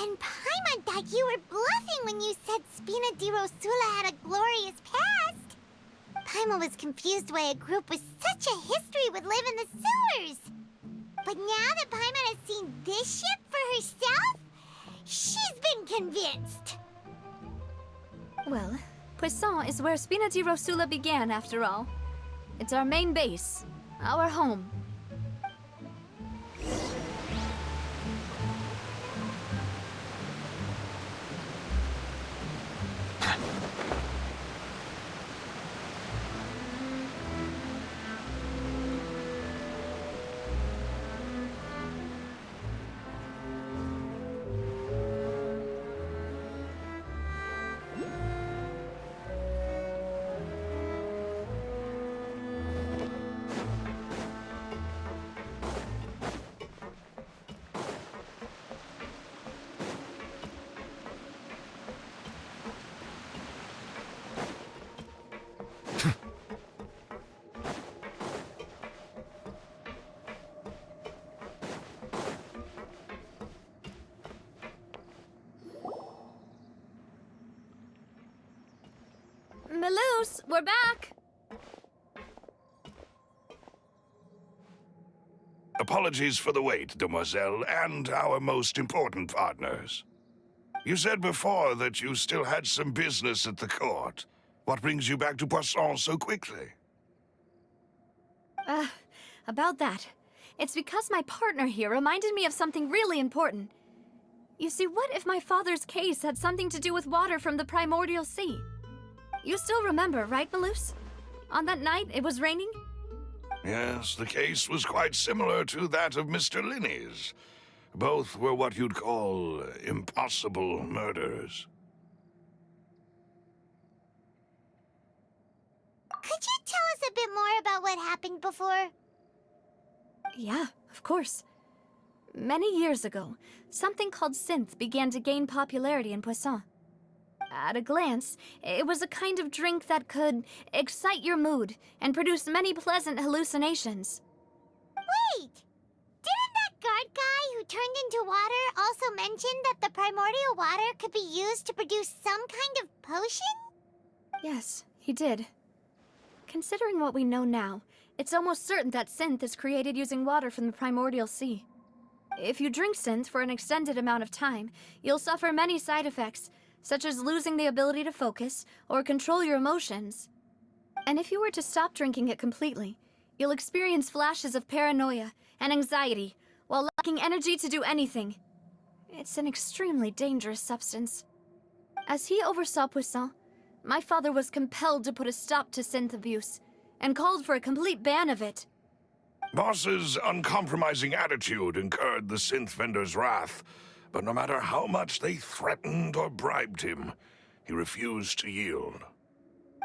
And Paimon thought you were bluffing when you said Spina di Rosula had a glorious past. Paimon was confused why a group with such a history would live in the sewers. But now that Paimon has seen this ship for herself, she's been convinced. Well, Poisson is where Spina di Rosula began, after all. It's our main base, our home. Melus, we're back! Apologies for the wait, demoiselle, and our most important partners. You said before that you still had some business at the court. What brings you back to Poisson so quickly? About that. It's because my partner here reminded me of something really important. You see, what if my father's case had something to do with water from the primordial sea? You still remember, right, Melus? On that night, it was raining? Yes, the case was quite similar to that of Mr. Linney's. Both were what you'd call impossible murders. Could you tell us a bit more about what happened before? Yeah, of course. Many years ago, something called synth began to gain popularity in Poisson. At a glance, it was a kind of drink that could excite your mood and produce many pleasant hallucinations. Wait! Didn't that guard guy who turned into water also mention that the primordial water could be used to produce some kind of potion? Yes, he did. Considering what we know now, it's almost certain that synth is created using water from the primordial sea. If you drink synth for an extended amount of time, you'll suffer many side effects, such as losing the ability to focus or control your emotions. And if you were to stop drinking it completely, you'll experience flashes of paranoia and anxiety while lacking energy to do anything. It's an extremely dangerous substance. As he oversaw Poisson, my father was compelled to put a stop to synth abuse and called for a complete ban of it. Boss's uncompromising attitude incurred the synth vendor's wrath, but no matter how much they threatened or bribed him, he refused to yield.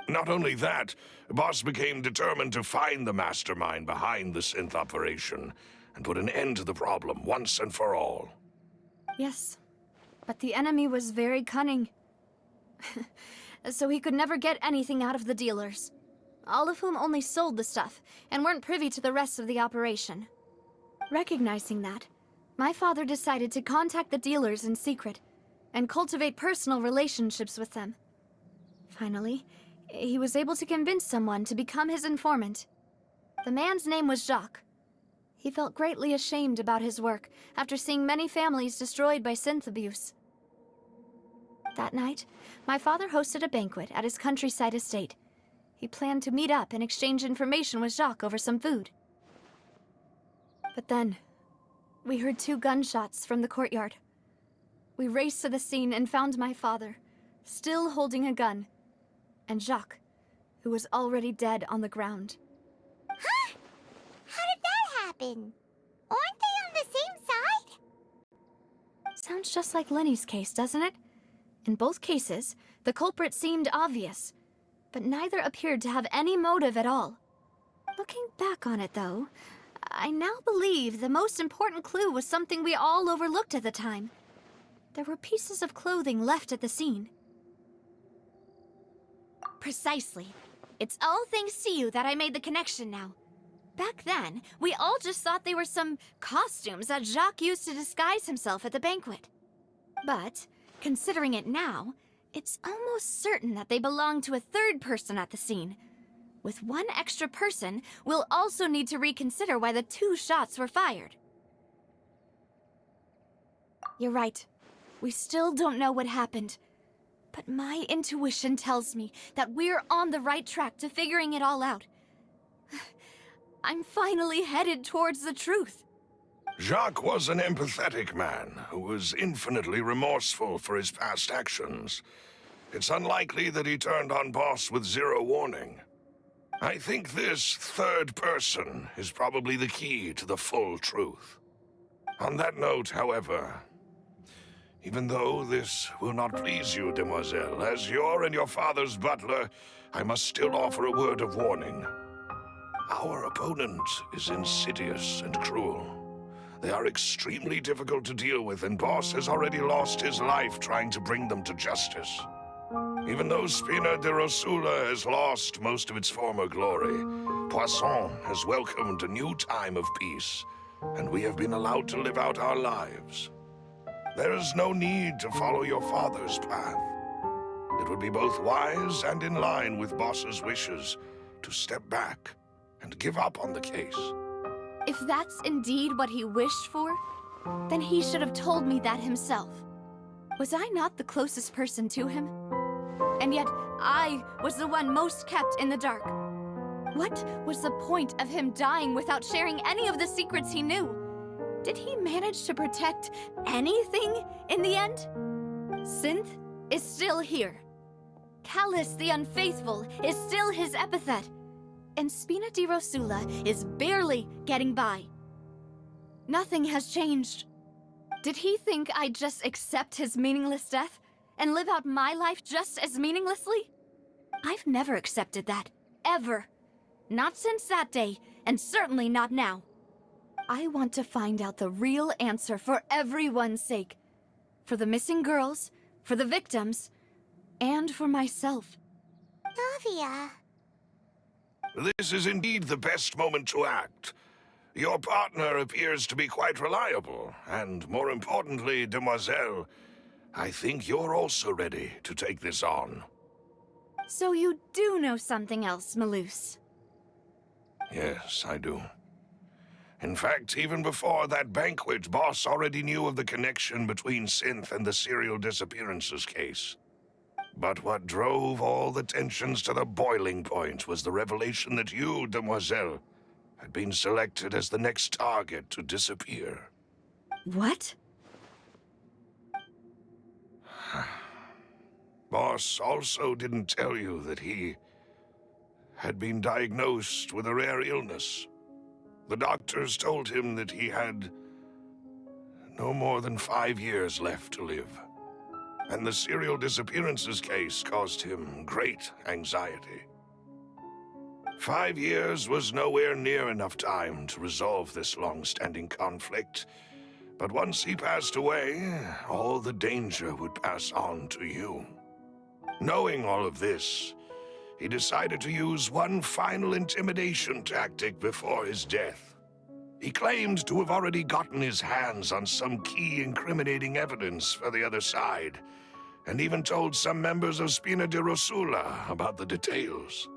Not only that, Boss became determined to find the mastermind behind the synth operation and put an end to the problem once and for all. Yes, but the enemy was very cunning. So he could never get anything out of the dealers, all of whom only sold the stuff and weren't privy to the rest of the operation. Recognizing that, my father decided to contact the dealers in secret and cultivate personal relationships with them. Finally, he was able to convince someone to become his informant. The man's name was Jacques. He felt greatly ashamed about his work after seeing many families destroyed by synth abuse. That night, my father hosted a banquet at his countryside estate. He planned to meet up and exchange information with Jacques over some food. But then, we heard 2 gunshots from the courtyard. We raced to the scene and found my father, still holding a gun, and Jacques, who was already dead on the ground. Huh? How did that happen? Aren't they on the same side? Sounds just like Lenny's case, doesn't it? In both cases, the culprit seemed obvious, but neither appeared to have any motive at all. Looking back on it, though, I now believe the most important clue was something we all overlooked at the time. There were pieces of clothing left at the scene. Precisely. It's all thanks to you that I made the connection now. Back then, we all just thought they were some costumes that Jacques used to disguise himself at the banquet. But, considering it now, it's almost certain that they belong to a third person at the scene. With one extra person, we'll also need to reconsider why the 2 shots were fired. You're right. We still don't know what happened. But my intuition tells me that we're on the right track to figuring it all out. I'm finally headed towards the truth. Jacques was an empathetic man who was infinitely remorseful for his past actions. It's unlikely that he turned on Boss with 0 warning. I think this third person is probably the key to the full truth. On that note, however, even though this will not please you, demoiselle, as your and your father's butler, I must still offer a word of warning. Our opponent is insidious and cruel. They are extremely difficult to deal with, and Boss has already lost his life trying to bring them to justice. Even though Spina de Rosula has lost most of its former glory, Poisson has welcomed a new time of peace, and we have been allowed to live out our lives. There is no need to follow your father's path. It would be both wise and in line with Boss's wishes to step back and give up on the case. If that's indeed what he wished for, then he should have told me that himself. Was I not the closest person to him? And yet, I was the one most kept in the dark. What was the point of him dying without sharing any of the secrets he knew? Did he manage to protect anything in the end? Synth is still here. Callus the Unfaithful is still his epithet. And Spina di Rosula is barely getting by. Nothing has changed. Did he think I'd just accept his meaningless death and live out my life just as meaninglessly? I've never accepted that, ever. Not since that day, and certainly not now. I want to find out the real answer for everyone's sake. For the missing girls, for the victims, and for myself. Navia. This is indeed the best moment to act. Your partner appears to be quite reliable, and more importantly, demoiselle, I think you're also ready to take this on. So you do know something else, Malus. Yes, I do. In fact, even before that banquet, Boss already knew of the connection between Synth and the serial disappearances case. But what drove all the tensions to the boiling point was the revelation that you, Demoiselle, had been selected as the next target to disappear. What? Boss also didn't tell you that he had been diagnosed with a rare illness. The doctors told him that he had no more than 5 years left to live. And the serial disappearances case caused him great anxiety. 5 years was nowhere near enough time to resolve this long-standing conflict. But once he passed away, all the danger would pass on to you. Knowing all of this, he decided to use one final intimidation tactic before his death. He claimed to have already gotten his hands on some key incriminating evidence for the other side, and even told some members of Spina di Rosula about the details.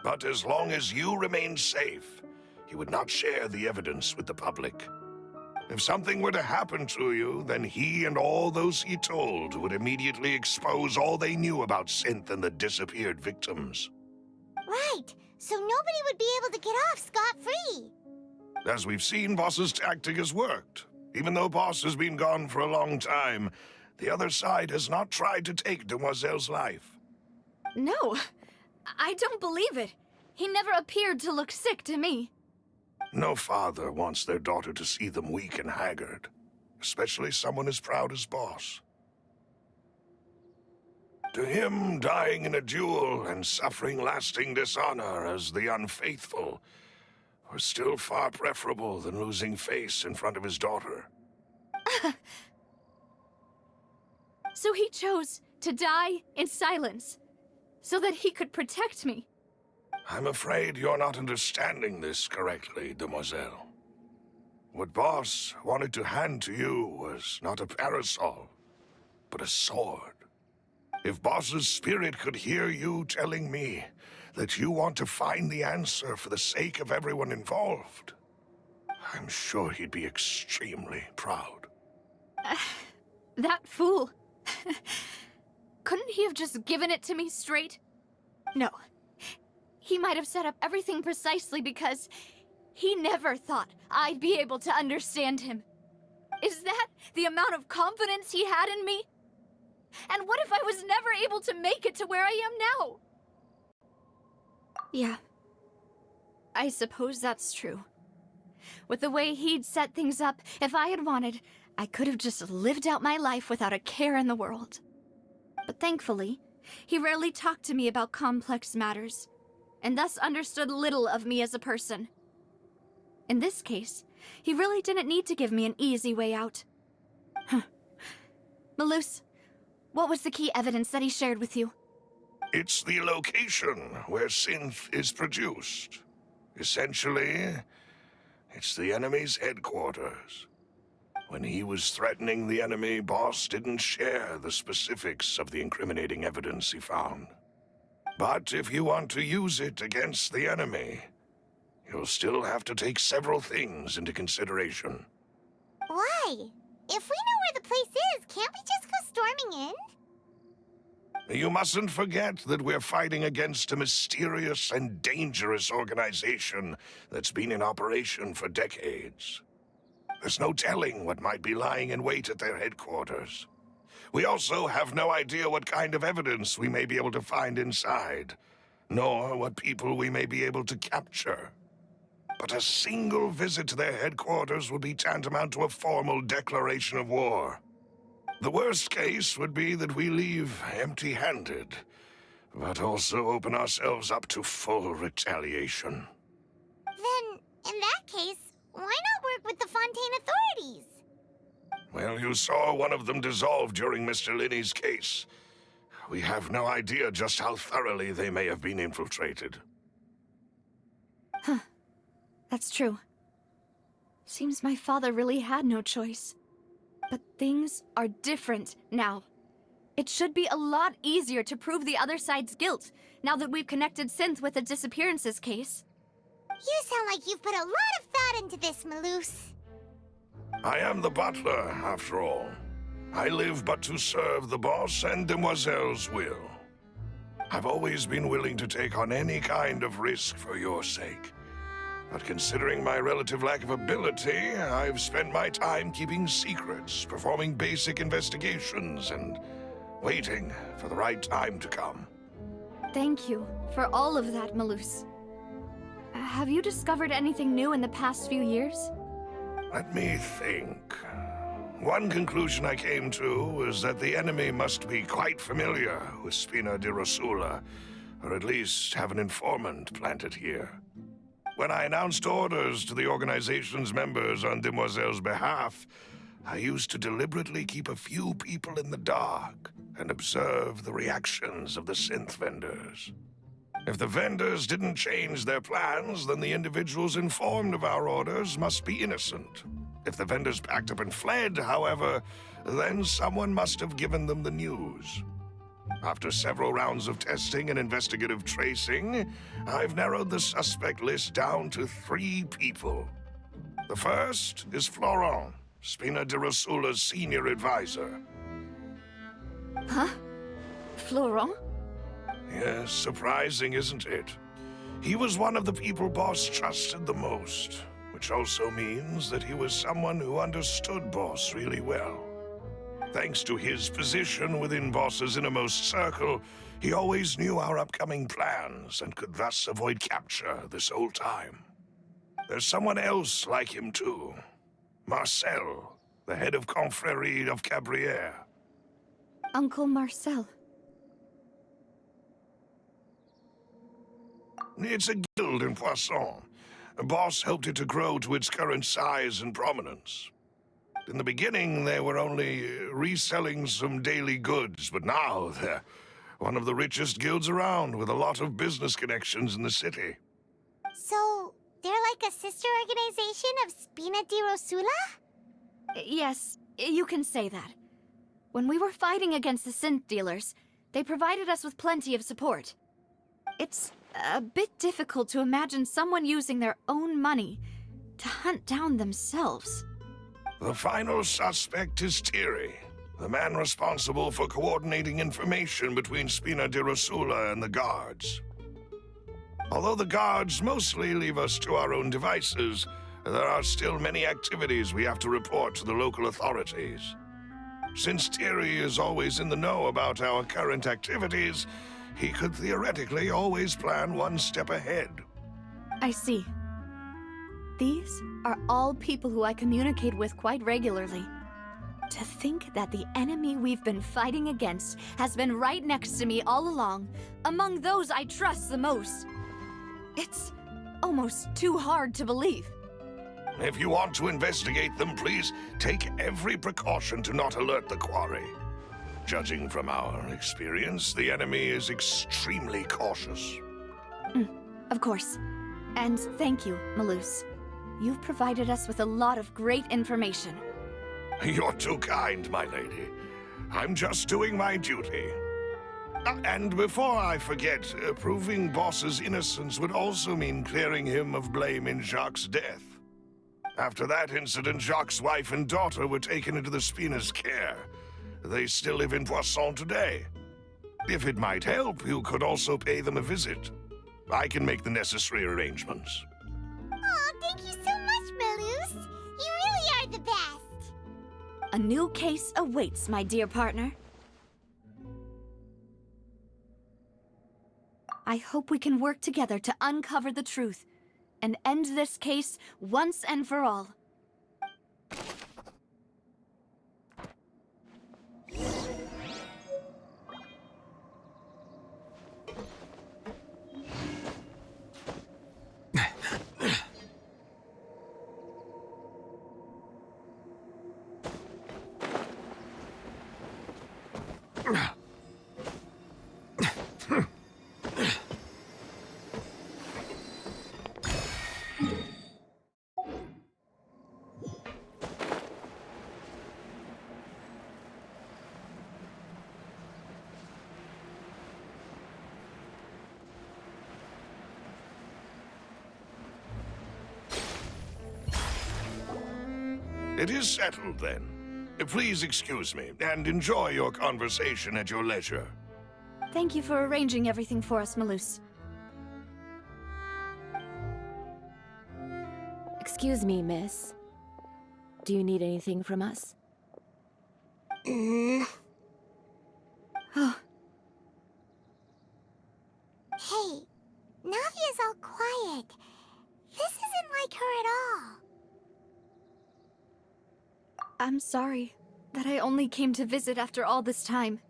But as long as you remained safe, he would not share the evidence with the public. If something were to happen to you, then he and all those he told would immediately expose all they knew about Synth and the disappeared victims. Right, so nobody would be able to get off scot-free. As we've seen, Boss's tactic has worked. Even though Boss has been gone for a long time, the other side has not tried to take Demoiselle's life. No, I don't believe it. He never appeared to look sick to me. No father wants their daughter to see them weak and haggard, especially someone as proud as Boss. To him, dying in a duel and suffering lasting dishonor as the unfaithful were still far preferable than losing face in front of his daughter. So he chose to die in silence, so that he could protect me. I'm afraid you're not understanding this correctly, Demoiselle. What Boss wanted to hand to you was not a parasol, but a sword. If Boss's spirit could hear you telling me that you want to find the answer for the sake of everyone involved, I'm sure he'd be extremely proud. That fool. Couldn't he have just given it to me straight? No. He might have set up everything precisely because he never thought I'd be able to understand him. Is that the amount of confidence he had in me? And what if I was never able to make it to where I am now? Yeah. I suppose that's true. With the way he'd set things up, if I had wanted, I could have just lived out my life without a care in the world. But thankfully, he rarely talked to me about complex matters, and thus understood little of me as a person. In this case, he really didn't need to give me an easy way out. Malus, what was the key evidence that he shared with you? It's the location where Synth is produced. Essentially, it's the enemy's headquarters. When he was threatening the enemy, Boss didn't share the specifics of the incriminating evidence he found. But if you want to use it against the enemy, you'll still have to take several things into consideration. Why? If we know where the place is, can't we just go storming in? You mustn't forget that we're fighting against a mysterious and dangerous organization that's been in operation for decades. There's no telling what might be lying in wait at their headquarters. We also have no idea what kind of evidence we may be able to find inside, nor what people we may be able to capture. But a single visit to their headquarters would be tantamount to a formal declaration of war. The worst case would be that we leave empty-handed, but also open ourselves up to full retaliation. Then, in that case, why not work with the Fontaine authorities? Well, you saw one of them dissolve during Mr. Linney's case. We have no idea just how thoroughly they may have been infiltrated. Huh. That's true. Seems my father really had no choice. But things are different now. It should be a lot easier to prove the other side's guilt, now that we've connected Synth with the disappearances case. You sound like you've put a lot of thought into this, Maloose. I am the butler, after all. I live but to serve the boss and Demoiselle's will. I've always been willing to take on any kind of risk for your sake. But considering my relative lack of ability, I've spent my time keeping secrets, performing basic investigations, and waiting for the right time to come. Thank you for all of that, Maloose. Have you discovered anything new in the past few years? Let me think. One conclusion I came to is that the enemy must be quite familiar with Spina di Rosula, or at least have an informant planted here. When I announced orders to the organization's members on Demoiselle's behalf, I used to deliberately keep a few people in the dark and observe the reactions of the synth vendors. If the vendors didn't change their plans, then the individuals informed of our orders must be innocent. If the vendors packed up and fled, however, then someone must have given them the news. After several rounds of testing and investigative tracing, I've narrowed the suspect list down to 3 people. The first is Florent, Spina di Rosula's senior advisor. Huh? Florent? Yes, surprising, isn't it? He was one of the people Boss trusted the most, which also means that he was someone who understood Boss really well. Thanks to his position within Boss's innermost circle, he always knew our upcoming plans and could thus avoid capture this whole time. There's someone else like him too. Marcel, the head of Confrérie of Cabrières. Uncle Marcel. It's a guild in Poisson. Boss helped it to grow to its current size and prominence. In the beginning, they were only reselling some daily goods, but now they're one of the richest guilds around, with a lot of business connections in the city. So, they're like a sister organization of Spina di Rosula? Yes, you can say that. When we were fighting against the synth dealers, they provided us with plenty of support. It's a bit difficult to imagine someone using their own money to hunt down themselves. The final suspect is Thierry, the man responsible for coordinating information between Spina di Rosula and the guards. Although the guards mostly leave us to our own devices, there are still many activities we have to report to the local authorities. Since Thierry is always in the know about our current activities, he could theoretically always plan one step ahead. I see. These are all people who I communicate with quite regularly. To think that the enemy we've been fighting against has been right next to me all along, among those I trust the most. It's almost too hard to believe. If you want to investigate them, please take every precaution to not alert the quarry. Judging from our experience, the enemy is extremely cautious. Of course. And thank you, Maloose. You've provided us with a lot of great information. You're too kind, my lady. I'm just doing my duty. And before I forget, proving Boss's innocence would also mean clearing him of blame in Jacques' death. After that incident, Jacques' wife and daughter were taken into the Spina's care. They still live in Poisson today. If it might help, you could also pay them a visit. I can make the necessary arrangements. Aw, thank you so much, Maloose. You really are the best. A new case awaits, my dear partner. I hope we can work together to uncover the truth and end this case once and for all. It is settled, then. Please excuse me, and enjoy your conversation at your leisure. Thank you for arranging everything for us, Malus. Excuse me, miss. Do you need anything from us? Oh. Hey, Navia's all quiet. This isn't like her at all. I'm sorry that I only came to visit after all this time.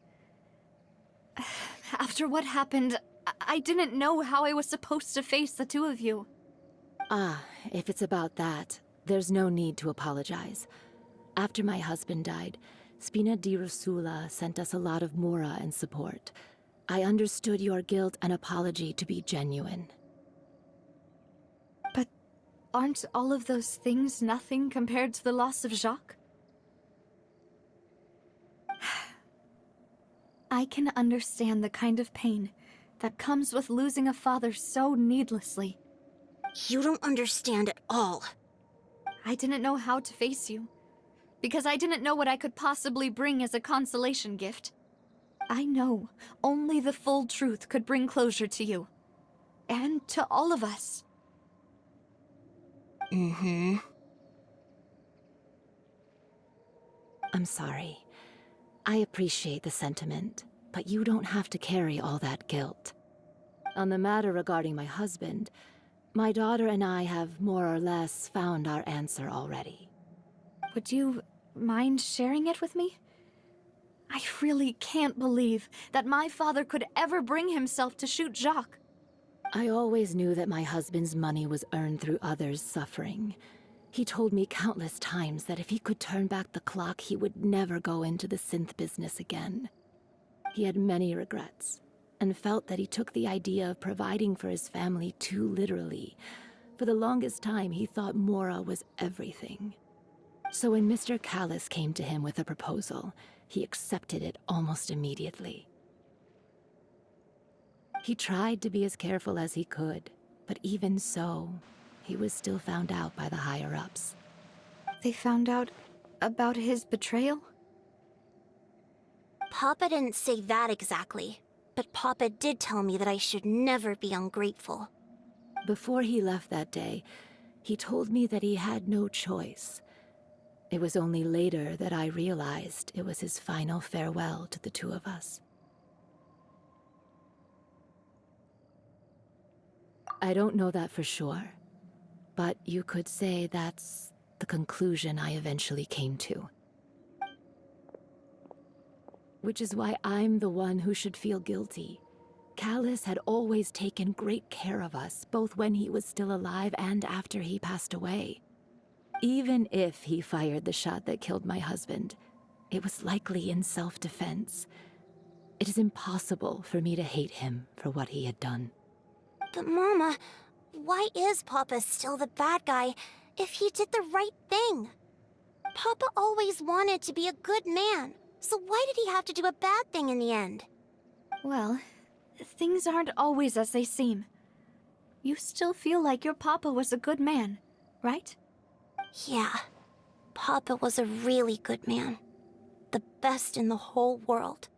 After what happened, I didn't know how I was supposed to face the two of you. Ah, if it's about that, there's no need to apologize. After my husband died, Spina di Rosula sent us a lot of mora and support. I understood your guilt and apology to be genuine. But aren't all of those things nothing compared to the loss of Jacques? I can understand the kind of pain that comes with losing a father so needlessly. You don't understand at all. I didn't know how to face you, because I didn't know what I could possibly bring as a consolation gift. I know only the full truth could bring closure to you, and to all of us. I'm sorry. I appreciate the sentiment, but you don't have to carry all that guilt. On the matter regarding my husband, my daughter and I have more or less found our answer already. Would you mind sharing it with me? I really can't believe that my father could ever bring himself to shoot Jacques. I always knew that my husband's money was earned through others' suffering. He told me countless times that if he could turn back the clock, he would never go into the synth business again. He had many regrets, and felt that he took the idea of providing for his family too literally. For the longest time, he thought Mora was everything. So when Mr. Callis came to him with a proposal, he accepted it almost immediately. He tried to be as careful as he could, but even so, he was still found out by the higher-ups. They found out about his betrayal? Papa didn't say that exactly, but Papa did tell me that I should never be ungrateful. Before he left that day, he told me that he had no choice. It was only later that I realized it was his final farewell to the two of us. I don't know that for sure, but you could say that's the conclusion I eventually came to. Which is why I'm the one who should feel guilty. Callis had always taken great care of us, both when he was still alive and after he passed away. Even if he fired the shot that killed my husband, it was likely in self-defense. It is impossible for me to hate him for what he had done. But Mama, why is Papa still the bad guy if he did the right thing? Papa always wanted to be a good man, so why did he have to do a bad thing in the end? Well, things aren't always as they seem. You still feel like your papa was a good man, right? Yeah, Papa was a really good man. The best in the whole world.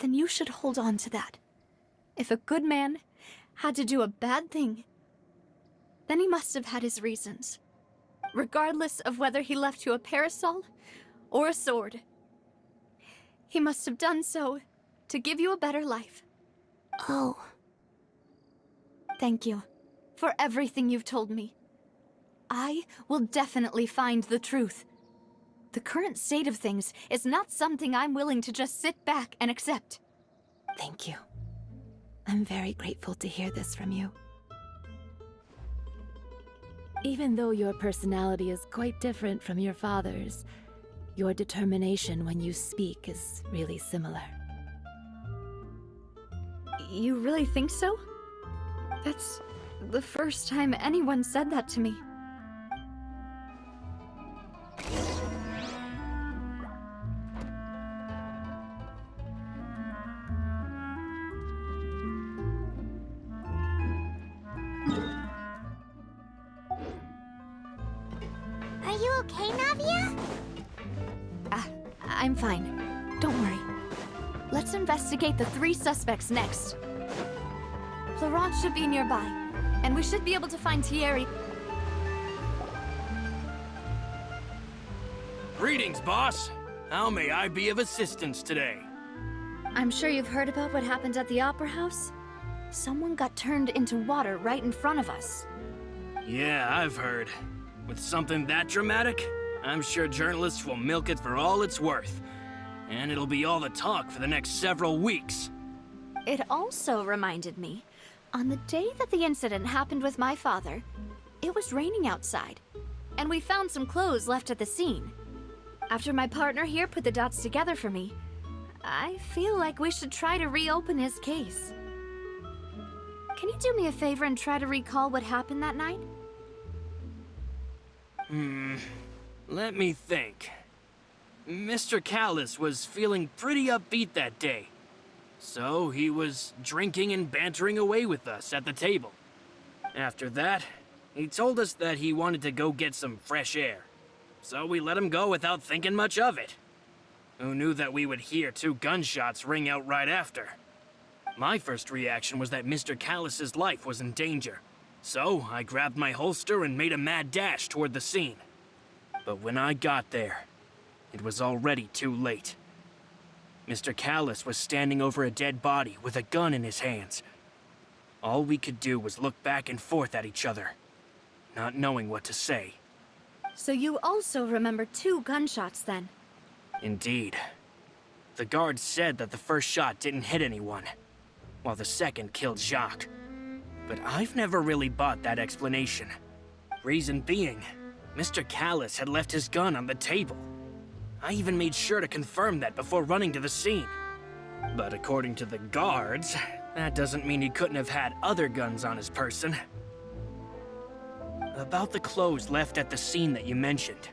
Then you should hold on to that. If a good man had to do a bad thing, then he must have had his reasons. Regardless of whether he left you a parasol or a sword. He must have done so to give you a better life. Oh. Thank you for everything you've told me. I will definitely find the truth. The current state of things is not something I'm willing to just sit back and accept. Thank you. I'm very grateful to hear this from you. Even though your personality is quite different from your father's, your determination when you speak is really similar. You really think so? That's the first time anyone said that to me. Are you you okay, Navia? I'm fine. Don't worry. Let's investigate the 3 suspects next. Florent should be nearby, and we should be able to find Thierry. Greetings, boss. How may I be of assistance today? I'm sure you've heard about what happened at the Opera House. Someone got turned into water right in front of us. Yeah, I've heard. With something that dramatic, I'm sure journalists will milk it for all it's worth. And it'll be all the talk for the next several weeks. It also reminded me, on the day that the incident happened with my father, it was raining outside, and we found some clothes left at the scene. After my partner here put the dots together for me, I feel like we should try to reopen his case. Can you do me a favor and try to recall what happened that night? Let me think. Mr. Callis was feeling pretty upbeat that day. So he was drinking and bantering away with us at the table. After that, he told us that he wanted to go get some fresh air. So we let him go without thinking much of it. Who knew that we would hear 2 gunshots ring out right after? My first reaction was that Mr. Callis's life was in danger. So I grabbed my holster and made a mad dash toward the scene. But when I got there, it was already too late. Mr. Callis was standing over a dead body with a gun in his hands. All we could do was look back and forth at each other, not knowing what to say. So you also remember 2 gunshots then? Indeed. The guard said that the first shot didn't hit anyone, while the second killed Jacques. But I've never really bought that explanation. Reason being, Mr. Callis had left his gun on the table. I even made sure to confirm that before running to the scene. But according to the guards, that doesn't mean he couldn't have had other guns on his person. About the clothes left at the scene that you mentioned,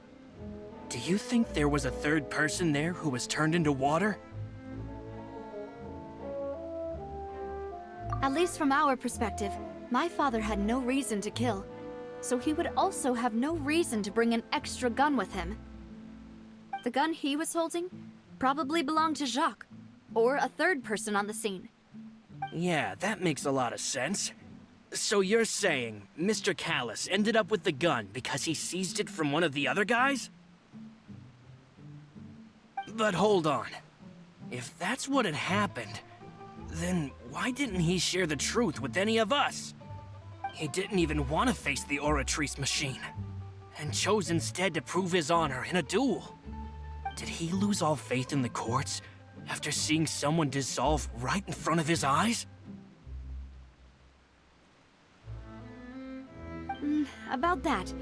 do you think there was a 3rd person there who was turned into water? At least from our perspective, my father had no reason to kill, so he would also have no reason to bring an extra gun with him. The gun he was holding probably belonged to Jacques, or a 3rd person on the scene. Yeah, that makes a lot of sense. So you're saying Mr. Callis ended up with the gun because he seized it from one of the other guys? But hold on. If that's what had happened, then why didn't he share the truth with any of us? He didn't even want to face the Oratrice machine, and chose instead to prove his honor in a duel. Did he lose all faith in the courts after seeing someone dissolve right in front of his eyes? About that,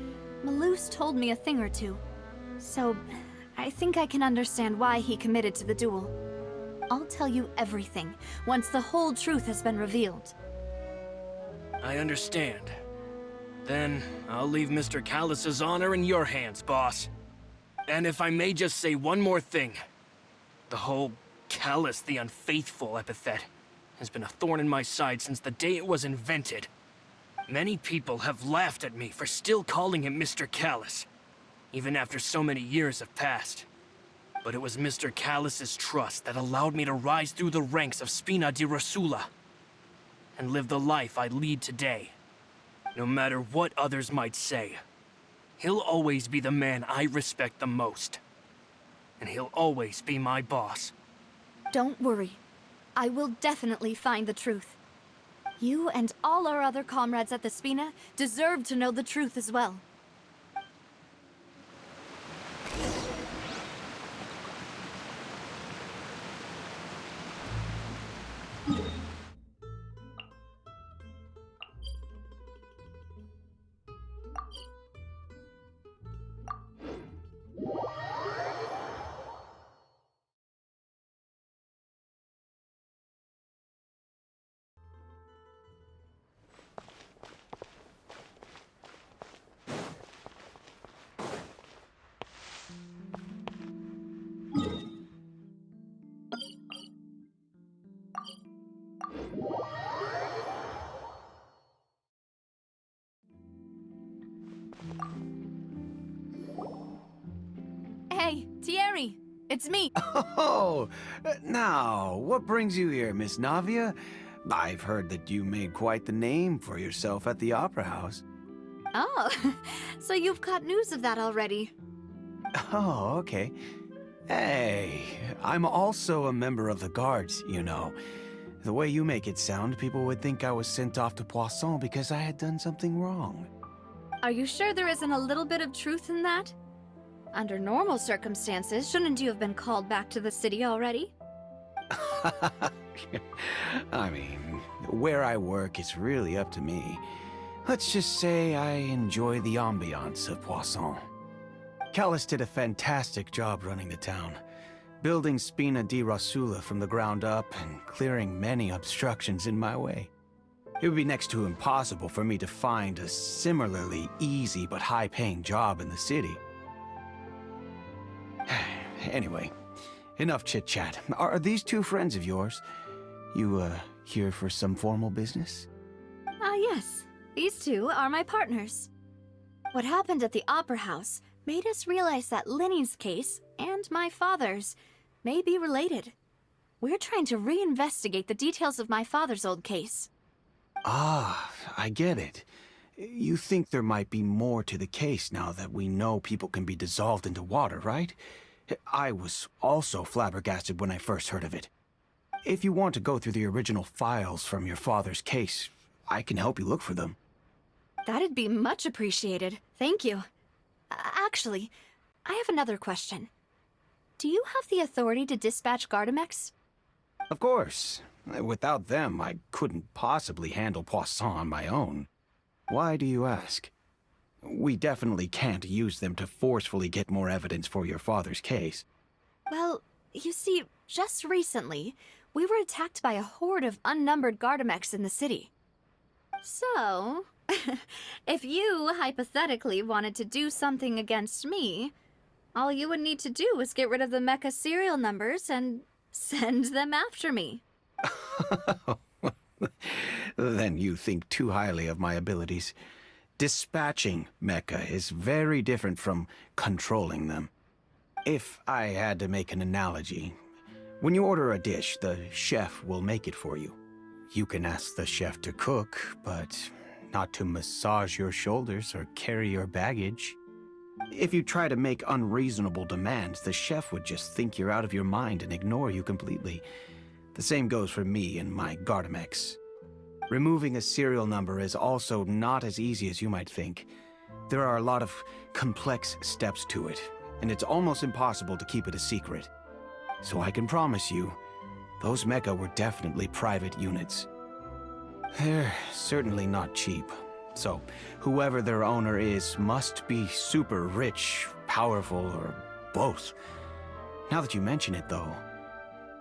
Malouse told me a thing or two. So, I think I can understand why he committed to the duel. I'll tell you everything once the whole truth has been revealed. I understand. Then, I'll leave Mr. Callis's honor in your hands, boss. And if I may just say one more thing. The whole Callis the Unfaithful epithet has been a thorn in my side since the day it was invented. Many people have laughed at me for still calling him Mr. Callis, even after so many years have passed. But it was Mr. Callis's trust that allowed me to rise through the ranks of Spina di Rosula and live the life I lead today. No matter what others might say, he'll always be the man I respect the most. And he'll always be my boss. Don't worry. I will definitely find the truth. You and all our other comrades at the Spina deserve to know the truth as well. Hey, Thierry, it's me. Oh, now, what brings you here, Miss Navia? I've heard that you made quite the name for yourself at the Opera House. Oh, so you've got news of that already. Oh, okay. Hey, I'm also a member of the Guards, you know. The way you make it sound, people would think I was sent off to Poisson because I had done something wrong. Are you sure there isn't a little bit of truth in that? Under normal circumstances, shouldn't you have been called back to the city already? I mean, where I work is really up to me. Let's just say I enjoy the ambiance of Poisson. Callis did a fantastic job running the town, building Spina di Rosula from the ground up and clearing many obstructions in my way. It would be next to impossible for me to find a similarly easy but high-paying job in the city. Anyway, enough chit-chat. Are these two friends of yours? You, here for some formal business? Yes. These two are my partners. What happened at the Opera House made us realize that Linny's case and my father's may be related. We're trying to reinvestigate the details of my father's old case. Ah, I get it. You think there might be more to the case now that we know people can be dissolved into water, right? I was also flabbergasted when I first heard of it. If you want to go through the original files from your father's case, I can help you look for them. That'd be much appreciated. Thank you. Actually, I have another question. Do you have the authority to dispatch Gardamex? Of course. Without them, I couldn't possibly handle Poisson on my own. Why do you ask? We definitely can't use them to forcefully get more evidence for your father's case. Well, you see, just recently, we were attacked by a horde of unnumbered Gardamex in the city. So, if you hypothetically wanted to do something against me, all you would need to do is get rid of the mecha serial numbers and send them after me. Then you think too highly of my abilities. Dispatching mecha is very different from controlling them. If I had to make an analogy, when you order a dish, the chef will make it for you. You can ask the chef to cook, but not to massage your shoulders or carry your baggage. If you try to make unreasonable demands, the chef would just think you're out of your mind and ignore you completely. The same goes for me and my Gardamex. Removing a serial number is also not as easy as you might think. There are a lot of complex steps to it, and it's almost impossible to keep it a secret. So I can promise you, those mecha were definitely private units. They're certainly not cheap. So, whoever their owner is must be super rich, powerful, or both. Now that you mention it, though,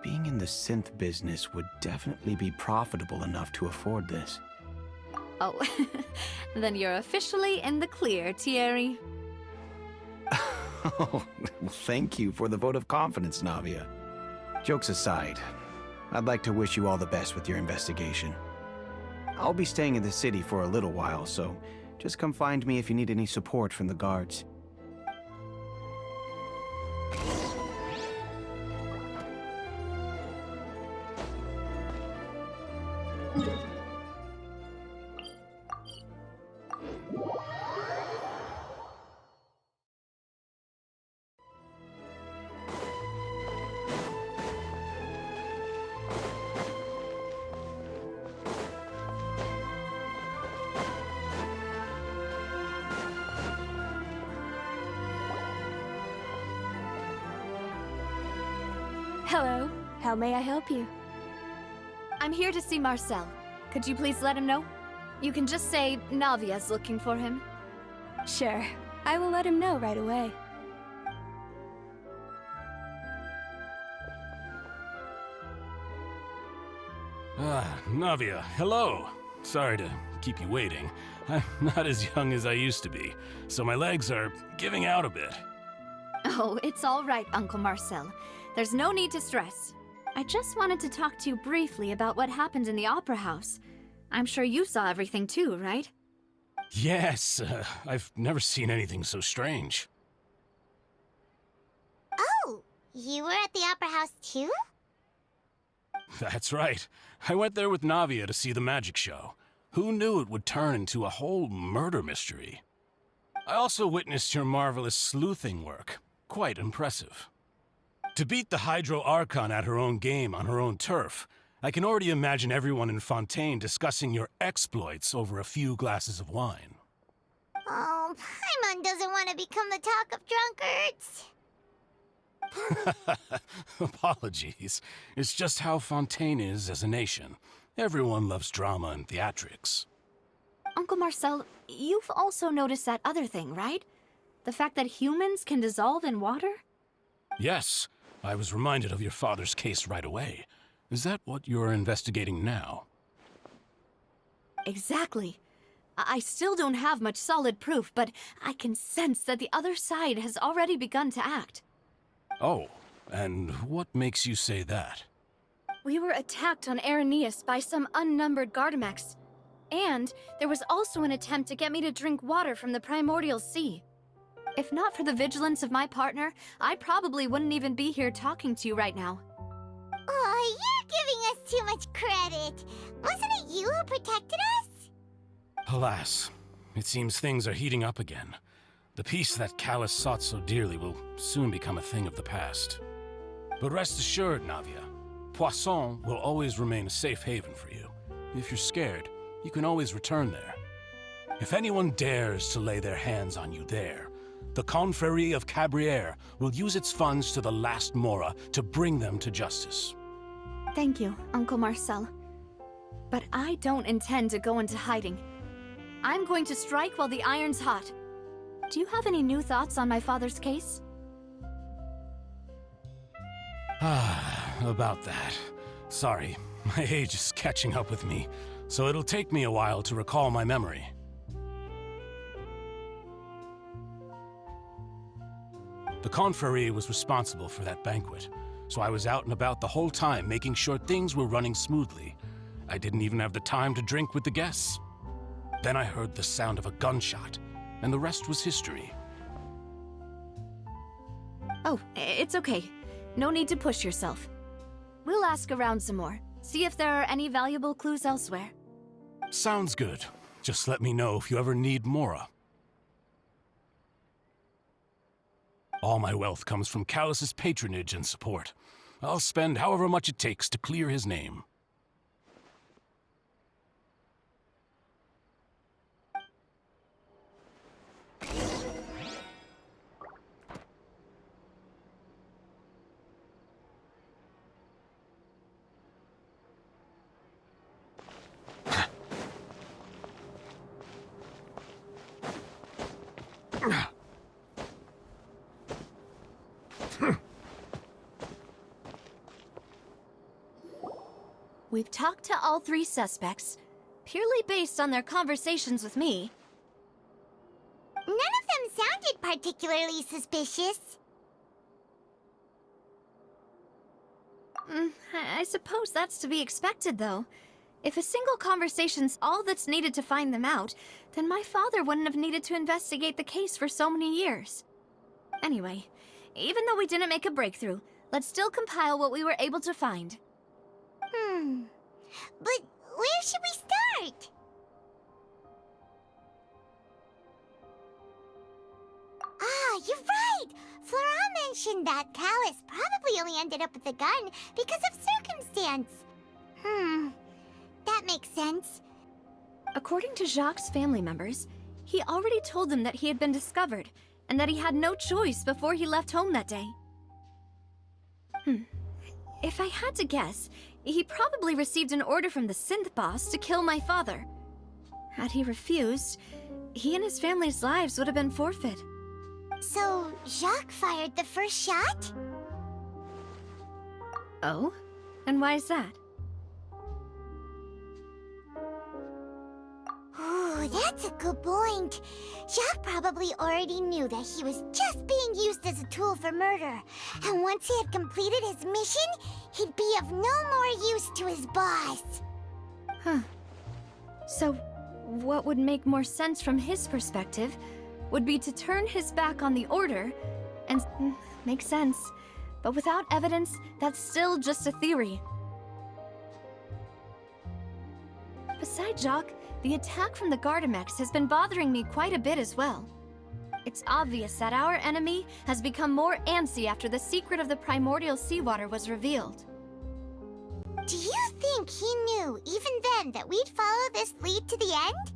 being in the synth business would definitely be profitable enough to afford this. Oh, then you're officially in the clear, Thierry. Oh, well, thank you for the vote of confidence, Navia. Jokes aside, I'd like to wish you all the best with your investigation. I'll be staying in the city for a little while, so just come find me if you need any support from the guards. Hello. How may I help you? I'm here to see Marcel. Could you please let him know? You can just say Navia's looking for him. Sure. I will let him know right away. Navia, hello. Sorry to keep you waiting. I'm not as young as I used to be, so my legs are giving out a bit. Oh, it's all right, Uncle Marcel. There's no need to stress. I just wanted to talk to you briefly about what happened in the Opera House. I'm sure you saw everything too, right? Yes, I've never seen anything so strange. You were at the Opera House too? That's right. I went there with Navia to see the magic show. Who knew it would turn into a whole murder mystery? I also witnessed your marvelous sleuthing work. Quite impressive. To beat the Hydro Archon at her own game on her own turf, I can already imagine everyone in Fontaine discussing your exploits over a few glasses of wine. Oh, Paimon doesn't want to become the talk of drunkards. Apologies. It's just how Fontaine is as a nation. Everyone loves drama and theatrics. Uncle Marcel, you've also noticed that other thing, right? The fact that humans can dissolve in water? Yes, I was reminded of your father's case right away. Is that what you're investigating now? Exactly. I still don't have much solid proof, but I can sense that the other side has already begun to act. Oh, and what makes you say that? We were attacked on Araneus by some unnumbered Gardamex. And there was also an attempt to get me to drink water from the primordial sea. If not for the vigilance of my partner, I probably wouldn't even be here talking to you right now. Oh, you're giving us too much credit. Wasn't it you who protected us? Alas, it seems things are heating up again. The peace that Callus sought so dearly will soon become a thing of the past. But rest assured, Navia, Poisson will always remain a safe haven for you. If you're scared, you can always return there. If anyone dares to lay their hands on you there, the Confrérie of Cabrières will use its funds to the last Mora to bring them to justice. Thank you, Uncle Marcel. But I don't intend to go into hiding. I'm going to strike while the iron's hot. Do you have any new thoughts on my father's case? About that. Sorry, my age is catching up with me, so it'll take me a while to recall my memory. The Confrérie was responsible for that banquet, so I was out and about the whole time making sure things were running smoothly. I didn't even have the time to drink with the guests. Then I heard the sound of a gunshot, and the rest was history. Oh, it's okay. No need to push yourself. We'll ask around some more, see if there are any valuable clues elsewhere. Sounds good. Just let me know if you ever need Mora. All my wealth comes from Callus's patronage and support. I'll spend however much it takes to clear his name. We've talked to all three suspects, purely based on their conversations with me. None of them sounded particularly suspicious. I suppose that's to be expected, though. If a single conversation's all that's needed to find them out, then my father wouldn't have needed to investigate the case for so many years. Anyway, even though we didn't make a breakthrough, let's still compile what we were able to find. But where should we start? Ah, you're right! Flora mentioned that Callus probably only ended up with the gun because of circumstance. That makes sense. According to Jacques' family members, he already told them that he had been discovered, and that he had no choice before he left home that day. If I had to guess, he probably received an order from the synth boss to kill my father. Had he refused, he and his family's lives would have been forfeit. So, Jacques fired the first shot? Oh? And why is that? Ooh, that's a good point. Jacques probably already knew that he was just being used as a tool for murder. And once he had completed his mission, he'd be of no more use to his boss. So, what would make more sense from his perspective would be to turn his back on the Order and... Makes sense. But without evidence, that's still just a theory. Besides Jacques, the attack from the Gardamex has been bothering me quite a bit as well. It's obvious that our enemy has become more antsy after the secret of the primordial seawater was revealed. Do you think he knew, even then, that we'd follow this lead to the end?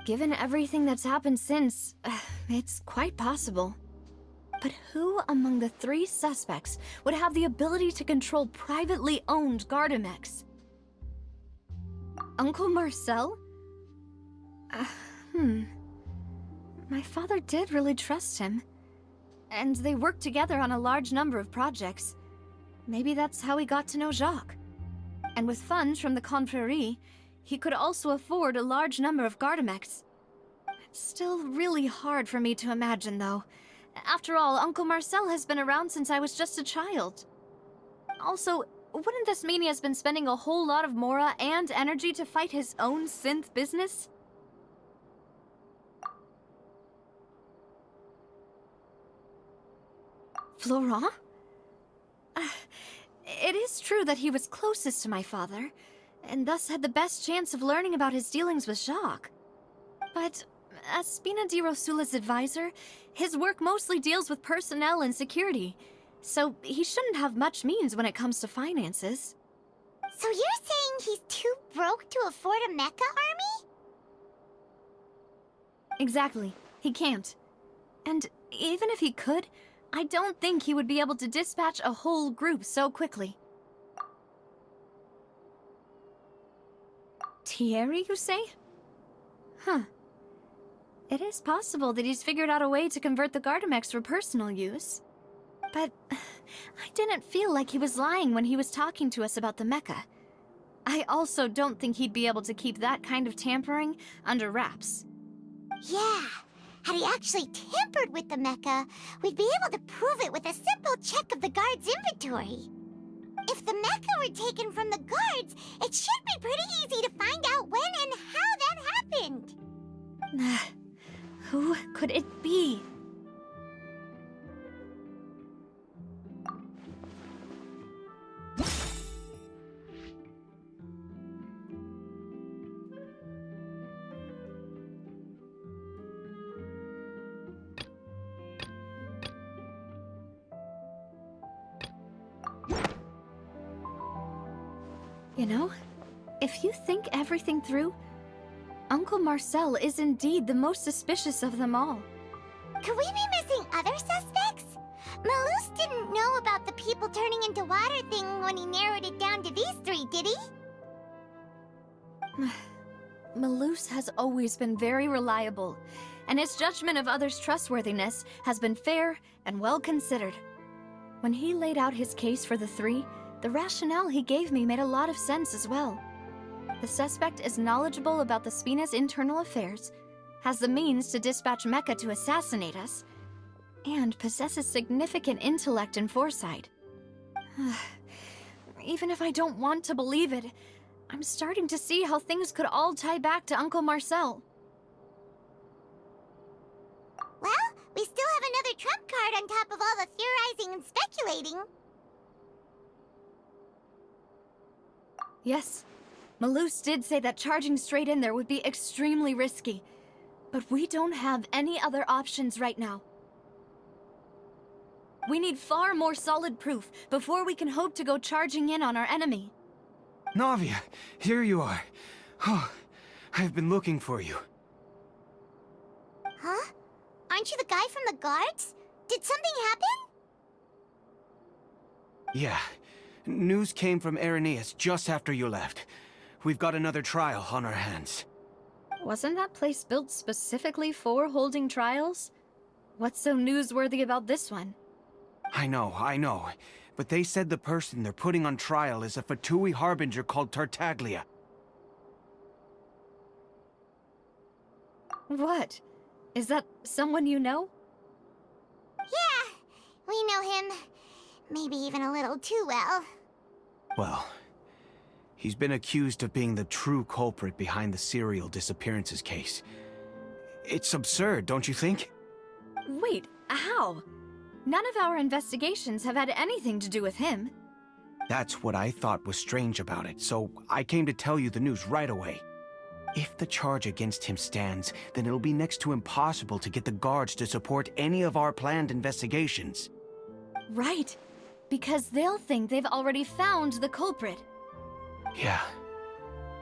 Given everything that's happened since, it's quite possible. But who among the 3 suspects would have the ability to control privately owned Gardamex? Uncle Marcel? My father did really trust him. And they worked together on a large number of projects. Maybe that's how he got to know Jacques. And with funds from the Confrérie, he could also afford a large number of Gardamex. It's still really hard for me to imagine, though. After all, Uncle Marcel has been around since I was just a child. Also, wouldn't this mean he has been spending a whole lot of mora and energy to fight his own synth business? Florent? It is true that he was closest to my father, and thus had the best chance of learning about his dealings with Jacques. But as Spina di Rosula's advisor, his work mostly deals with personnel and security, so he shouldn't have much means when it comes to finances. So you're saying he's too broke to afford a mecha army? Exactly. He can't. And even if he could, I don't think he would be able to dispatch a whole group so quickly. Thierry, you say? Huh. It is possible that he's figured out a way to convert the Gardamex for personal use. But I didn't feel like he was lying when he was talking to us about the mecha. I also don't think he'd be able to keep that kind of tampering under wraps. Yeah. Had he actually tampered with the mecha, we'd be able to prove it with a simple check of the guard's inventory. If the mecha were taken from the guards, it should be pretty easy to find out when and how that happened. Who could it be? You know, if you think everything through, Uncle Marcel is indeed the most suspicious of them all. Could we be missing other suspects? Malus didn't know about the people turning into water thing when he narrowed it down to these 3, did he? Malus has always been very reliable, and his judgment of others' trustworthiness has been fair and well considered. When he laid out his case for the 3, the rationale he gave me made a lot of sense as well. The suspect is knowledgeable about the Spina's internal affairs, has the means to dispatch mecha to assassinate us, and possesses significant intellect and foresight. Even if I don't want to believe it, I'm starting to see how things could all tie back to Uncle Marcel. Well, we still have another trump card on top of all the theorizing and speculating. Yes, Malus did say that charging straight in there would be extremely risky, but we don't have any other options right now. We need far more solid proof before we can hope to go charging in on our enemy. Navia, here you are. Oh, I've been looking for you. Huh? Aren't you the guy from the guards? Did something happen? Yeah. News came from Irenaeus just after you left. We've got another trial on our hands. Wasn't that place built specifically for holding trials? What's so newsworthy about this one? I know. But they said the person they're putting on trial is a Fatui harbinger called Tartaglia. What? Is that someone you know? Yeah, we know him. Maybe even a little too well. Well, he's been accused of being the true culprit behind the serial disappearances case. It's absurd, don't you think? Wait, how? None of our investigations have had anything to do with him. That's what I thought was strange about it, so I came to tell you the news right away. If the charge against him stands, then it'll be next to impossible to get the guards to support any of our planned investigations. Right. Because they'll think they've already found the culprit. Yeah.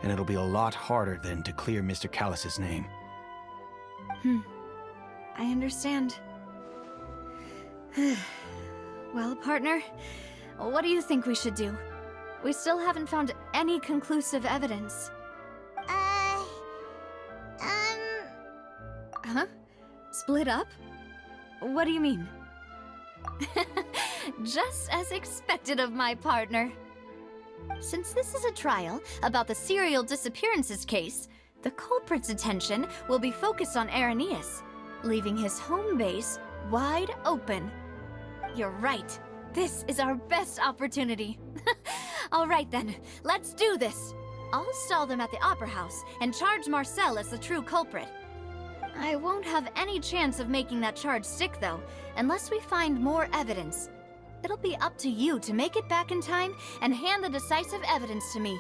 And it'll be a lot harder then to clear Mr. Callus's name. I understand. Well, partner, what do you think we should do? We still haven't found any conclusive evidence. Huh? Split up? What do you mean? Just as expected of my partner. Since this is a trial about the serial disappearances case, the culprit's attention will be focused on Irenaeus, leaving his home base wide open. You're right. This is our best opportunity. All right then, let's do this. I'll stall them at the Opera House and charge Marcel as the true culprit. I won't have any chance of making that charge stick, though, unless we find more evidence. It'll be up to you to make it back in time and hand the decisive evidence to me.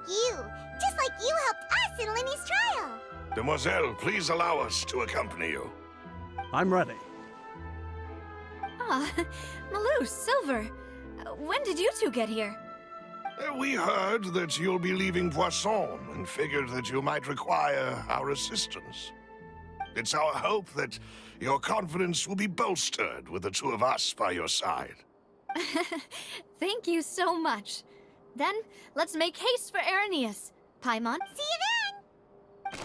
You, just like you helped us in Linny's trial. Demoiselle, please allow us to accompany you. I'm ready. Ah, Malou, Silver, when did you two get here? We heard that you'll be leaving Poisson and figured that you might require our assistance. It's our hope that your confidence will be bolstered with the two of us by your side. Thank you so much. Then, let's make haste for Irenaeus. Paimon? See you then!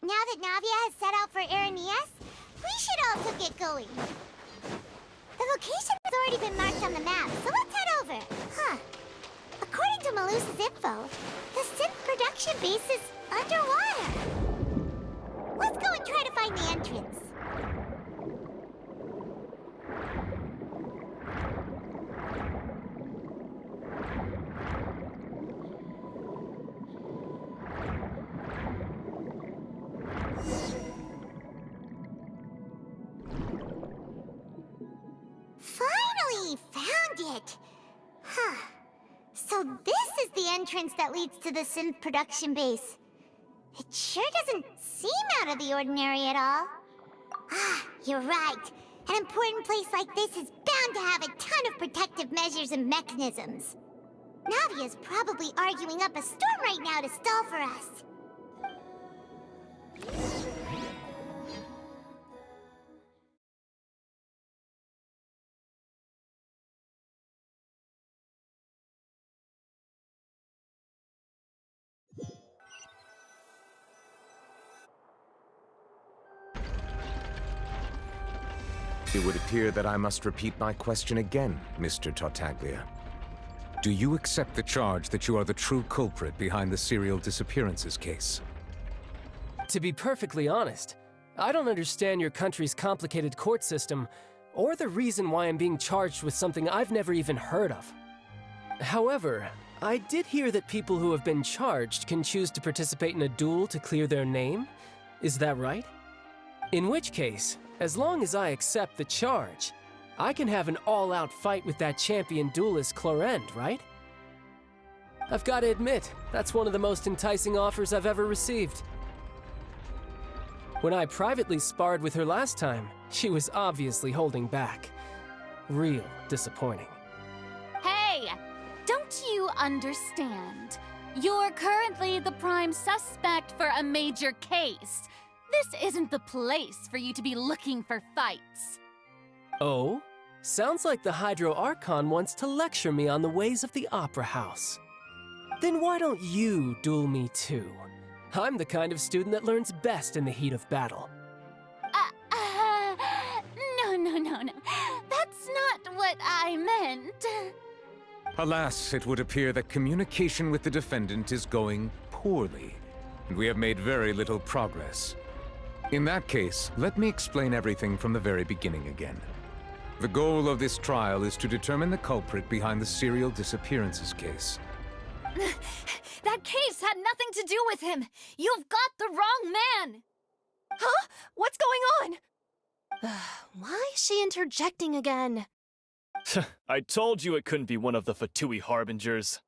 Now that Navia has set out for Irenaeus, we should also get going. The location has already been marked on the map, so let's head over. Huh. According to Malus's info, the synth production base is underwater. Let's go and try to find the entrance. Finally found it! Huh. So this is the entrance that leads to the synth production base. It sure doesn't seem out of the ordinary at all. Ah, you're right. An important place like this is bound to have a ton of protective measures and mechanisms. Navia's probably arguing up a storm right now to stall for us. It would appear that I must repeat my question again, Mr. Tartaglia. Do you accept the charge that you are the true culprit behind the serial disappearances case? To be perfectly honest, I don't understand your country's complicated court system, or the reason why I'm being charged with something I've never even heard of. However, I did hear that people who have been charged can choose to participate in a duel to clear their name. Is that right? In which case, as long as I accept the charge, I can have an all-out fight with that champion duelist Clorend, right? I've got to admit, that's one of the most enticing offers I've ever received. When I privately sparred with her last time, she was obviously holding back. Real disappointing. Hey! Don't you understand? You're currently the prime suspect for a major case. This isn't the place for you to be looking for fights. Oh? Sounds like the Hydro Archon wants to lecture me on the ways of the Opera House. Then why don't you duel me too? I'm the kind of student that learns best in the heat of battle. No. That's not what I meant. Alas, it would appear that communication with the defendant is going poorly, and we have made very little progress. In that case, let me explain everything from the very beginning again. The goal of this trial is to determine the culprit behind the serial disappearances case. That case had nothing to do with him. You've got the wrong man. Huh? What's going on? Why is she interjecting again? I told you it couldn't be one of the Fatui Harbingers.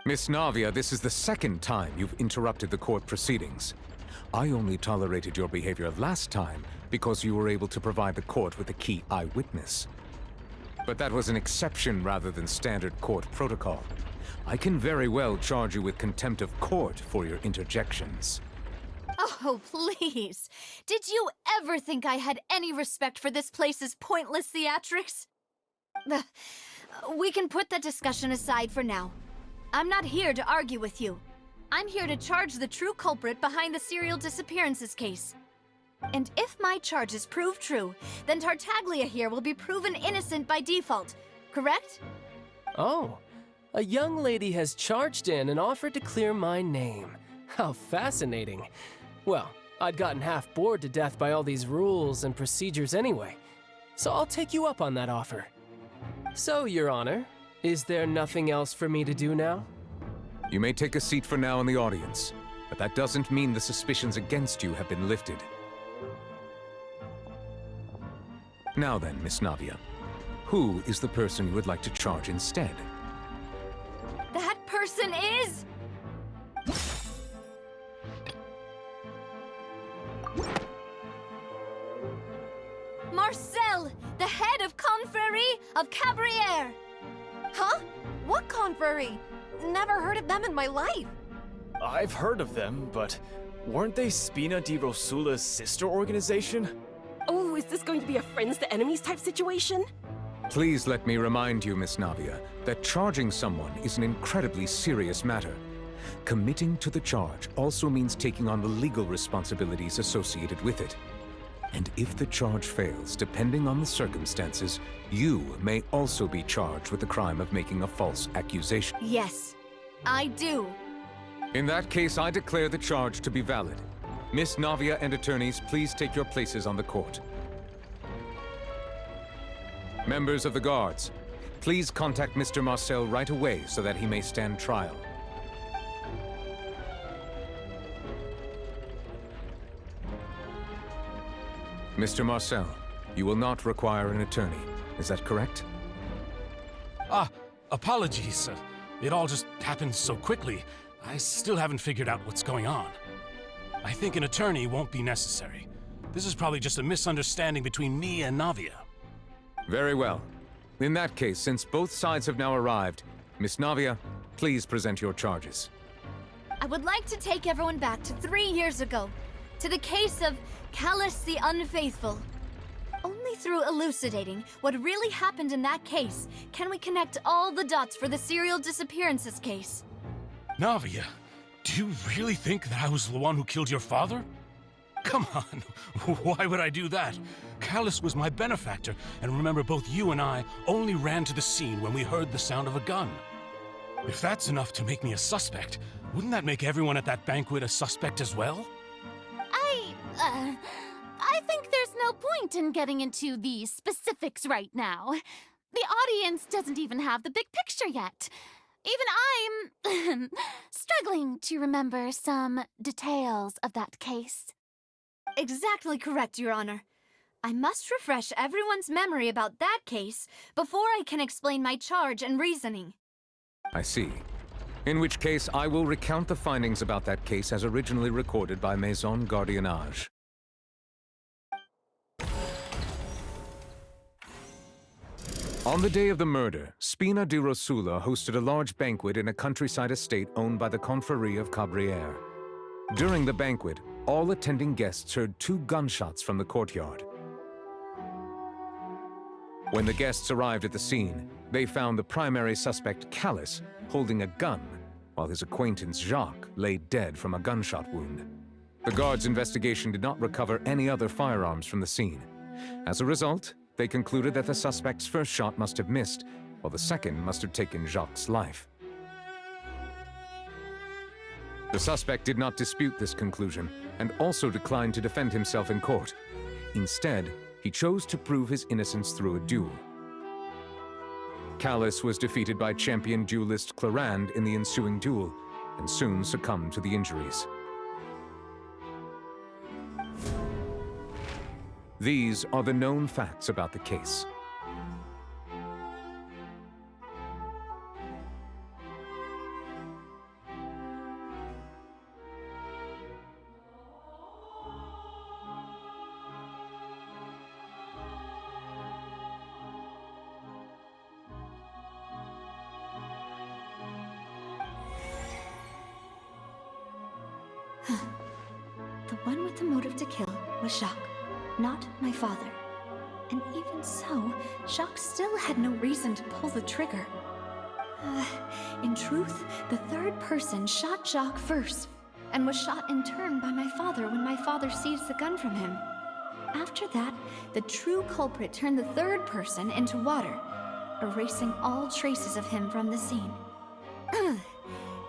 Miss Navia, this is the second time you've interrupted the court proceedings. I only tolerated your behavior last time because you were able to provide the court with a key eyewitness. But that was an exception rather than standard court protocol. I can very well charge you with contempt of court for your interjections. Oh, please. Did you ever think I had any respect for this place's pointless theatrics? We can put that discussion aside for now. I'm not here to argue with you. I'm here to charge the true culprit behind the serial disappearances case. And if my charges prove true, then Tartaglia here will be proven innocent by default, correct? Oh, a young lady has charged in and offered to clear my name. How fascinating. Well, I'd gotten half bored to death by all these rules and procedures anyway, so I'll take you up on that offer. So, Your Honor, is there nothing else for me to do now? You may take a seat for now in the audience, but that doesn't mean the suspicions against you have been lifted. Now then, Miss Navia, who is the person you would like to charge instead? That person is... Marcel, the head of Confrérie of Cabrières. Huh? What confrérie? Never heard of them in my life. I've heard of them, but weren't they Spina di Rosula's sister organization? Oh, is this going to be a friends to enemies type situation? Please let me remind you, Miss Navia, that charging someone is an incredibly serious matter. Committing to the charge also means taking on the legal responsibilities associated with it. And if the charge fails, depending on the circumstances, you may also be charged with the crime of making a false accusation. Yes, I do. In that case, I declare the charge to be valid. Miss Navia and attorneys, please take your places on the court. Members of the guards, please contact Mr. Marcel right away so that he may stand trial. Mr. Marcel, you will not require an attorney. Is that correct? Apologies. It all just happened so quickly. I still haven't figured out what's going on. I think an attorney won't be necessary. This is probably just a misunderstanding between me and Navia. Very well. In that case, since both sides have now arrived, Miss Navia, please present your charges. I would like to take everyone back to 3 years ago, to the case of Callus the Unfaithful. Only through elucidating what really happened in that case can we connect all the dots for the serial disappearances case. Navia, do you really think that I was the one who killed your father? Come on, why would I do that? Callus was my benefactor, and remember, both you and I only ran to the scene when we heard the sound of a gun. If that's enough to make me a suspect, wouldn't that make everyone at that banquet a suspect as well? I think there's no point in getting into the specifics right now. The audience doesn't even have the big picture yet. Even I'm struggling to remember some details of that case. Exactly correct, Your Honor. I must refresh everyone's memory about that case before I can explain my charge and reasoning. I see. In which case, I will recount the findings about that case as originally recorded by Maison Gardiennage. On the day of the murder, Spina di Rosula hosted a large banquet in a countryside estate owned by the Confrérie of Cabrières. During the banquet, all attending guests heard 2 gunshots from the courtyard. When the guests arrived at the scene, they found the primary suspect, Callus, holding a gun, while his acquaintance Jacques lay dead from a gunshot wound. The guards' investigation did not recover any other firearms from the scene. As a result, they concluded that the suspect's first shot must have missed, while the second must have taken Jacques' life. The suspect did not dispute this conclusion, and also declined to defend himself in court. Instead, he chose to prove his innocence through a duel. Callus was defeated by champion duelist Clarand in the ensuing duel, and soon succumbed to the injuries. These are the known facts about the case. The one with the motive to kill was Jacques, not my father. And even so, Jacques still had no reason to pull the trigger. In truth, the third person shot Jacques first, and was shot in turn by my father when my father seized the gun from him. After that, the true culprit turned the third person into water, erasing all traces of him from the scene.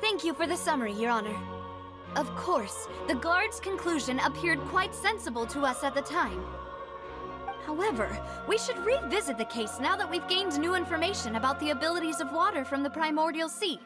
Thank you for the summary, Your Honor. Of course, the guard's conclusion appeared quite sensible to us at the time. However, we should revisit the case now that we've gained new information about the abilities of water from the primordial sea.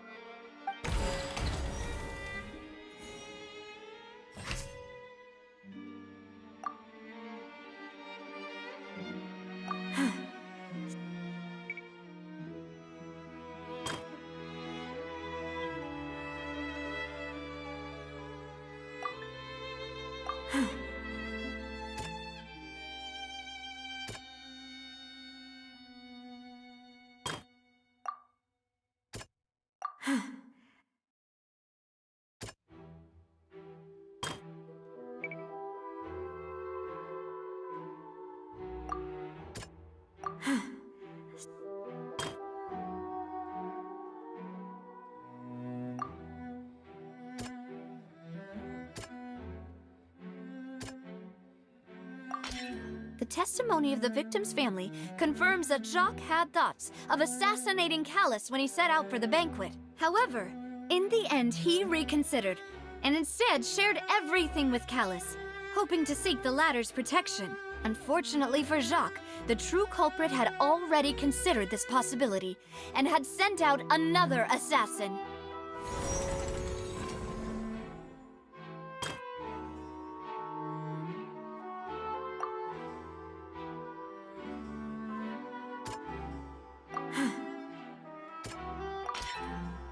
The testimony of the victim's family confirms that Jacques had thoughts of assassinating Callus when he set out for the banquet. However, in the end, he reconsidered, and instead shared everything with Callus, hoping to seek the latter's protection. Unfortunately for Jacques, the true culprit had already considered this possibility, and had sent out another assassin.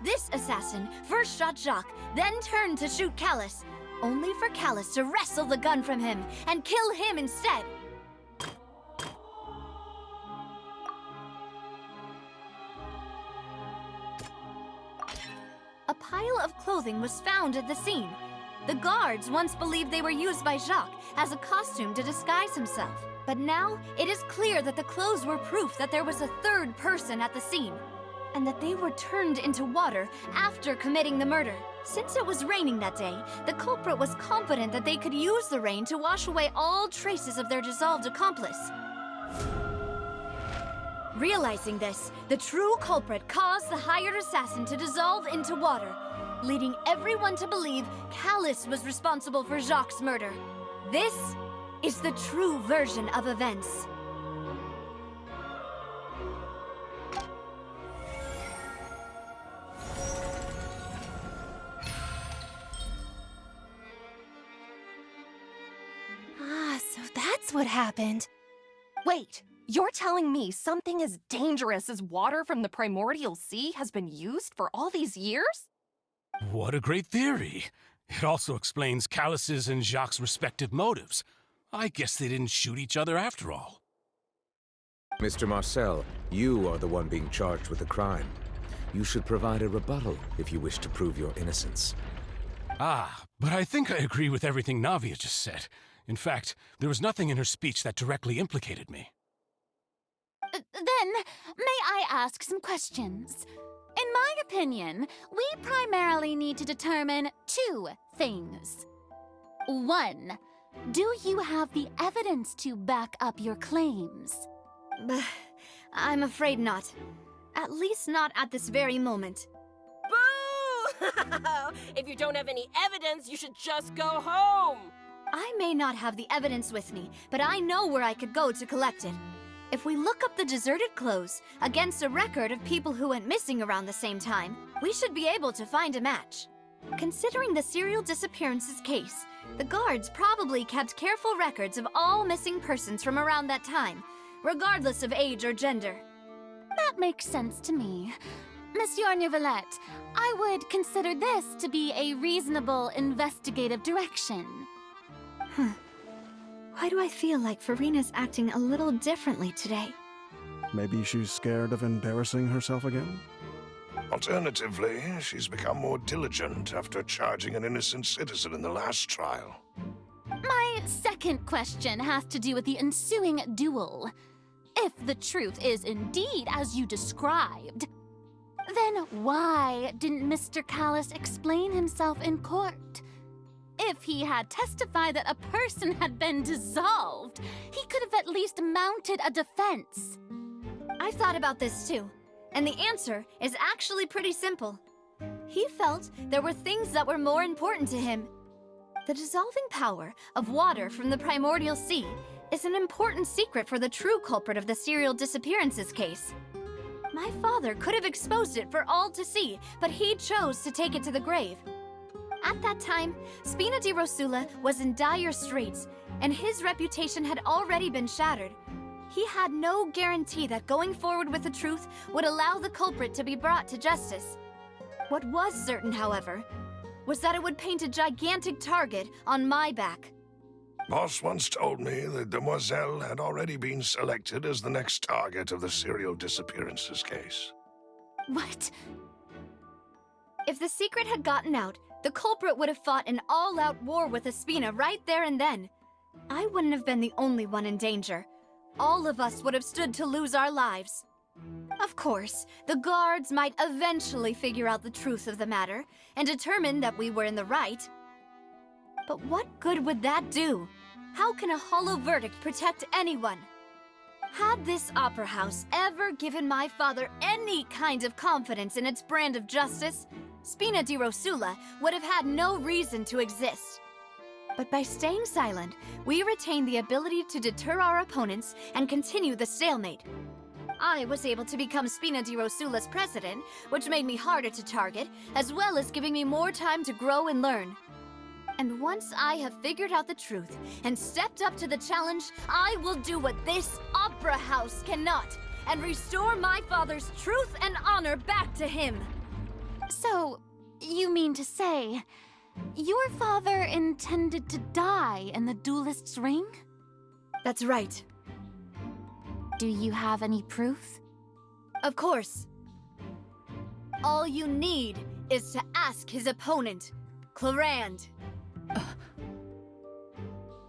This assassin first shot Jacques, then turned to shoot Callus, only for Callus to wrestle the gun from him and kill him instead. A pile of clothing was found at the scene. The guards once believed they were used by Jacques as a costume to disguise himself. But now, it is clear that the clothes were proof that there was a third person at the scene, and that they were turned into water after committing the murder. Since it was raining that day, the culprit was confident that they could use the rain to wash away all traces of their dissolved accomplice. Realizing this, the true culprit caused the hired assassin to dissolve into water, leading everyone to believe Callus was responsible for Jacques' murder. This is the true version of events. So that's what happened. Wait, you're telling me something as dangerous as water from the primordial sea has been used for all these years? What a great theory. It also explains Callus's and Jacques' respective motives. I guess they didn't shoot each other after all. Mr. Marcel, you are the one being charged with the crime. You should provide a rebuttal if you wish to prove your innocence. Ah, but I think I agree with everything Navia just said. In fact, there was nothing in her speech that directly implicated me. Then, may I ask some questions? In In my opinion, we primarily need to determine two things. One, do you have the evidence to back up your claims? I'm afraid not. At least not at this very moment. Boo! If you don't have any evidence, you should just go home! I may not have the evidence with me, but I know where I could go to collect it. If we look up the deserted clothes against a record of people who went missing around the same time, we should be able to find a match. Considering the serial disappearances case, the guards probably kept careful records of all missing persons from around that time, regardless of age or gender. That makes sense to me. Monsieur Neuvillette, I would consider this to be a reasonable investigative direction. Why do I feel like Farina's acting a little differently today? Maybe she's scared of embarrassing herself again? Alternatively, she's become more diligent after charging an innocent citizen in the last trial. My second question has to do with the ensuing duel. If the truth is indeed as you described, then why didn't Mr. Callis explain himself in court? If he had testified that a person had been dissolved, he could have at least mounted a defense. I've thought about this too, and the answer is actually pretty simple. He felt there were things that were more important to him. The dissolving power of water from the primordial sea is an important secret for the true culprit of the serial disappearances case. My father could have exposed it for all to see, but he chose to take it to the grave. At that time, Spina di Rosula was in dire straits, and his reputation had already been shattered. He had no guarantee that going forward with the truth would allow the culprit to be brought to justice. What was certain, however, was that it would paint a gigantic target on my back. Boss once told me that Demoiselle had already been selected as the next target of the serial disappearances case. What? If the secret had gotten out, the culprit would have fought an all-out war with Espina right there and then. I wouldn't have been the only one in danger. All of us would have stood to lose our lives. Of course, the guards might eventually figure out the truth of the matter and determine that we were in the right. But what good would that do? How can a hollow verdict protect anyone? Had this opera house ever given my father any kind of confidence in its brand of justice, Spina di Rosula would have had no reason to exist. But by staying silent, we retain the ability to deter our opponents and continue the stalemate. I was able to become Spina di Rosula's president, which made me harder to target, as well as giving me more time to grow and learn. And once I have figured out the truth and stepped up to the challenge, I will do what this opera house cannot, and restore my father's truth and honor back to him. So, you mean to say, your father intended to die in the duelist's ring? That's right. Do you have any proof? Of course. All you need is to ask his opponent, Clarand.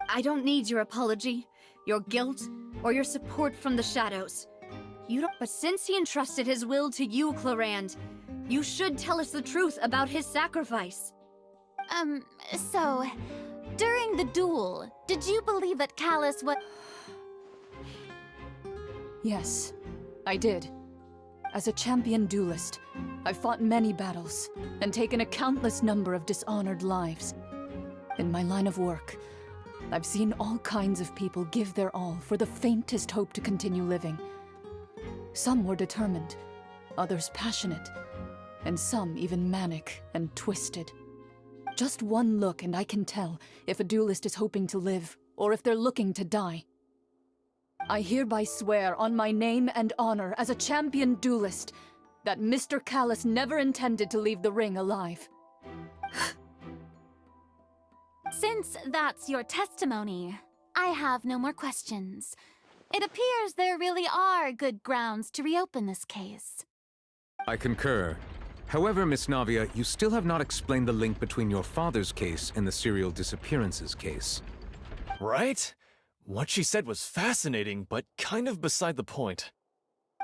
I don't need your apology, your guilt, or your support from the shadows. You don't. But since he entrusted his will to you, Clarand, you should tell us the truth about his sacrifice. So, during the duel, did you believe that Callis was... Yes, I did. As a champion duelist, I've fought many battles and taken a countless number of dishonored lives. In my line of work, I've seen all kinds of people give their all for the faintest hope to continue living. Some were determined, others passionate, and some even manic and twisted. Just one look and I can tell if a duelist is hoping to live or if they're looking to die. I hereby swear on my name and honor as a champion duelist that Mr. Callis never intended to leave the ring alive. Since that's your testimony, I have no more questions. It appears there really are good grounds to reopen this case. I concur. However, Miss Navia, you still have not explained the link between your father's case and the serial disappearances case. Right? What she said was fascinating, but kind of beside the point.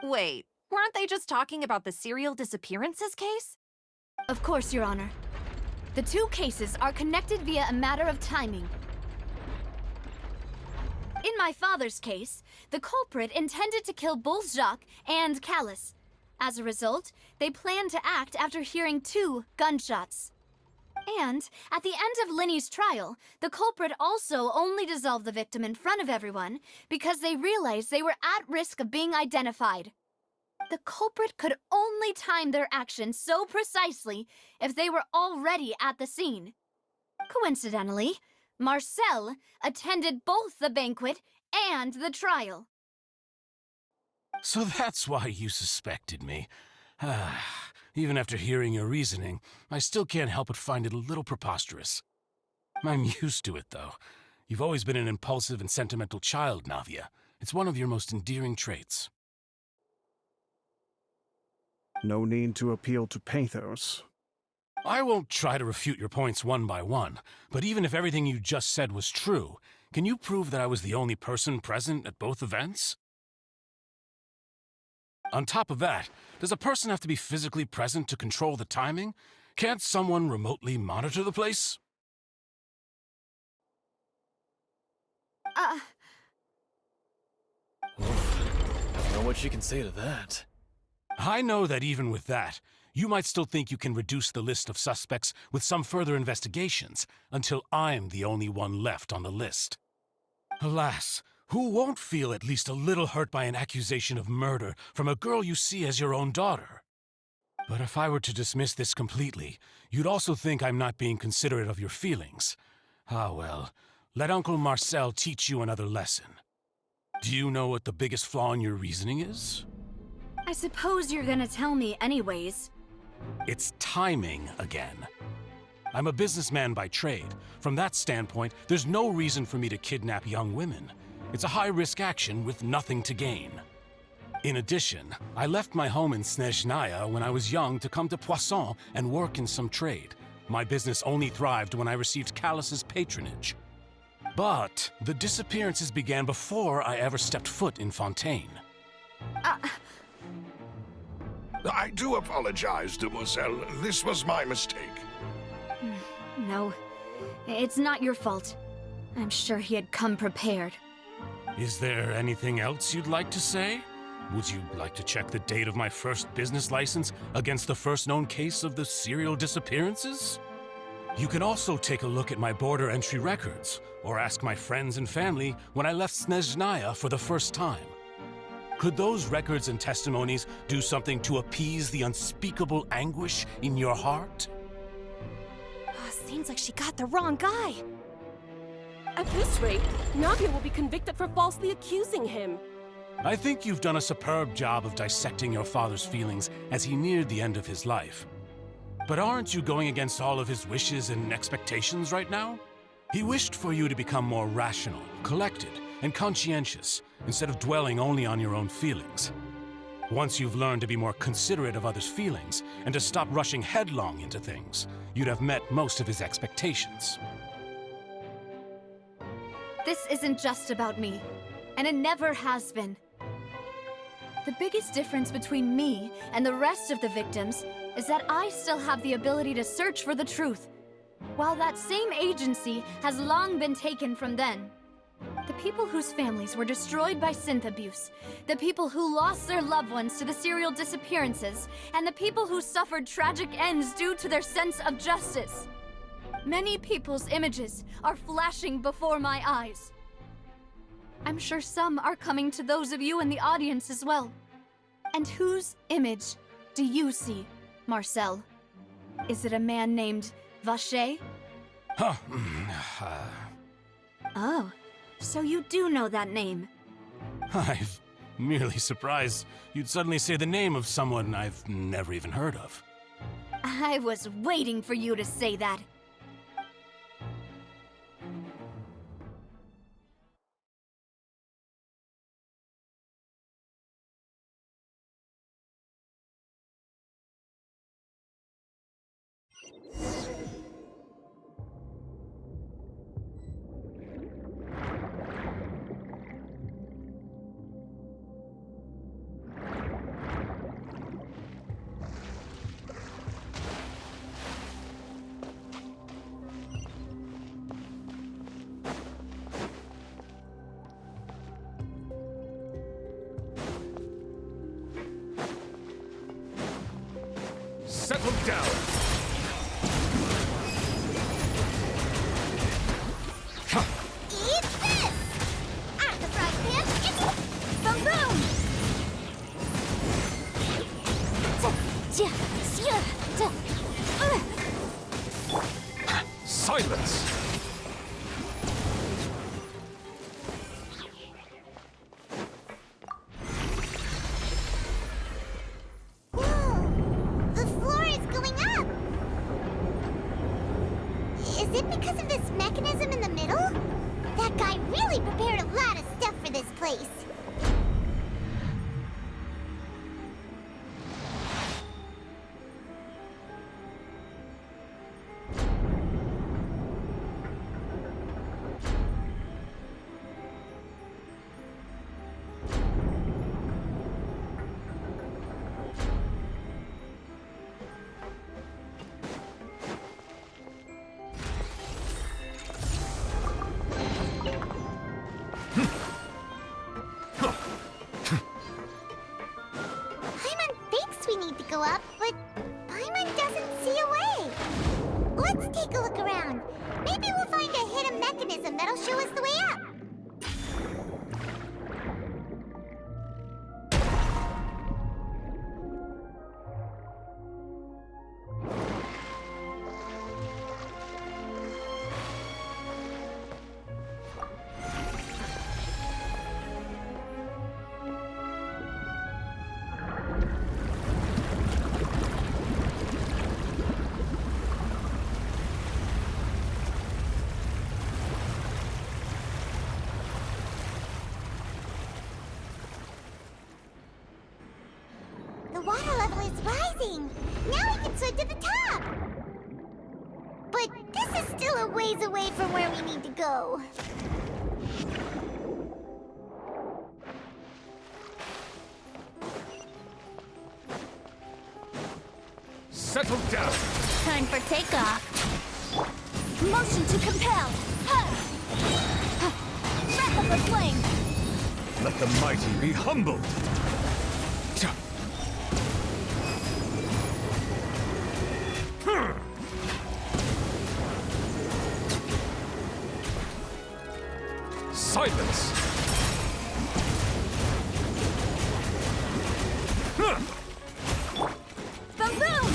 Wait, Weren't they just talking about the serial disappearances case? Of course, Your Honor. The two cases are connected via a matter of timing. In my father's case, the culprit intended to kill both Jacques and Callus. As a result, they planned to act after hearing 2 gunshots. And at the end of Linny's trial, the culprit also only dissolved the victim in front of everyone because they realized they were at risk of being identified. The culprit could only time their actions so precisely if they were already at the scene. Coincidentally, Marcel attended both the banquet and the trial. So that's why you suspected me. Even after hearing your reasoning, I still can't help but find it a little preposterous. I'm used to it, though. You've always been an impulsive and sentimental child, Navia. It's one of your most endearing traits. No need to appeal to pathos. I won't try to refute your points one by one, but even if everything you just said was true, can you prove that I was the only person present at both events? On top of that, does a person have to be physically present to control the timing? Can't someone remotely monitor the place? I don't know what she can say to that. I know that even with that, you might still think you can reduce the list of suspects with some further investigations until I'm the only one left on the list. Alas, who won't feel at least a little hurt by an accusation of murder from a girl you see as your own daughter? But if I were to dismiss this completely, you'd also think I'm not being considerate of your feelings. Ah well, let Uncle Marcel teach you another lesson. Do you know what the biggest flaw in your reasoning is? I suppose you're gonna tell me anyways. It's timing again. I'm a businessman by trade. From that standpoint, there's no reason for me to kidnap young women. It's a high-risk action with nothing to gain. In addition, I left my home in Snezhnaya when I was young to come to Poisson and work in some trade. My business only thrived when I received Callus's patronage. But the disappearances began before I ever stepped foot in Fontaine. I do apologize, demoiselle. This was my mistake. No, it's not your fault. I'm sure he had come prepared. Is there anything else you'd like to say? Would you like to check the date of my first business license against the first known case of the serial disappearances? You can also take a look at my border entry records, or ask my friends and family when I left Snezhnaya for the first time. Could those records and testimonies do something to appease the unspeakable anguish in your heart? Seems like she got the wrong guy. At this rate, Navia will be convicted for falsely accusing him. I think you've done a superb job of dissecting your father's feelings as he neared the end of his life. But aren't you going against all of his wishes and expectations right now? He wished for you to become more rational, collected, and conscientious, instead of dwelling only on your own feelings. Once you've learned to be more considerate of others' feelings, and to stop rushing headlong into things, you'd have met most of his expectations. This isn't just about me, and it never has been. The biggest difference between me and the rest of the victims is that I still have the ability to search for the truth, while that same agency has long been taken from them. The people whose families were destroyed by synth abuse, the people who lost their loved ones to the serial disappearances, and the people who suffered tragic ends due to their sense of justice. Many people's images are flashing before my eyes. I'm sure some are coming to those of you in the audience as well. And whose image do you see, Marcel? Is it a man named Vacher? Oh, so you do know that name. I'm merely surprised you'd suddenly say the name of someone I've never even heard of. I was waiting for you to say that. Settle down! Eat this! At the frying pan, it's boom boom! Silence! The floor is going up! Is it because of this mechanism in the middle? That guy really prepared a lot of stuff for this place. Go up, but Paimon doesn't see a way. Let's take a look around. Maybe we'll find a hidden mechanism that'll show us the way up. The water level is rising! Now we can swim to the top! But this is still a ways away from where we need to go. Settle down! Time for takeoff. Motion to compel! Wrap up our flame! Let the mighty be humbled! Silence! Boom boom!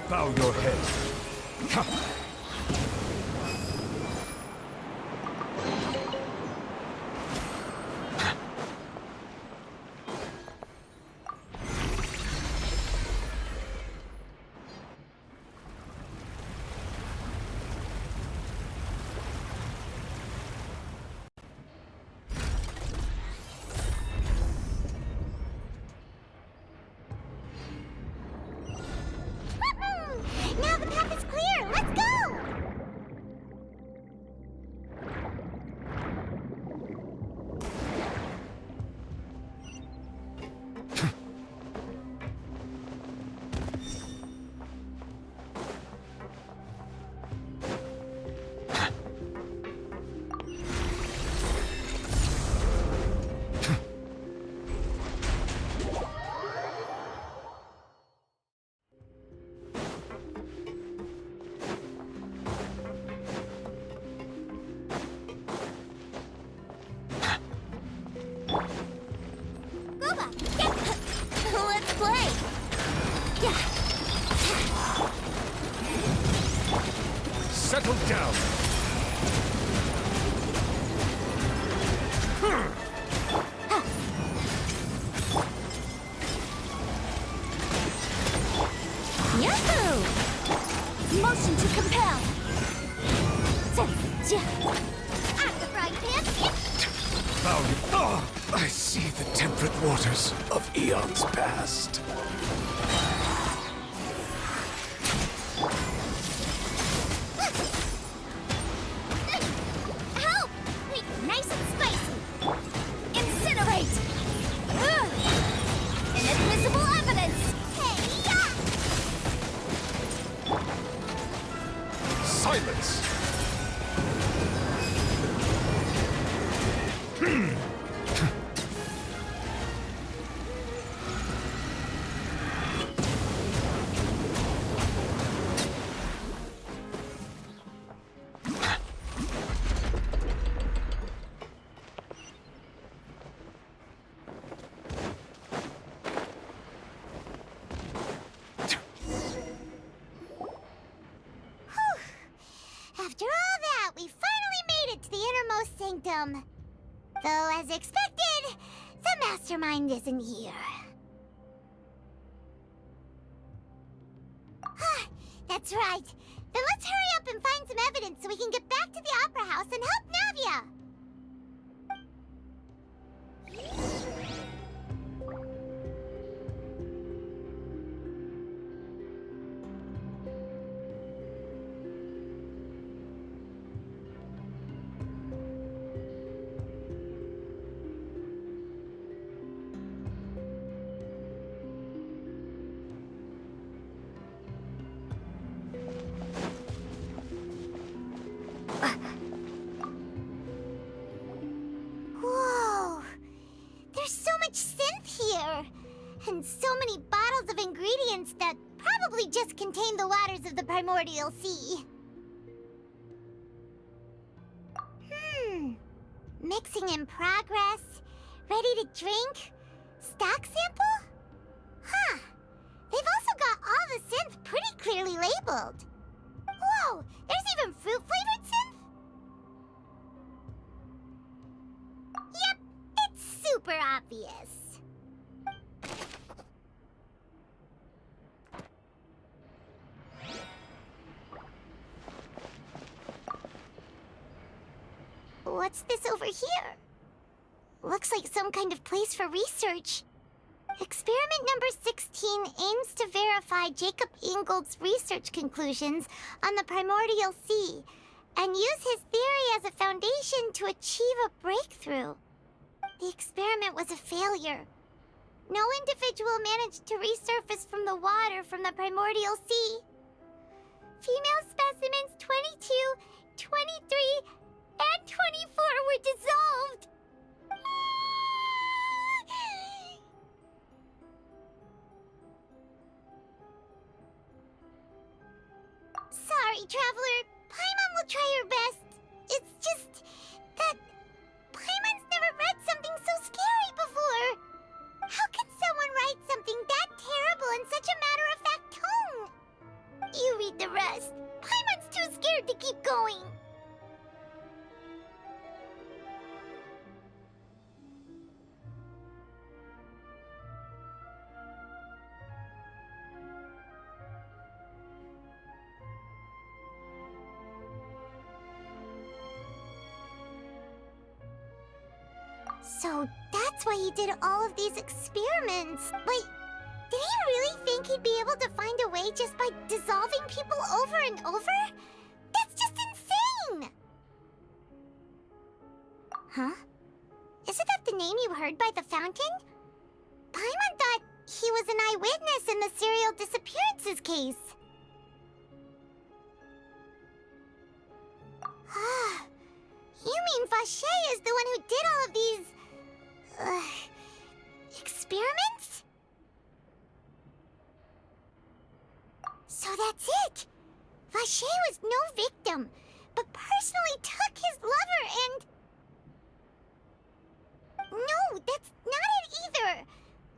Bow your head. Now the path is clear! Let's go! Let's play! Settle down! Yahoo! Motion to compel! At the frying pan, Bow. I see the temperate waters of eons past. help! Wait, nice and spicy! Incinerate! Inadmissible evidence! Hey-ya! Silence! sanctum. Though, as expected, the mastermind isn't here. That's right. Then let's hurry up and find some evidence so we can get back to the Opera House and help Navia! Whoa! There's so much synth here! And so many bottles of ingredients that probably just contain the waters of the primordial sea. Mixing in progress. Ready to drink? Stock sample? Huh. They've also got all the synth pretty clearly labeled. Whoa! There's even fruit-flavored synth? Yep, it's super obvious. What's this over here? Looks like some kind of place for research. Experiment number 16 aims to verify Jacob Ingold's research conclusions on the primordial sea and use his theory as a foundation to achieve a breakthrough. The experiment was a failure. No individual managed to resurface from the water from the primordial sea. Female specimens 22, 23, and 24 were dissolved. Sorry, Traveler. Paimon will try her best. It's just that Paimon's never read something so scary before. How can someone write something that terrible in such a matter-of-fact tone? You read the rest. Paimon's too scared to keep going. So that's why he did all of these experiments. But did he really think he'd be able to find a way just by dissolving people over and over? That's just insane! Huh? Isn't that the name you heard by the fountain? Paimon thought he was an eyewitness in the serial disappearances case. You mean Vache is the one who did all of these... experiments? So that's it! Vache was no victim, but personally took his lover and... No, that's not it either!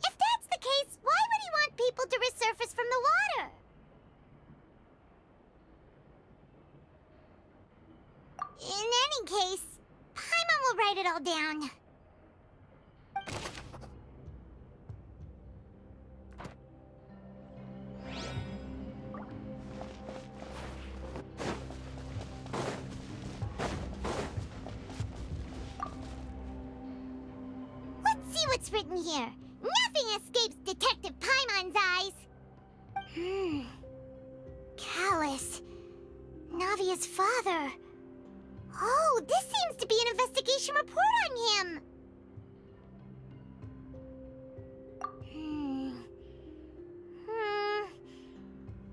If that's the case, why would he want people to resurface from the water? In any case, Paimon will write it all down. Let's see what's written here. Nothing escapes Detective Paimon's eyes. Callus. Navia's father. Oh, this seems to be an investigation report on him.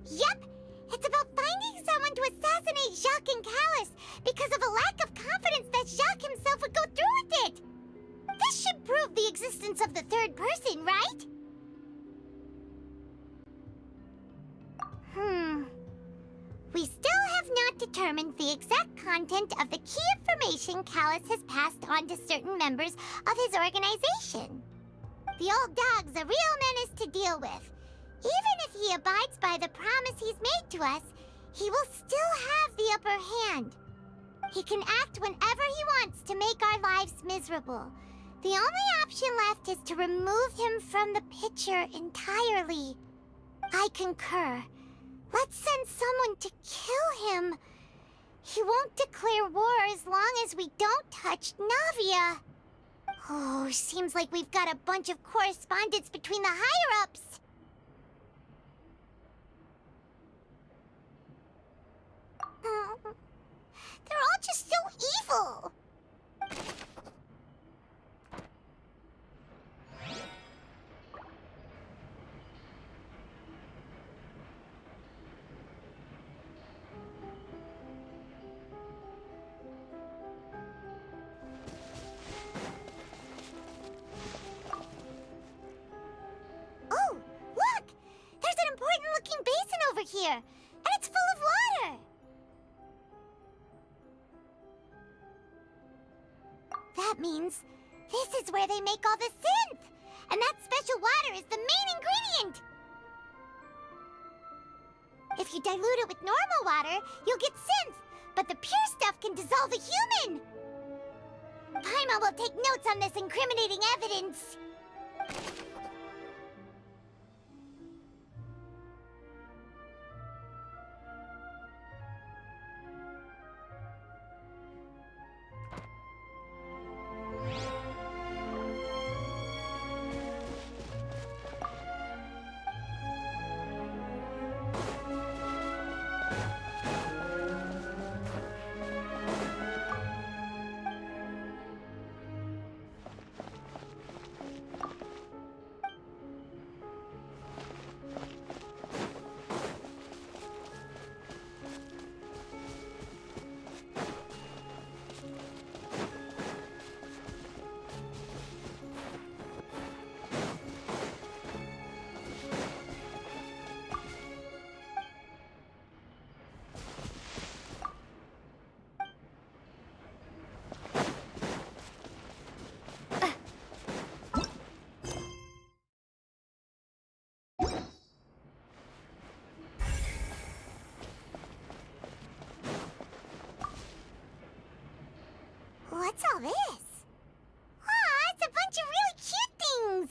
Yep, it's about finding someone to assassinate Jacques and Callus because of a lack of confidence that Jacques himself would go through with it. This should prove the existence of the third person, right? We still have not determined the exact content of the key information Callus has passed on to certain members of his organization. The old dog's a real menace to deal with. Even if he abides by the promise he's made to us, he will still have the upper hand. He can act whenever he wants to make our lives miserable. The only option left is to remove him from the picture entirely. I concur. Let's send someone to kill him. He won't declare war as long as we don't touch Navia. Oh, seems like we've got a bunch of correspondence between the higher-ups. They're all just so evil. Oh, look! There's an important-looking basin over here, and it's full of water. That means this is where they make all the synth! And that special water is the main ingredient! If you dilute it with normal water, you'll get synth, but the pure stuff can dissolve a human! Paimon will take notes on this incriminating evidence. What's all this? Aw, it's a bunch of really cute things!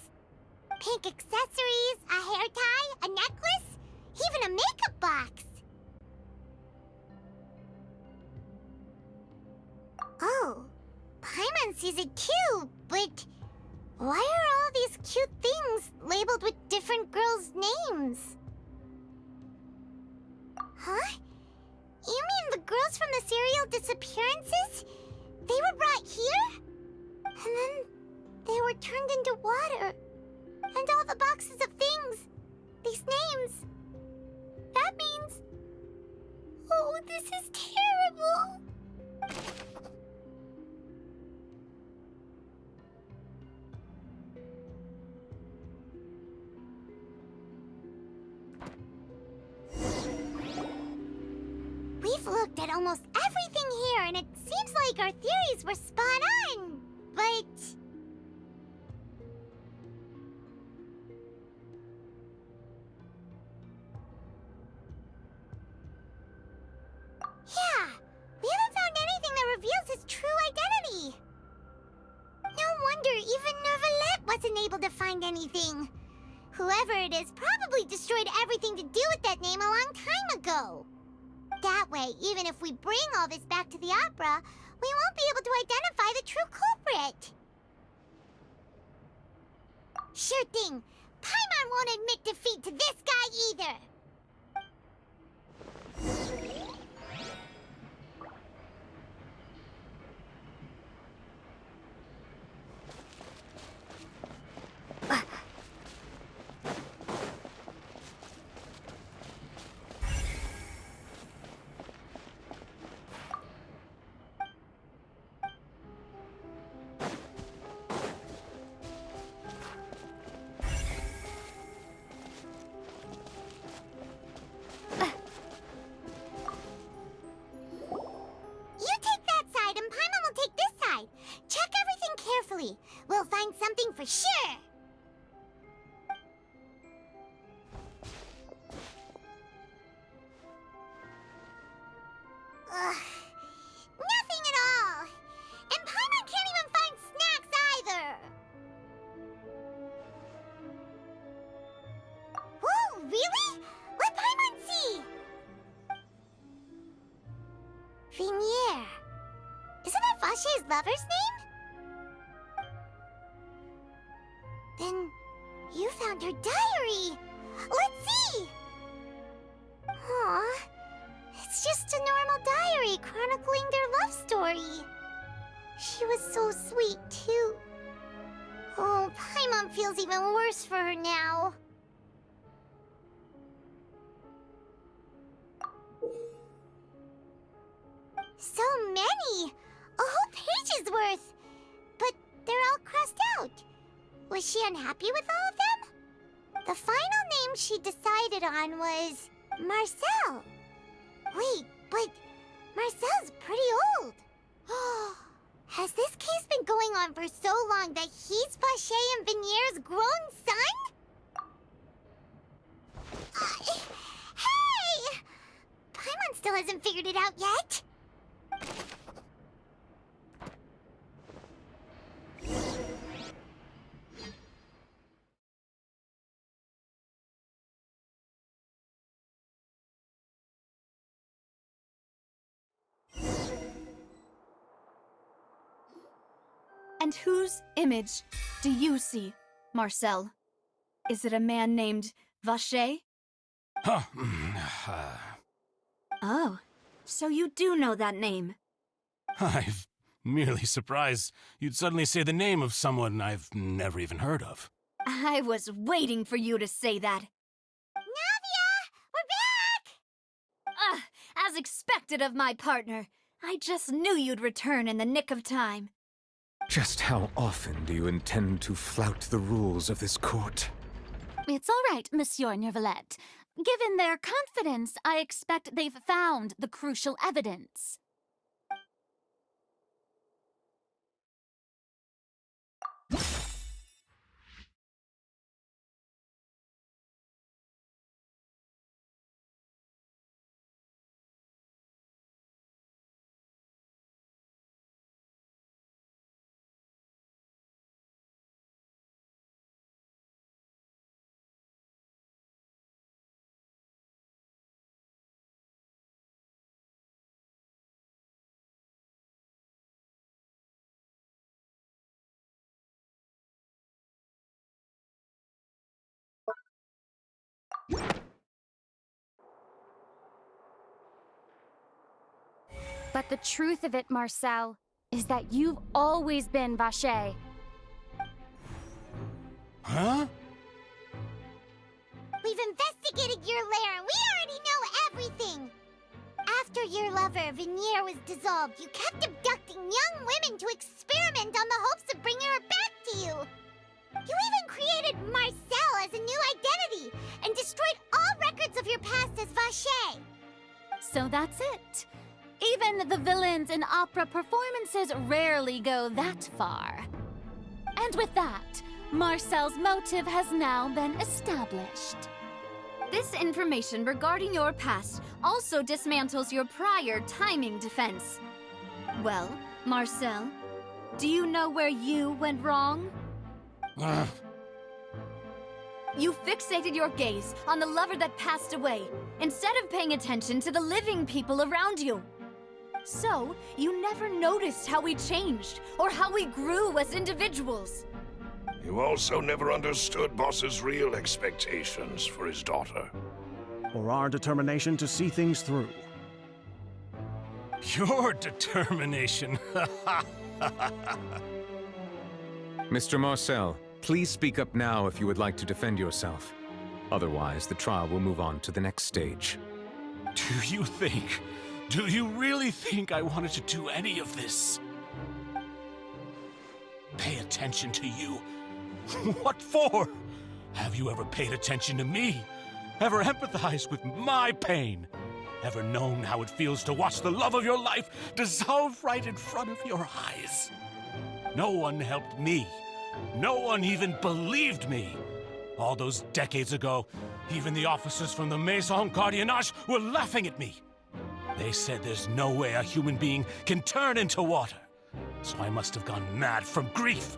Pink accessories, a hair tie, a necklace, even a makeup box. Oh, Paimon sees it too, but why are all these cute things labeled with different girls' names? Huh? You mean the girls from the serial disappearances? They were brought here? And then they were turned into water. And all the boxes of things, these names. That means... Oh, this is terrible! We've looked at almost everything here, and it seems like our theories were spot on, but... Yeah, we haven't found anything that reveals his true identity. No wonder even Nervalette wasn't able to find anything. Whoever it is probably destroyed everything to do with that name a long time ago. That way, even if we bring all this back to the opera, we won't be able to identify the true culprit. Sure thing. Paimon won't admit defeat to this guy either. We'll find something for sure. Ugh. Nothing lover's name? Then you found her diary. Let's see! Aw, it's just a normal diary chronicling their love story. She was so sweet, too. Oh, Paimon feels even worse for her now. So many! A whole page's worth! But they're all crossed out. Was she unhappy with all of them? The final name she decided on was Marcel. Wait, but Marcel's pretty old. Has this case been going on for so long that he's Vacher and Venier's grown son? Hey! Paimon still hasn't figured it out yet. And whose image do you see, Marcel? Is it a man named Vacher? Huh. Oh, so you do know that name. I'm merely surprised you'd suddenly say the name of someone I've never even heard of. I was waiting for you to say that. Navia! We're back! As expected of my partner. I just knew you'd return in the nick of time. Just how often do you intend to flout the rules of this court? It's all right, Monsieur Nervalette. Given their confidence, I expect they've found the crucial evidence. But the truth of it, Marcel, is that you've always been Vacher. Huh? We've investigated your lair and we already know everything! After your lover, Venier, was dissolved, you kept abducting young women to experiment on the hopes of bringing her back to you! You even created Marcel as a new identity and destroyed all records of your past as Vacher! So that's it. Even the villains in opera performances rarely go that far. And with that, Marcel's motive has now been established. This information regarding your past also dismantles your prior timing defense. Well, Marcel, do you know where you went wrong? You fixated your gaze on the lover that passed away, instead of paying attention to the living people around you. So, you never noticed how we changed, or how we grew as individuals. You also never understood Boss's real expectations for his daughter. Or our determination to see things through. Your determination. Mr. Marcel, please speak up now if you would like to defend yourself. Otherwise, the trial will move on to the next stage. Do you really think I wanted to do any of this? Pay attention to you? What for? Have you ever paid attention to me? Ever empathized with my pain? Ever known how it feels to watch the love of your life dissolve right in front of your eyes? No one helped me. No one even believed me. All those decades ago, even the officers from the Maison Gardiennage were laughing at me. They said there's no way a human being can turn into water. So I must have gone mad from grief.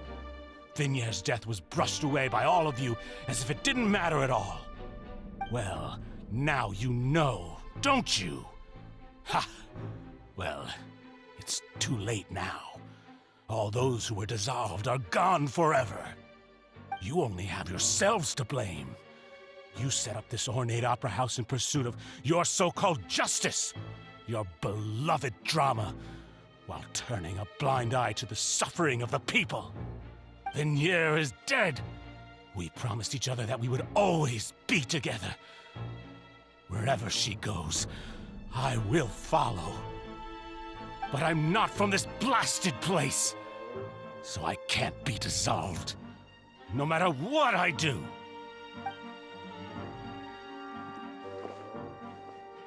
Vinier's death was brushed away by all of you as if it didn't matter at all. Well, now you know, don't you? Ha! Well, it's too late now. All those who were dissolved are gone forever. You only have yourselves to blame. You set up this ornate opera house in pursuit of your so-called justice, your beloved drama, while turning a blind eye to the suffering of the people. Vignier is dead. We promised each other that we would always be together. Wherever she goes, I will follow. But I'm not from this blasted place, so I can't be dissolved, no matter what I do.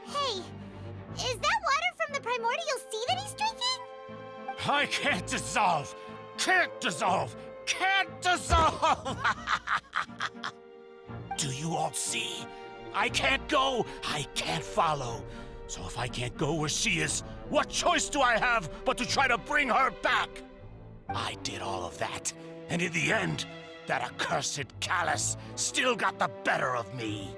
Hey, is that water from the primordial sea that he's drinking? I can't dissolve! Can't dissolve! Can't dissolve! Do you all see? I can't go! I can't follow! So if I can't go where she is, what choice do I have but to try to bring her back? I did all of that, and in the end, that accursed Callus still got the better of me.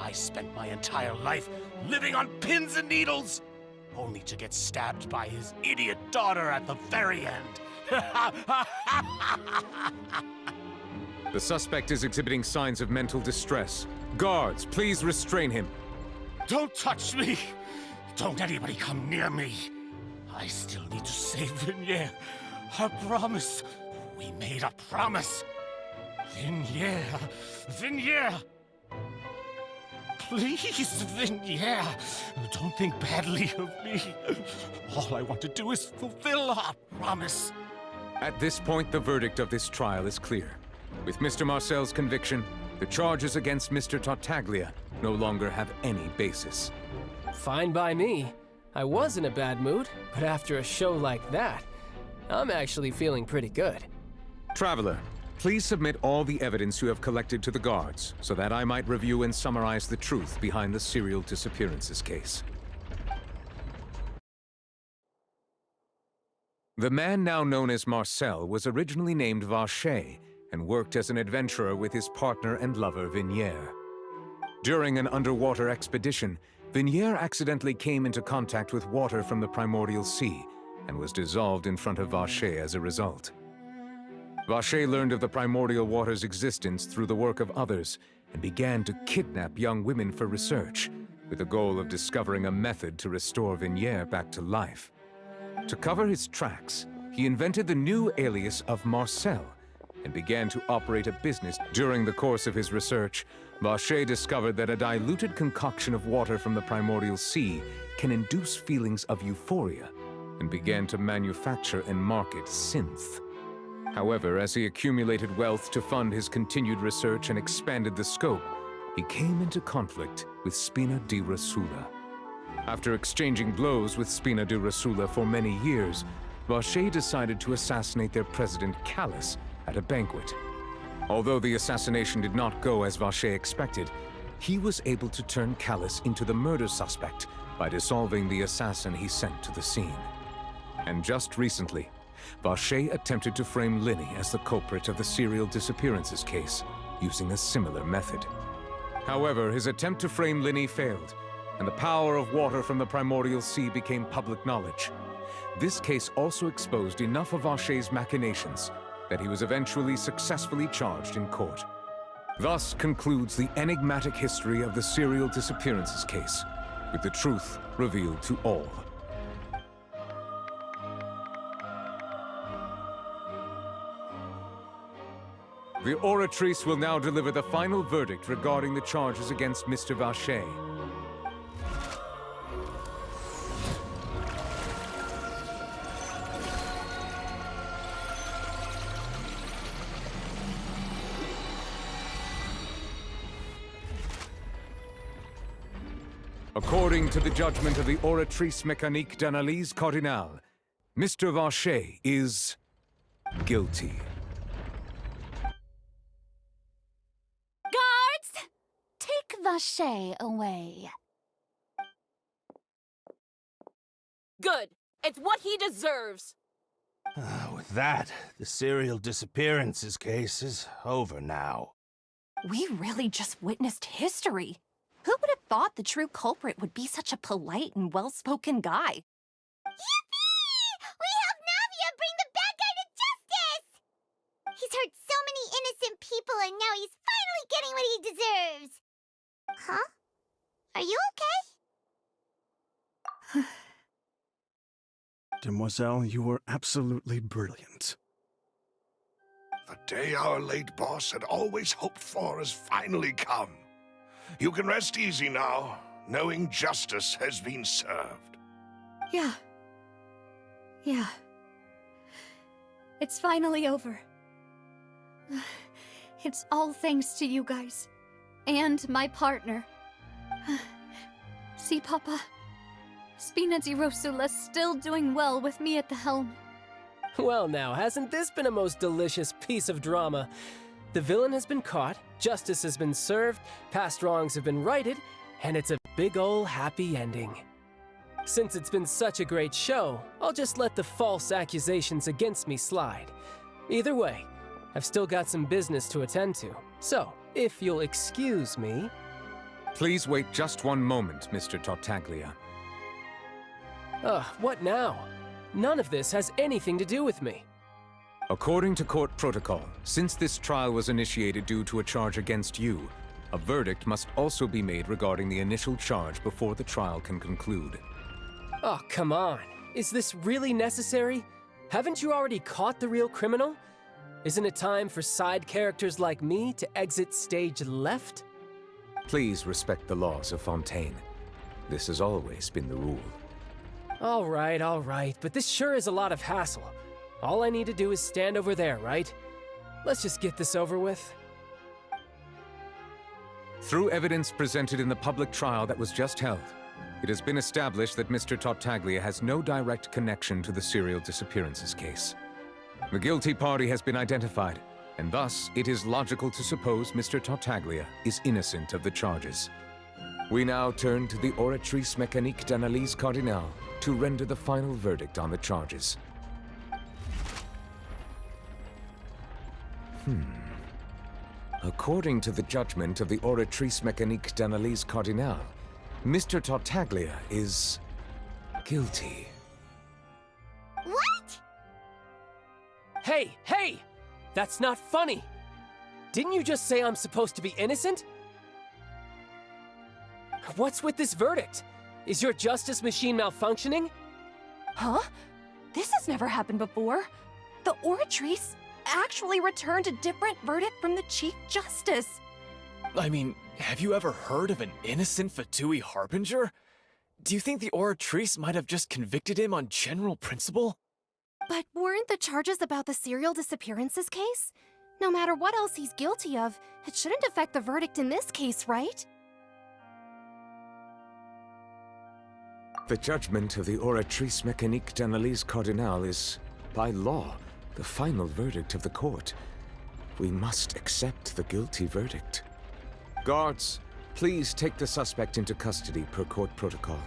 I spent my entire life living on pins and needles, only to get stabbed by his idiot daughter at the very end. The suspect is exhibiting signs of mental distress. Guards, please restrain him. Don't touch me! Don't anybody come near me! I still need to save Vignier. I promise. We made a promise. Vignier. Vignier! Please, Vignier. Don't think badly of me. All I want to do is fulfill our promise. At this point, the verdict of this trial is clear. With Mr. Marcel's conviction, the charges against Mr. Tartaglia no longer have any basis. Fine by me. I was in a bad mood, but after a show like that, I'm actually feeling pretty good. Traveler, please submit all the evidence you have collected to the guards, so that I might review and summarize the truth behind the serial disappearances case. The man now known as Marcel was originally named Vacher and worked as an adventurer with his partner and lover Vignier. During an underwater expedition, Vignier accidentally came into contact with water from the primordial sea and was dissolved in front of Vacher as a result. Vacher learned of the primordial water's existence through the work of others and began to kidnap young women for research, with the goal of discovering a method to restore Vignier back to life. To cover his tracks, he invented the new alias of Marcel and began to operate a business. During the course of his research, Vacher discovered that a diluted concoction of water from the primordial sea can induce feelings of euphoria, and began to manufacture and market synth. However, as he accumulated wealth to fund his continued research and expanded the scope, he came into conflict with Spina di Rosula. After exchanging blows with Spina di Rosula for many years, Vacher decided to assassinate their president Callus at a banquet. Although the assassination did not go as Vacher expected, he was able to turn Callus into the murder suspect by dissolving the assassin he sent to the scene. And just recently, Vacher attempted to frame Linny as the culprit of the serial disappearances case, using a similar method. However, his attempt to frame Linny failed, and the power of water from the primordial sea became public knowledge. This case also exposed enough of Vacher's machinations that he was eventually successfully charged in court. Thus concludes the enigmatic history of the serial disappearances case, with the truth revealed to all. The Oratrice will now deliver the final verdict regarding the charges against Mr. Vacher. According to the judgment of the Oratrice Mécanique d'Analyse Cardinale, Mr. Vacher is guilty. Guards! Take Vacher away. Good. It's what he deserves. With that, the serial disappearances case is over now. We really just witnessed history. Who would have thought the true culprit would be such a polite and well-spoken guy? Yippee! We helped Navia bring the bad He's hurt so many innocent people, and now he's finally getting what he deserves. Huh? Are you okay? Demoiselle, you were absolutely brilliant. The day our late boss had always hoped for has finally come. You can rest easy now, knowing justice has been served. Yeah. It's finally over. It's all thanks to you guys. And my partner. See, Papa? Spina di Rosula's still doing well with me at the helm. Well now, hasn't this been a most delicious piece of drama? The villain has been caught, justice has been served, past wrongs have been righted, and it's a big ol' happy ending. Since it's been such a great show, I'll just let the false accusations against me slide. Either way, I've still got some business to attend to, so if you'll excuse me... Please wait just one moment, Mr. Tartaglia. What now? None of this has anything to do with me. According to court protocol, since this trial was initiated due to a charge against you, a verdict must also be made regarding the initial charge before the trial can conclude. Oh, come on. Is this really necessary? Haven't you already caught the real criminal? Isn't it time for side characters like me to exit stage left? Please respect the laws of Fontaine. This has always been the rule. All right, but this sure is a lot of hassle. All I need to do is stand over there, right? Let's just get this over with. Through evidence presented in the public trial that was just held, it has been established that Mr. Tartaglia has no direct connection to the serial disappearances case. The guilty party has been identified, and thus it is logical to suppose Mr. Tartaglia is innocent of the charges. We now turn to the Oratrice Mécanique d'Analyse Cardinale to render the final verdict on the charges. According to the judgment of the Oratrice Mécanique d'Analyse Cardinale, Mr. Tartaglia is guilty. What? Hey! That's not funny! Didn't you just say I'm supposed to be innocent? What's with this verdict? Is your justice machine malfunctioning? Huh? This has never happened before. The Oratrice actually returned a different verdict from the Chief Justice. I mean, have you ever heard of an innocent Fatui Harbinger? Do you think the Oratrice might have just convicted him on general principle? But weren't the charges about the serial disappearances case? No matter what else he's guilty of, it shouldn't affect the verdict in this case, right? The judgment of the Oratrice Mécanique d'Analyse Cardinale is, by law, the final verdict of the court. We must accept the guilty verdict. Guards, please take the suspect into custody per court protocol.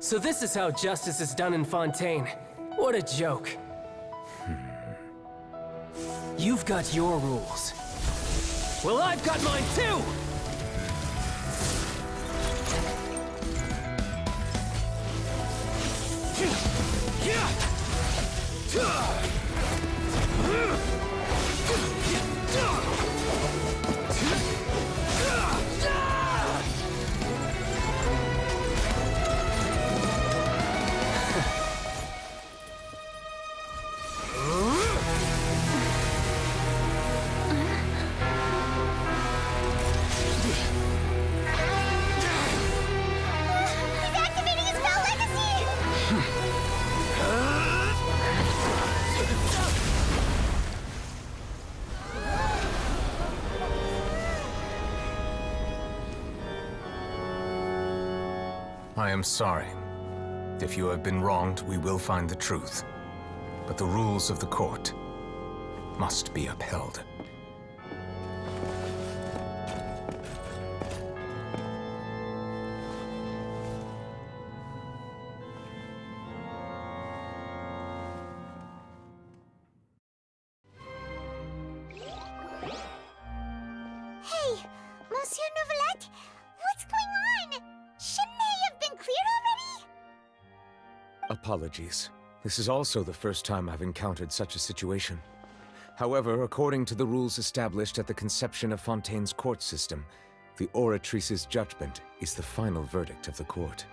So this is how justice is done in Fontaine. What a joke. You've got your rules. Well, I've got mine too! I am sorry. If you have been wronged, we will find the truth. But the rules of the court must be upheld. Hey, Monsieur Nouvelette, Apologies. This is also the first time I've encountered such a situation. However, according to the rules established at the conception of Fontaine's court system, the Oratrice's judgment is the final verdict of the court.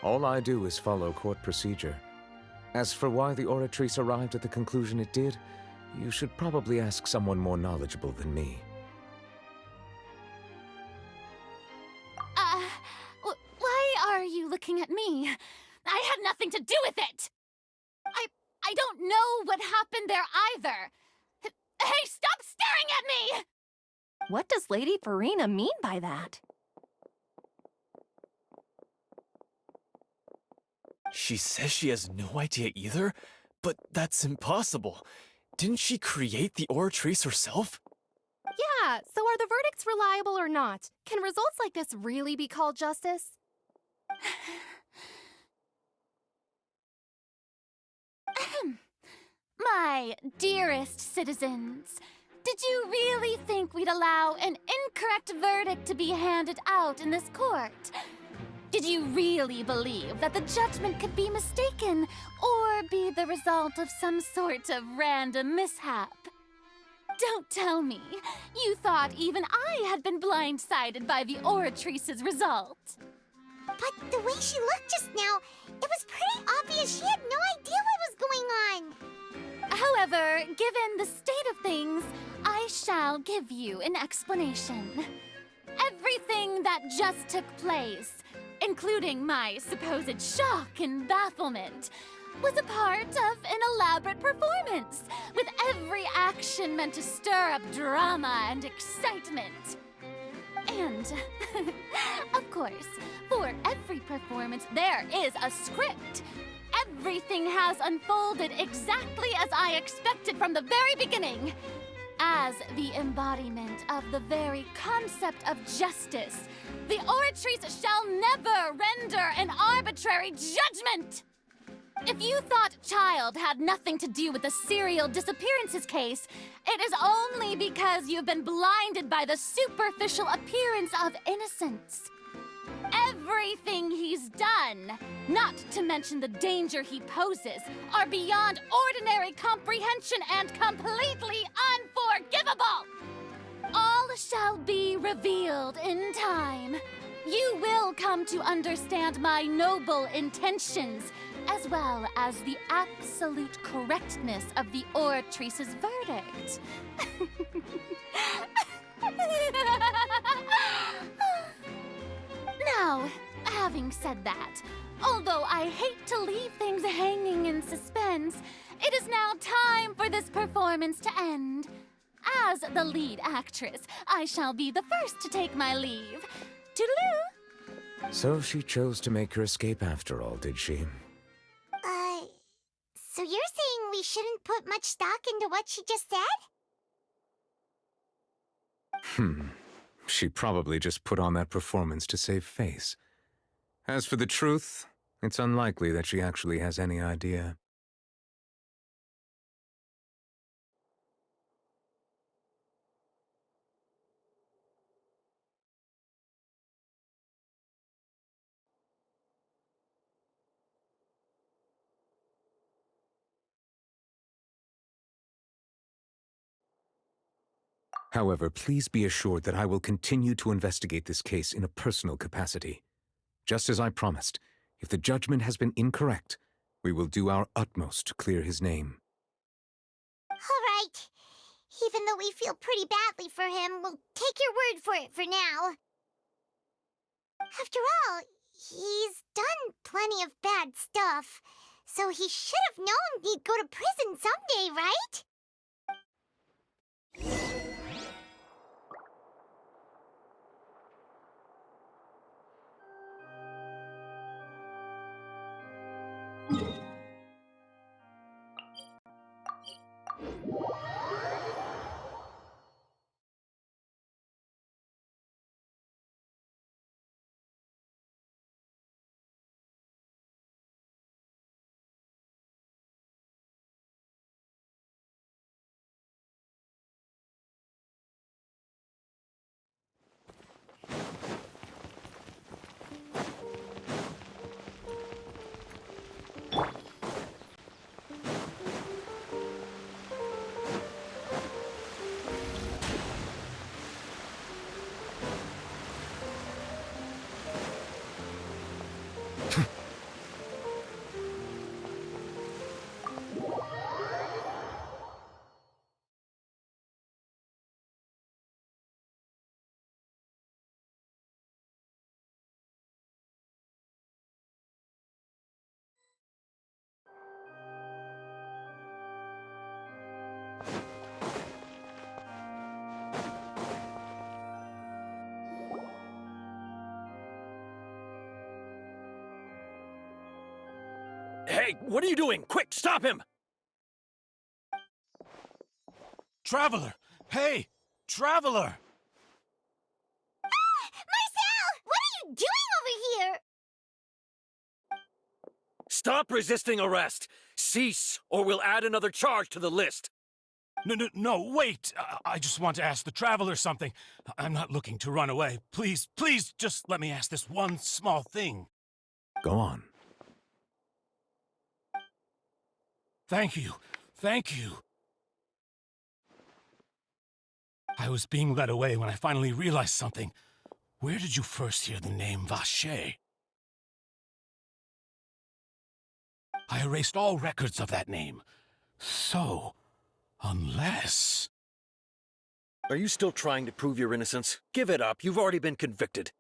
All I do is follow court procedure. As for why the Oratrice arrived at the conclusion it did, you should probably ask someone more knowledgeable than me. Why are you looking at me? I had nothing to do with it! I don't know what happened there either! Hey, stop staring at me! What does Lady Farina mean by that? She says she has no idea either? But that's impossible. Didn't she create the Oratrice herself? Yeah, so are the verdicts reliable or not? Can results like this really be called justice? My dearest citizens, did you really think we'd allow an incorrect verdict to be handed out in this court? Did you really believe that the judgment could be mistaken or be the result of some sort of random mishap? Don't tell me you thought even I had been blindsided by the Oratrice's result. But the way she looked just now, it was pretty obvious she had no idea what was going on. However, given the state of things, I shall give you an explanation. Everything that just took place, including my supposed shock and bafflement, was a part of an elaborate performance, with every action meant to stir up drama and excitement. And, of course, for every performance there is a script. Everything has unfolded exactly as I expected from the very beginning. As the embodiment of the very concept of justice, the Oratrice shall never render an arbitrary judgment! If you thought Child had nothing to do with the serial disappearances case, it is only because you've been blinded by the superficial appearance of innocence. Everything he's done, not to mention the danger he poses, are beyond ordinary comprehension and completely unforgivable! All shall be revealed in time. You will come to understand my noble intentions, as well as the absolute correctness of the Oratrice's verdict. Now, having said that, although I hate to leave things hanging in suspense, it is now time for this performance to end. As the lead actress, I shall be the first to take my leave. Toodaloo! So she chose to make her escape after all, did she? So you're saying we shouldn't put much stock into what she just said? She probably just put on that performance to save face. As for the truth, it's unlikely that she actually has any idea. However, please be assured that I will continue to investigate this case in a personal capacity. Just as I promised, if the judgment has been incorrect, we will do our utmost to clear his name. All right. Even though we feel pretty badly for him, we'll take your word for it for now. After all, he's done plenty of bad stuff, so he should have known he'd go to prison someday, right? Hey, what are you doing? Quick, stop him! Traveler! Hey! Traveler! Marcel! What are you doing over here? Stop resisting arrest! Cease, or we'll add another charge to the list! No, wait! I just want to ask the Traveler something. I'm not looking to run away. Please, just let me ask this one small thing. Go on. Thank you. I was being led away when I finally realized something. Where did you first hear the name Vacher? I erased all records of that name. So, unless... Are you still trying to prove your innocence? Give it up. You've already been convicted.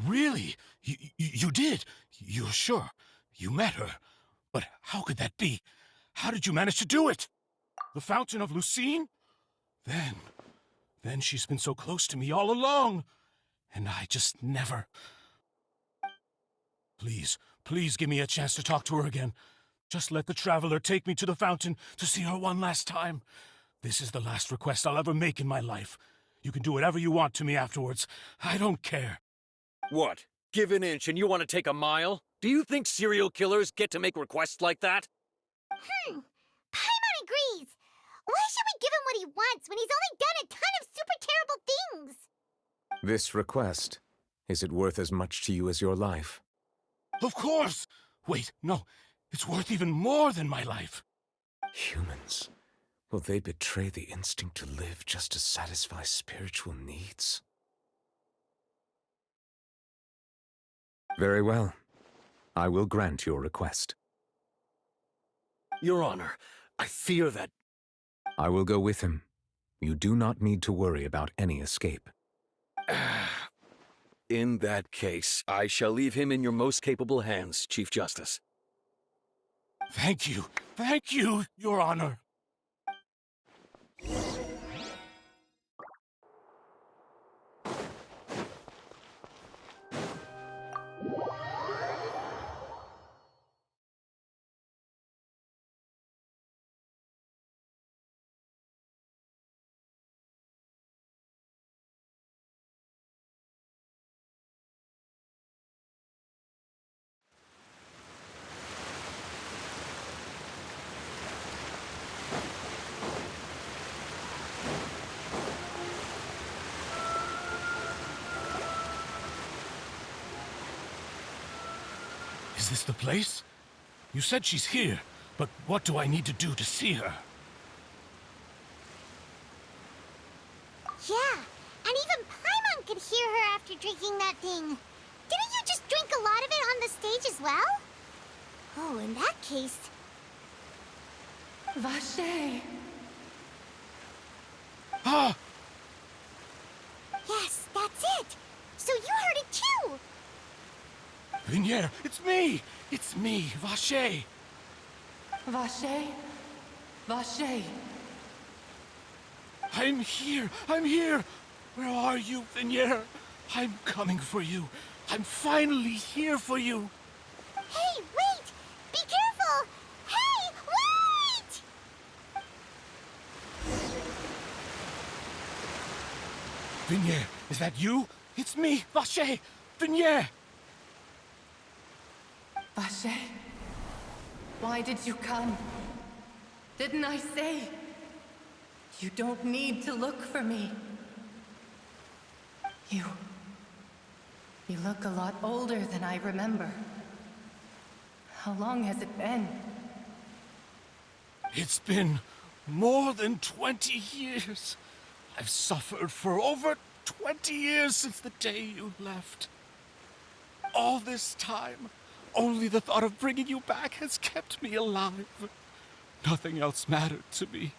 Really? You did? You're sure? You met her? But how could that be? How did you manage to do it? The Fountain of Lucine? Then she's been so close to me all along. And I just never... Please give me a chance to talk to her again. Just let the Traveler take me to the fountain to see her one last time. This is the last request I'll ever make in my life. You can do whatever you want to me afterwards. I don't care. What? Give an inch and you want to take a mile? Do you think serial killers get to make requests like that? Paimon agrees. Why should we give him what he wants when he's only done a ton of super terrible things? This request, is it worth as much to you as your life? Of course! Wait, no. It's worth even more than my life. Humans. Will they betray the instinct to live just to satisfy spiritual needs? Very well. I will grant your request. Your Honor, I fear that... I will go with him. You do not need to worry about any escape. In that case, I shall leave him in your most capable hands, Chief Justice. Thank you, Your Honor. Is this the place? You said she's here, but what do I need to do to see her? Yeah, and even Paimon could hear her after drinking that thing. Didn't you just drink a lot of it on the stage as well? Oh, in that case... Vacher! Ah! Yes, that's it! So you heard it too! Vignier, it's me! It's me, Vacher! Vacher? Vacher! I'm here! Where are you, Vignier? I'm coming for you. I'm finally here for you. Hey, wait! Be careful! Hey, wait! Vignier, is that you? It's me, Vacher! Vignier! Vacher, why did you come? Didn't I say? You don't need to look for me. You look a lot older than I remember. How long has it been? It's been more than 20 years. I've suffered for over 20 years since the day you left. All this time, only the thought of bringing you back has kept me alive. Nothing else mattered to me.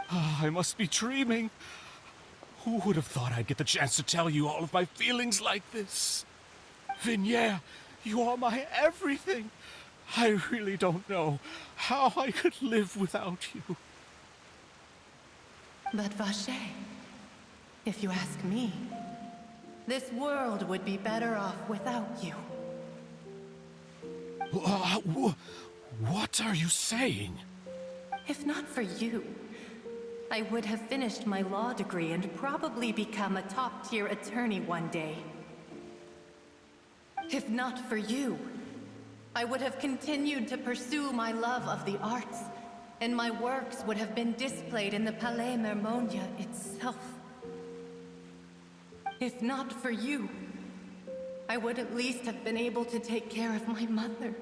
I must be dreaming. Who would have thought I'd get the chance to tell you all of my feelings like this? Vignier, you are my everything. I really don't know how I could live without you. But Vacher, If you ask me, this world would be better off without you. What are you saying? If not for you, I would have finished my law degree and probably become a top-tier attorney one day. If not for you, I would have continued to pursue my love of the arts, and my works would have been displayed in the Palais Mermonia itself. If not for you, I would at least have been able to take care of my mother.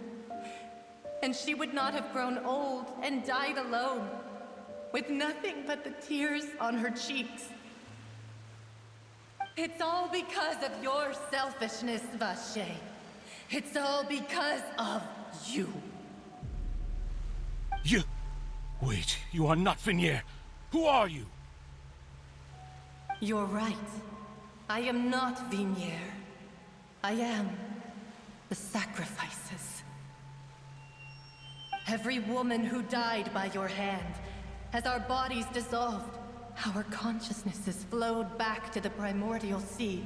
And she would not have grown old and died alone, with nothing but the tears on her cheeks. It's all because of your selfishness, Vache. It's all because of you. Wait, you are not Vignier. Who are you? You're right. I am not Vignier. I am the sacrifices. Every woman who died by your hand, as our bodies dissolved, our consciousnesses flowed back to the primordial sea.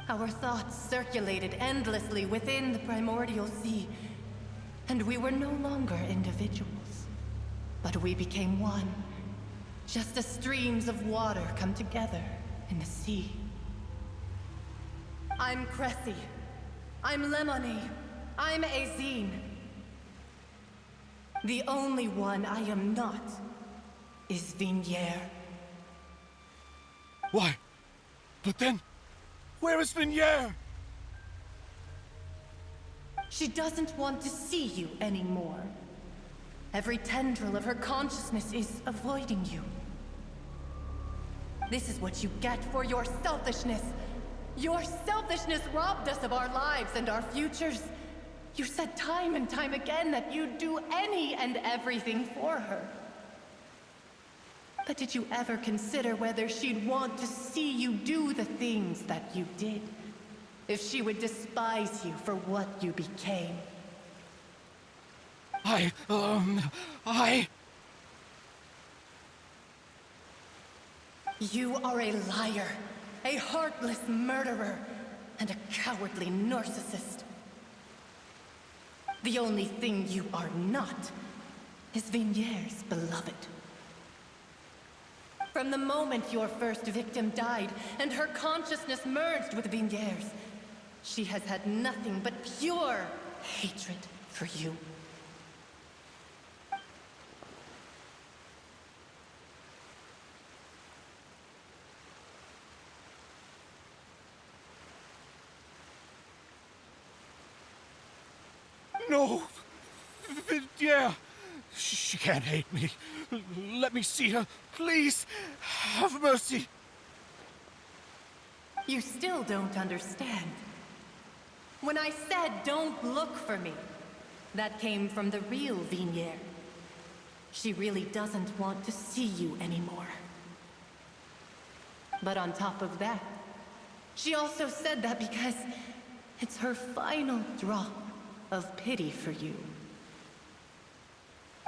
Our thoughts circulated endlessly within the primordial sea, and we were no longer individuals, but we became one, just as streams of water come together in the sea. I'm Cressy. I'm Lemony. I'm Azine. The only one I am not is Vignier. Why? But then, where is Vignier? She doesn't want to see you anymore. Every tendril of her consciousness is avoiding you. This is what you get for your selfishness. Your selfishness robbed us of our lives and our futures. You said time and time again that you'd do any and everything for her. But did you ever consider whether she'd want to see you do the things that you did? If she would despise you for what you became? You are a liar, a heartless murderer, and a cowardly narcissist. The only thing you are not is Vignier's beloved. From the moment your first victim died and her consciousness merged with Vignier's, she has had nothing but pure hatred for you. No! Vignier! She can't hate me. Let me see her, please. Have mercy. You still don't understand. When I said don't look for me, that came from the real Vignier. She really doesn't want to see you anymore. But on top of that, she also said that because it's her final drop of pity for you.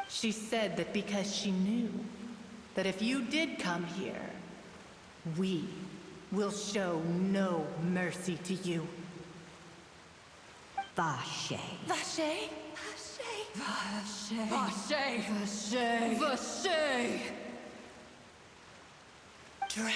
She said that because she knew that if you did come here, we will show no mercy to you. Vache. Vache? Vache. Vache. Vache. Vache. Drown.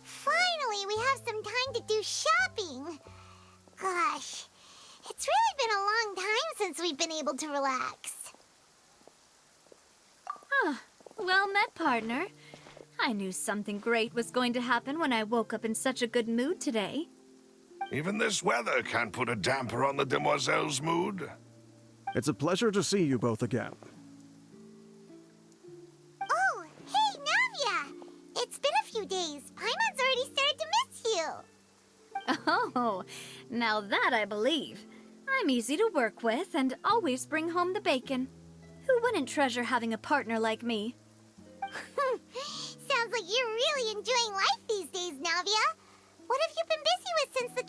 Finally, we have some time to do shopping. Gosh, it's really been a long time since we've been able to relax. Huh. Well met, partner. I knew something great was going to happen when I woke up in such a good mood today. Even this weather can't put a damper on the demoiselle's mood. It's a pleasure to see you both again. Oh, now that I believe. I'm easy to work with and always bring home the bacon. Who wouldn't treasure having a partner like me? Sounds like you're really enjoying life these days, Navia. What have you been busy with since the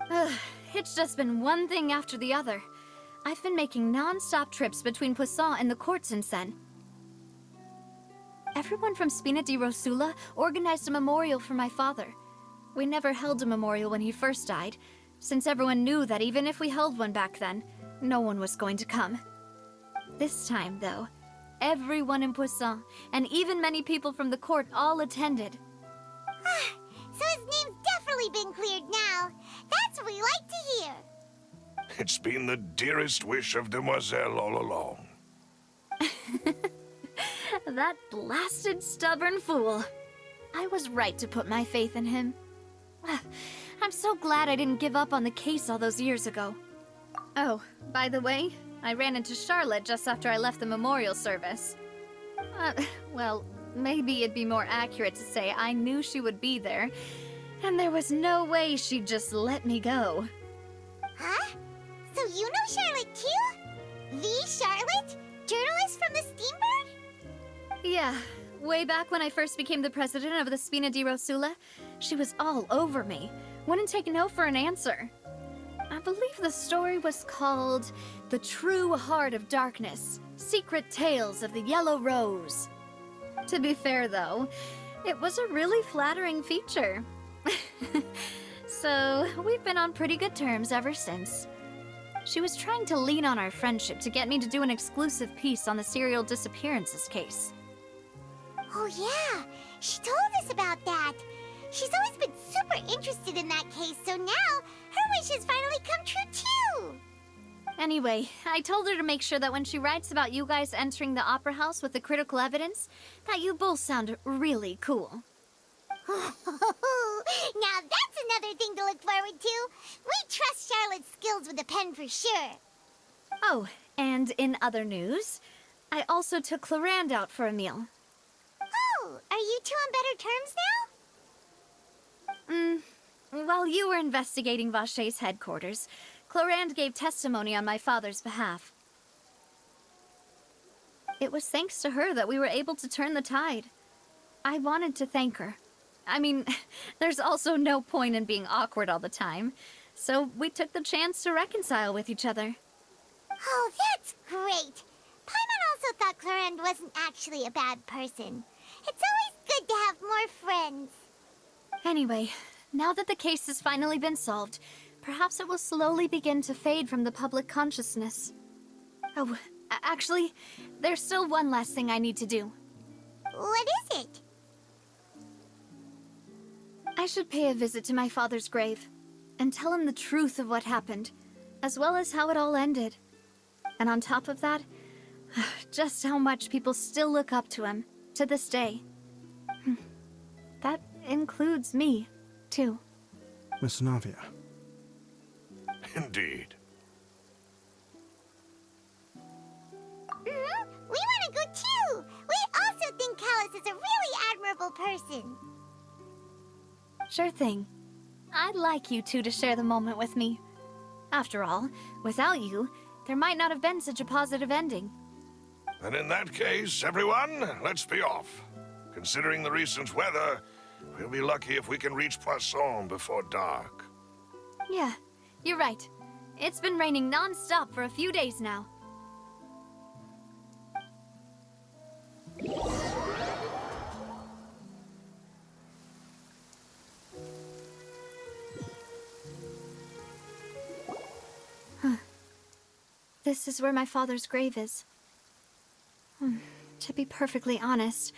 trial? It's just been one thing after the other. I've been making non-stop trips between Poisson and the court since then. Everyone from Spina di Rosula organized a memorial for my father. We never held a memorial when he first died, since everyone knew that even if we held one back then, no one was going to come. This time, though, everyone in Poisson, and even many people from the court, all attended. So his name's definitely been cleared now. That's what we like to hear. It's been the dearest wish of Demoiselle all along. That blasted stubborn fool. I was right to put my faith in him. I'm so glad I didn't give up on the case all those years ago. Oh, by the way, I ran into Charlotte just after I left the memorial service. Well, maybe it'd be more accurate to say I knew she would be there, and there was no way she'd just let me go. Huh? So you know Charlotte too? The Charlotte? Journalist from the Steambird? Yeah, way back when I first became the president of the Spina di Rosula, she was all over me. Wouldn't take no for an answer. I believe the story was called The True Heart of Darkness, Secret Tales of the Yellow Rose. To be fair, though, it was a really flattering feature. So, we've been on pretty good terms ever since. She was trying to lean on our friendship to get me to do an exclusive piece on the serial disappearances case. Oh yeah, she told us about that. She's always been super interested in that case, so now her wish has finally come true too. Anyway, I told her to make sure that when she writes about you guys entering the opera house with the critical evidence, that you both sound really cool. Now that's another thing to look forward to. We trust Charlotte's skills with a pen for sure. Oh, and in other news, I also took Clarand out for a meal. Oh, are you two on better terms now? While you were investigating Vacher's headquarters, Clarand gave testimony on my father's behalf. It was thanks to her that we were able to turn the tide. I wanted to thank her. I mean, there's also no point in being awkward all the time, so we took the chance to reconcile with each other. Oh, that's great. Paimon also thought Clarand wasn't actually a bad person. It's always good to have more friends. Anyway, now that the case has finally been solved, perhaps it will slowly begin to fade from the public consciousness. Oh, actually, there's still one last thing I need to do. What is it? I should pay a visit to my father's grave and tell him the truth of what happened, as well as how it all ended. And on top of that, just how much people still look up to him to this day. That includes me, too. Miss Navia. Indeed. We want to go too! We also think Callus is a really admirable person. Sure thing. I'd like you two to share the moment with me. After all, without you, there might not have been such a positive ending. And in that case, everyone, let's be off. Considering the recent weather, we'll be lucky if we can reach Poisson before dark. Yeah, you're right. It's been raining non-stop for a few days now. This is where my father's grave is. To be perfectly honest,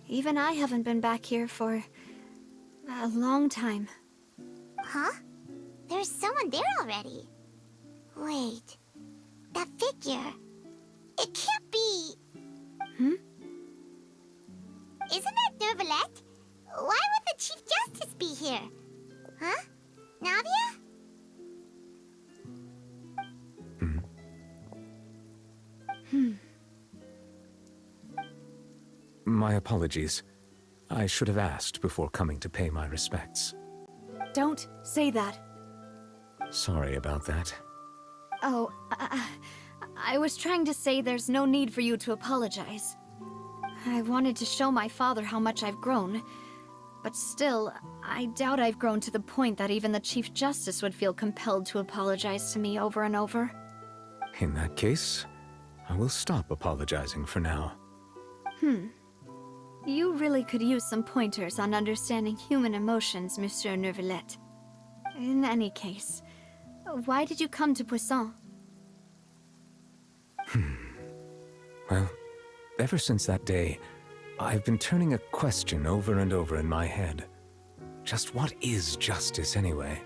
even I haven't been back here for a long time. Huh? There's someone there already. Wait, that figure. It can't be... Isn't that Dervalette? Why would the Chief Justice be here? Huh? Navia? My apologies. I should have asked before coming to pay my respects. Don't say that. Sorry about that. Oh, I was trying to say there's no need for you to apologize. I wanted to show my father how much I've grown, but still, I doubt I've grown to the point that even the Chief Justice would feel compelled to apologize to me over and over. In that case, I will stop apologizing for now. You really could use some pointers on understanding human emotions, Monsieur Neuvillette. In any case, why did you come to Poisson? Well, ever since that day, I've been turning a question over and over in my head. Just what is justice anyway?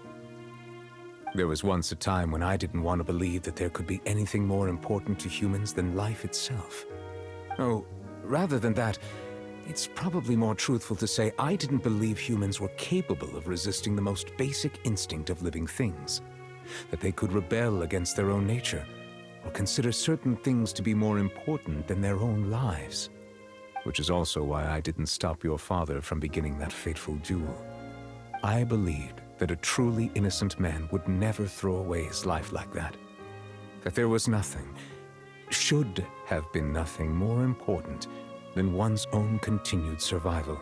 There was once a time when I didn't want to believe that there could be anything more important to humans than life itself. Oh, rather than that, it's probably more truthful to say I didn't believe humans were capable of resisting the most basic instinct of living things. That they could rebel against their own nature, or consider certain things to be more important than their own lives. Which is also why I didn't stop your father from beginning that fateful duel. I believed that a truly innocent man would never throw away his life like that. That there was nothing, should have been nothing more important than one's own continued survival.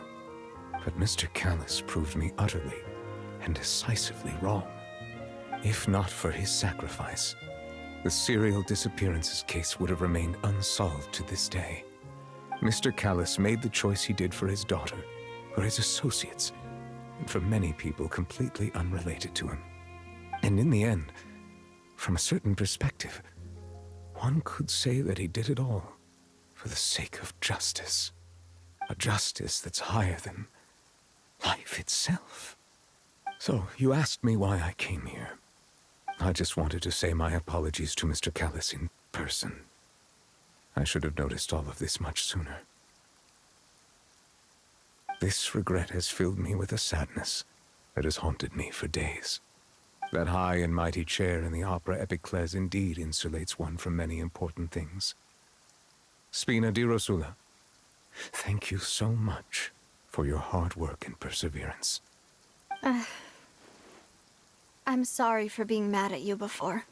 But Mr. Callis proved me utterly and decisively wrong. If not for his sacrifice, the serial disappearances case would have remained unsolved to this day. Mr. Callis made the choice he did for his daughter, for his associates, and for many people completely unrelated to him. And in the end, from a certain perspective, one could say that he did it all for the sake of justice. A justice that's higher than life itself. So, you asked me why I came here. I just wanted to say my apologies to Mr. Callis in person. I should have noticed all of this much sooner. This regret has filled me with a sadness that has haunted me for days. That high and mighty chair in the Opera Epiclese indeed insulates one from many important things. Spina di Rosula, thank you so much for your hard work and perseverance. I'm sorry for being mad at you before.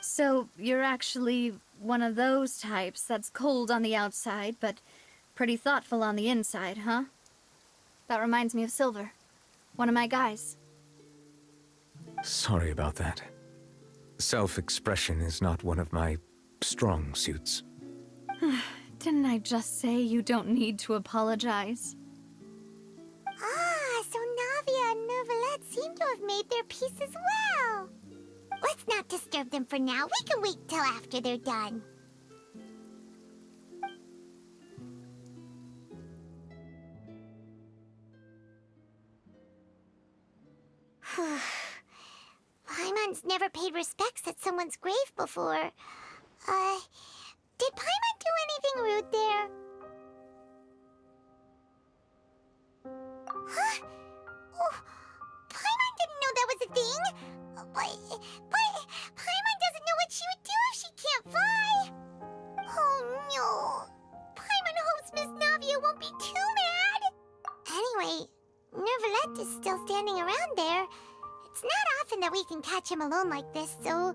So, you're actually one of those types that's cold on the outside, but pretty thoughtful on the inside, huh? That reminds me of Silver, one of my guys. Sorry about that. Self-expression is not one of my strong suits. Didn't I just say you don't need to apologize? Ah, so Navia and Neuvillette seem to have made their peace as well. Let's not disturb them for now. We can wait till after they're done. Paimon's never paid respects at someone's grave before. Did Paimon do anything rude there? Huh? Oh, Paimon didn't know that was a thing. But Paimon doesn't know what she would do if she can't fly. Oh no. Paimon hopes Miss Navia won't be too mad. Anyway, Neuvillette is still standing around there. It's not often that we can catch him alone like this, so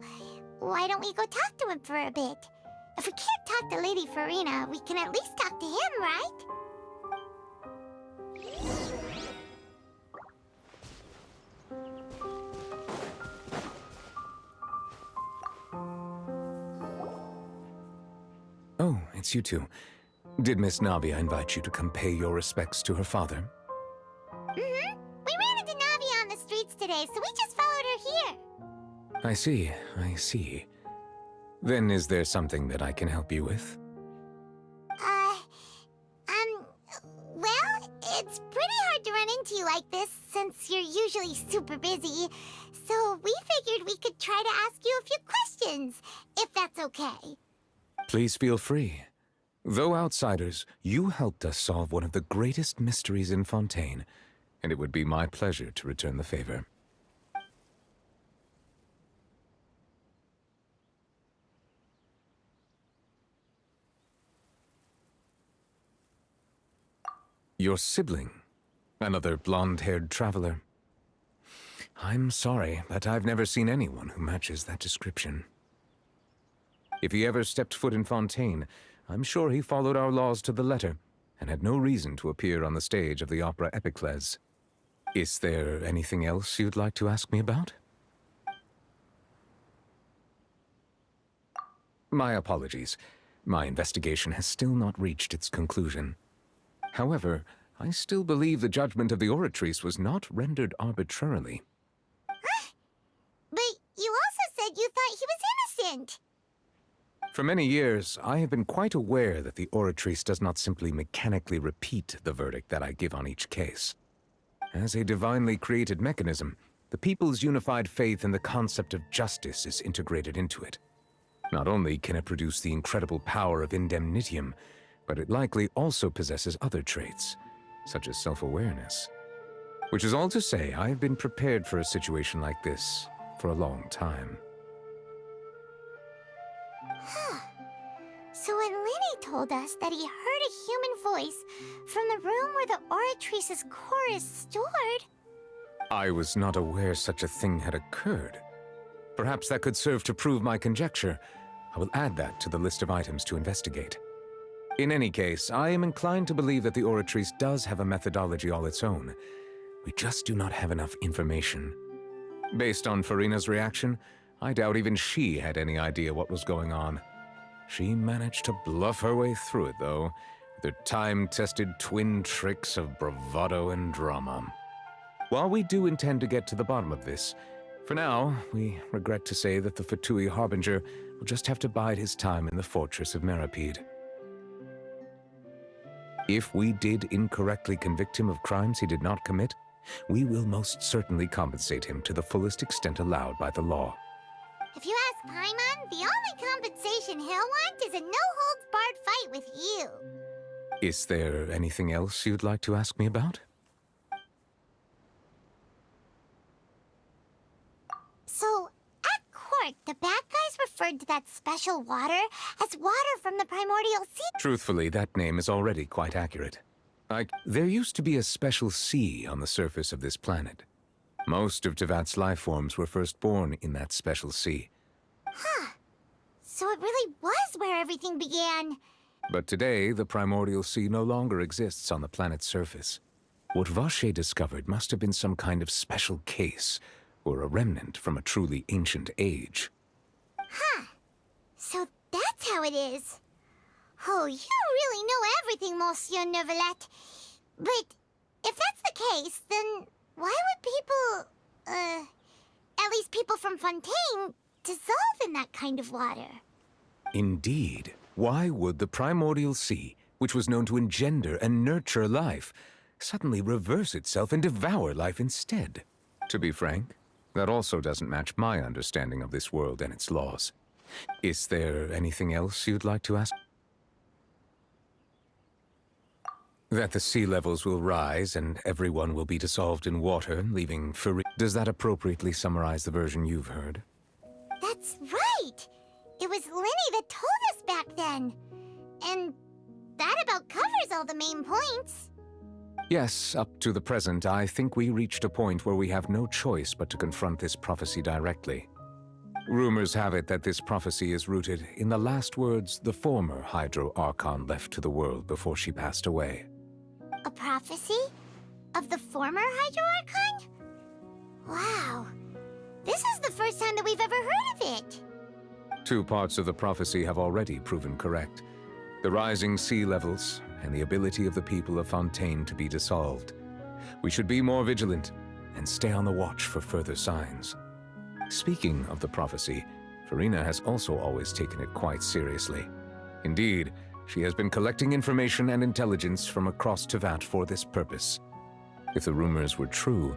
why don't we go talk to him for a bit? If we can't talk to Lady Farina, we can at least talk to him, right? Oh, it's you two. Did Miss Navia invite you to come pay your respects to her father? Mm-hmm. We ran into Navia on the streets today, so we just followed her here. I see. Then is there something that I can help you with? Well, it's pretty hard to run into you like this, since you're usually super busy. So we figured we could try to ask you a few questions, if that's okay. Please feel free. Though outsiders, you helped us solve one of the greatest mysteries in Fontaine, and it would be my pleasure to return the favor. Your sibling? Another blonde-haired traveler? I'm sorry, but I've never seen anyone who matches that description. If he ever stepped foot in Fontaine, I'm sure he followed our laws to the letter, and had no reason to appear on the stage of the opera Epiclese. Is there anything else you'd like to ask me about? My apologies. My investigation has still not reached its conclusion. However, I still believe the judgment of the Oratrice was not rendered arbitrarily. But you also said you thought he was innocent. For many years, I have been quite aware that the Oratrice does not simply mechanically repeat the verdict that I give on each case. As a divinely created mechanism, the people's unified faith in the concept of justice is integrated into it. Not only can it produce the incredible power of indemnitium, but it likely also possesses other traits, such as self-awareness. Which is all to say, I have been prepared for a situation like this for a long time. So when Lenny told us that he heard a human voice from the room where the Oratrice's core is stored... I was not aware such a thing had occurred. Perhaps that could serve to prove my conjecture. I will add that to the list of items to investigate. In any case, I am inclined to believe that the Oratrice does have a methodology all its own. We just do not have enough information. Based on Farina's reaction, I doubt even she had any idea what was going on. She managed to bluff her way through it, though, with her time-tested twin tricks of bravado and drama. While we do intend to get to the bottom of this, for now, we regret to say that the Fatui Harbinger will just have to bide his time in the fortress of Meripede. If we did incorrectly convict him of crimes he did not commit, we will most certainly compensate him to the fullest extent allowed by the law. If you ask Paimon, the only compensation he'll want is a no-holds-barred fight with you. Is there anything else you'd like to ask me about? So, at court, the bad guys referred to that special water as water from the primordial sea. Truthfully, that name is already quite accurate. There used to be a special sea on the surface of this planet. Most of Tevat's life forms were first born in that special sea. Huh. So it really was where everything began. But today, the primordial sea no longer exists on the planet's surface. What Vache discovered must have been some kind of special case, or a remnant from a truly ancient age. Huh. So that's how it is. Oh, you really know everything, Monsieur Neuvillette. But if that's the case, then why would people, at least people from Fontaine, dissolve in that kind of water? Indeed. Why would the primordial sea, which was known to engender and nurture life, suddenly reverse itself and devour life instead? To be frank, that also doesn't match my understanding of this world and its laws. Is there anything else you'd like to ask? That the sea levels will rise and everyone will be dissolved in water, leaving Farina. Does that appropriately summarize the version you've heard? That's right! It was Lenny that told us back then. And that about covers all the main points. Yes, up to the present, I think we reached a point where we have no choice but to confront this prophecy directly. Rumors have it that this prophecy is rooted in the last words the former Hydro Archon left to the world before she passed away. A prophecy? Of the former Hydro Archon? Wow. This is the first time that we've ever heard of it. Two parts of the prophecy have already proven correct. The rising sea levels and the ability of the people of Fontaine to be dissolved. We should be more vigilant and stay on the watch for further signs. Speaking of the prophecy, Farina has also always taken it quite seriously. Indeed, she has been collecting information and intelligence from across Tevat for this purpose. If the rumors were true,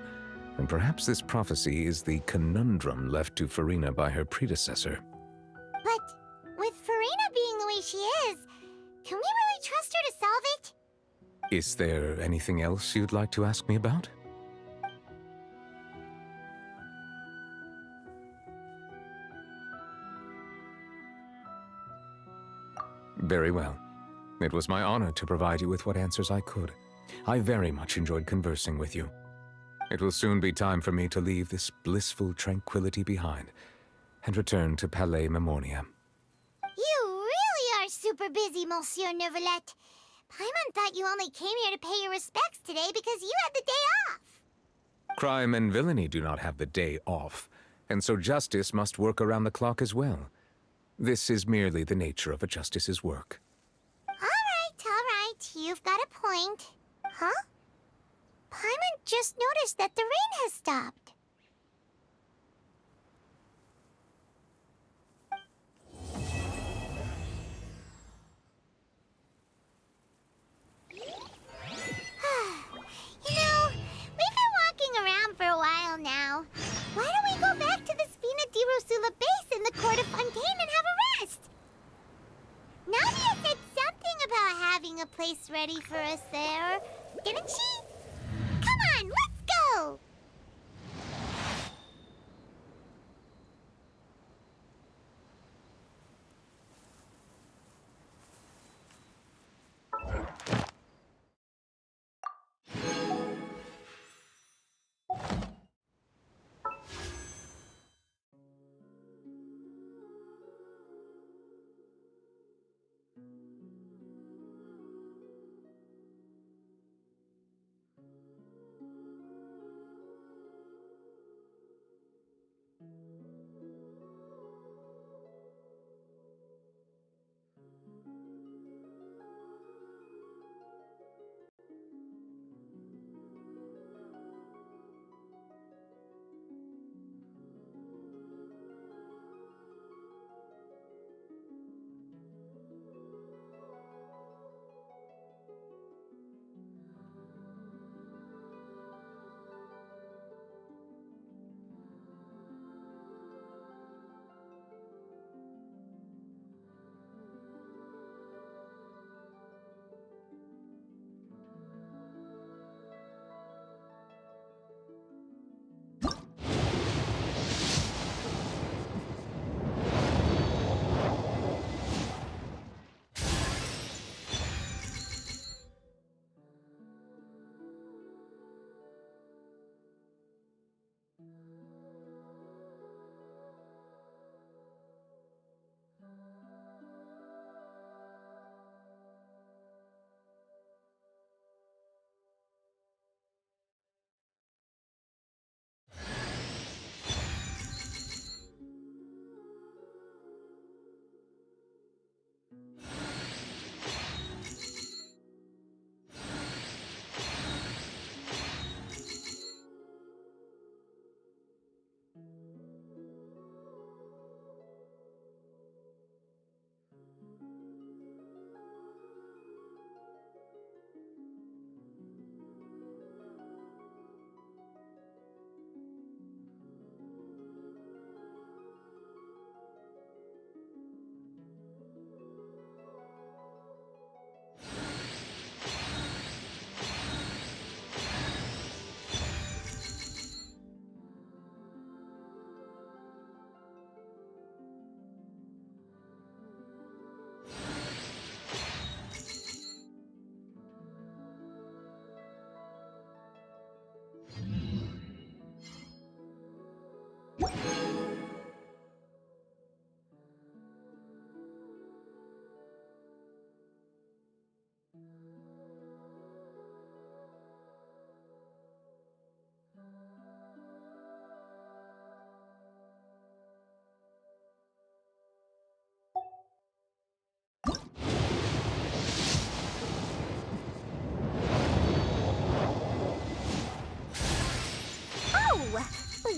then perhaps this prophecy is the conundrum left to Farina by her predecessor. But with Farina being the way she is, can we really trust her to solve it? Is there anything else you'd like to ask me about? Very well. It was my honor to provide you with what answers I could. I very much enjoyed conversing with you. It will soon be time for me to leave this blissful tranquility behind and return to Palais Memoria. You really are super busy, Monsieur Neuvillette. Paimon thought you only came here to pay your respects today because you had the day off. Crime and villainy do not have the day off, and so justice must work around the clock as well. This is merely the nature of a justice's work. All right. You've got a point. Huh? Paimon just noticed that the rain has stopped. You know, we've been walking around for a while now. Why don't we go back to the Spina di Rosula base in the Court of Fontaine and have a rest? Nadia said something about having a place ready for us there, didn't she? Come on, let's go!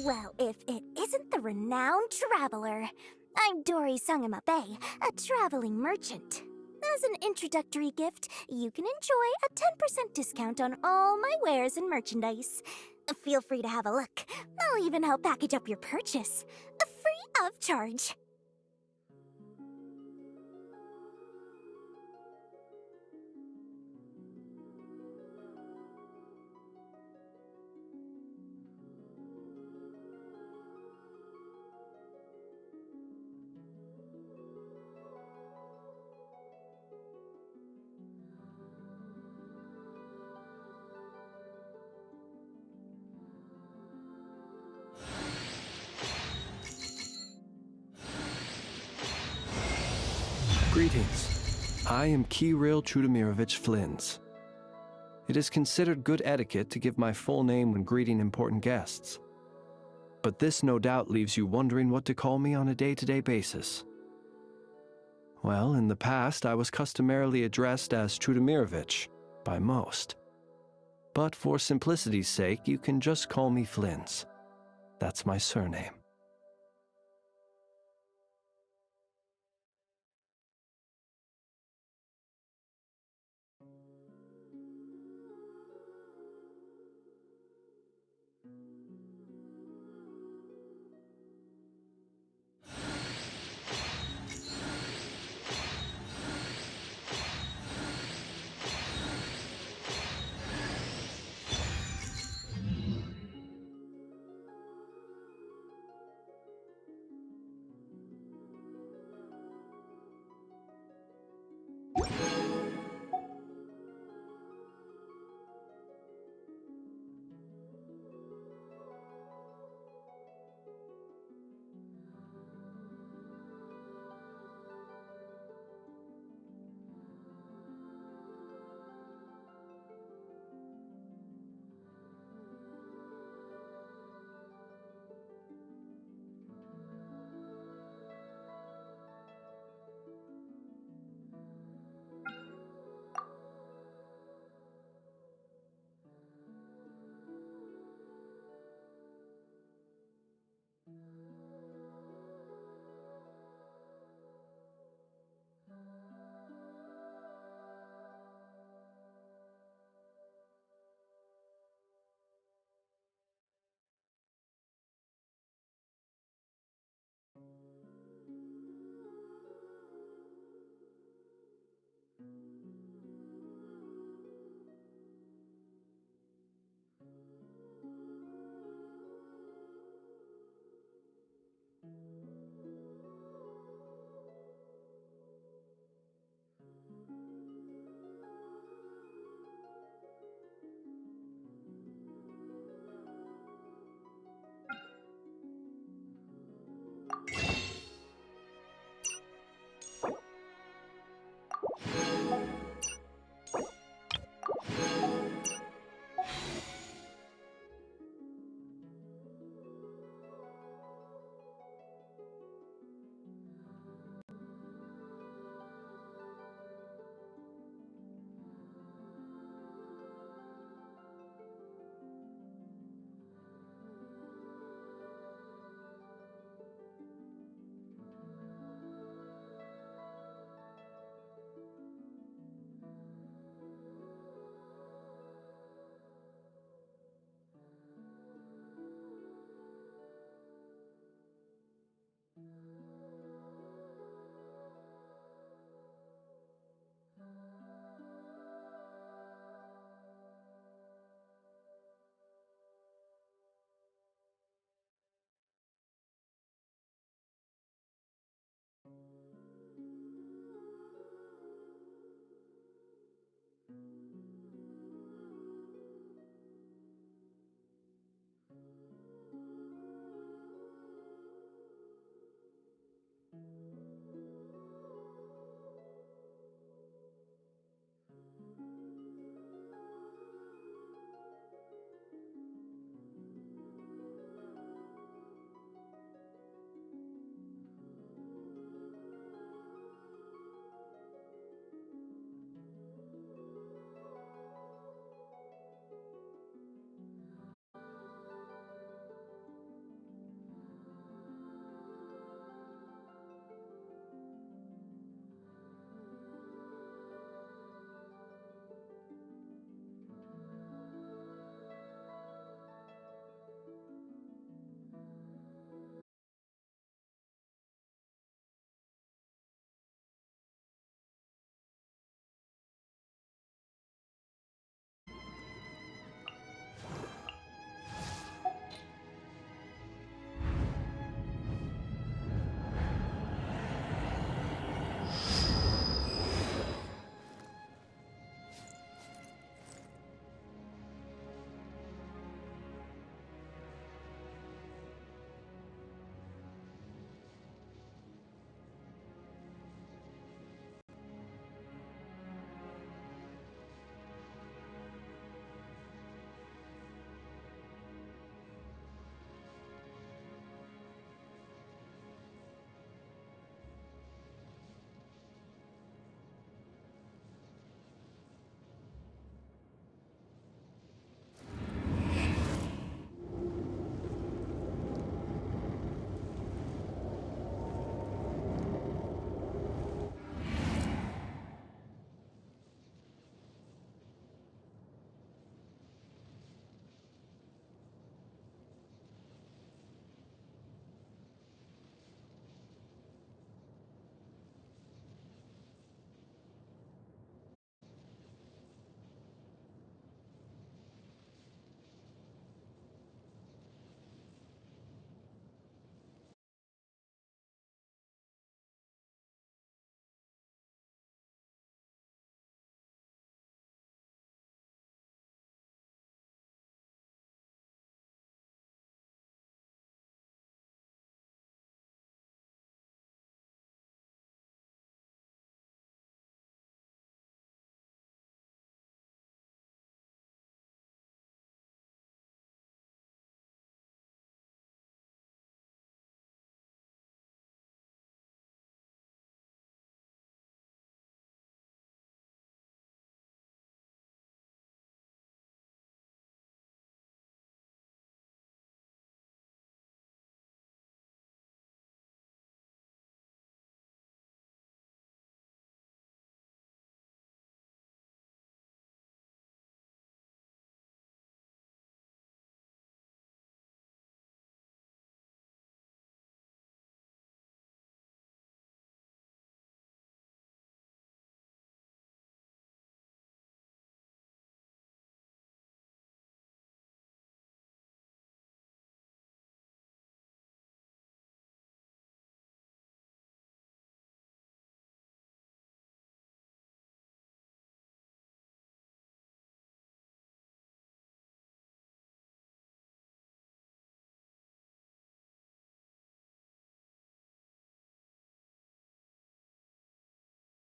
Well, if it isn't the renowned traveler. I'm Dory Sangamabe, a traveling merchant. As an introductory gift, you can enjoy a 10% discount on all my wares and merchandise. Feel free to have a look. I'll even help package up your purchase. Free of charge. Greetings. I am Kirill Trudemirovich Flins. It is considered good etiquette to give my full name when greeting important guests. But this no doubt leaves you wondering what to call me on a day-to-day basis. Well, in the past, I was customarily addressed as Trudemirovich by most. But for simplicity's sake, you can just call me Flins. That's my surname.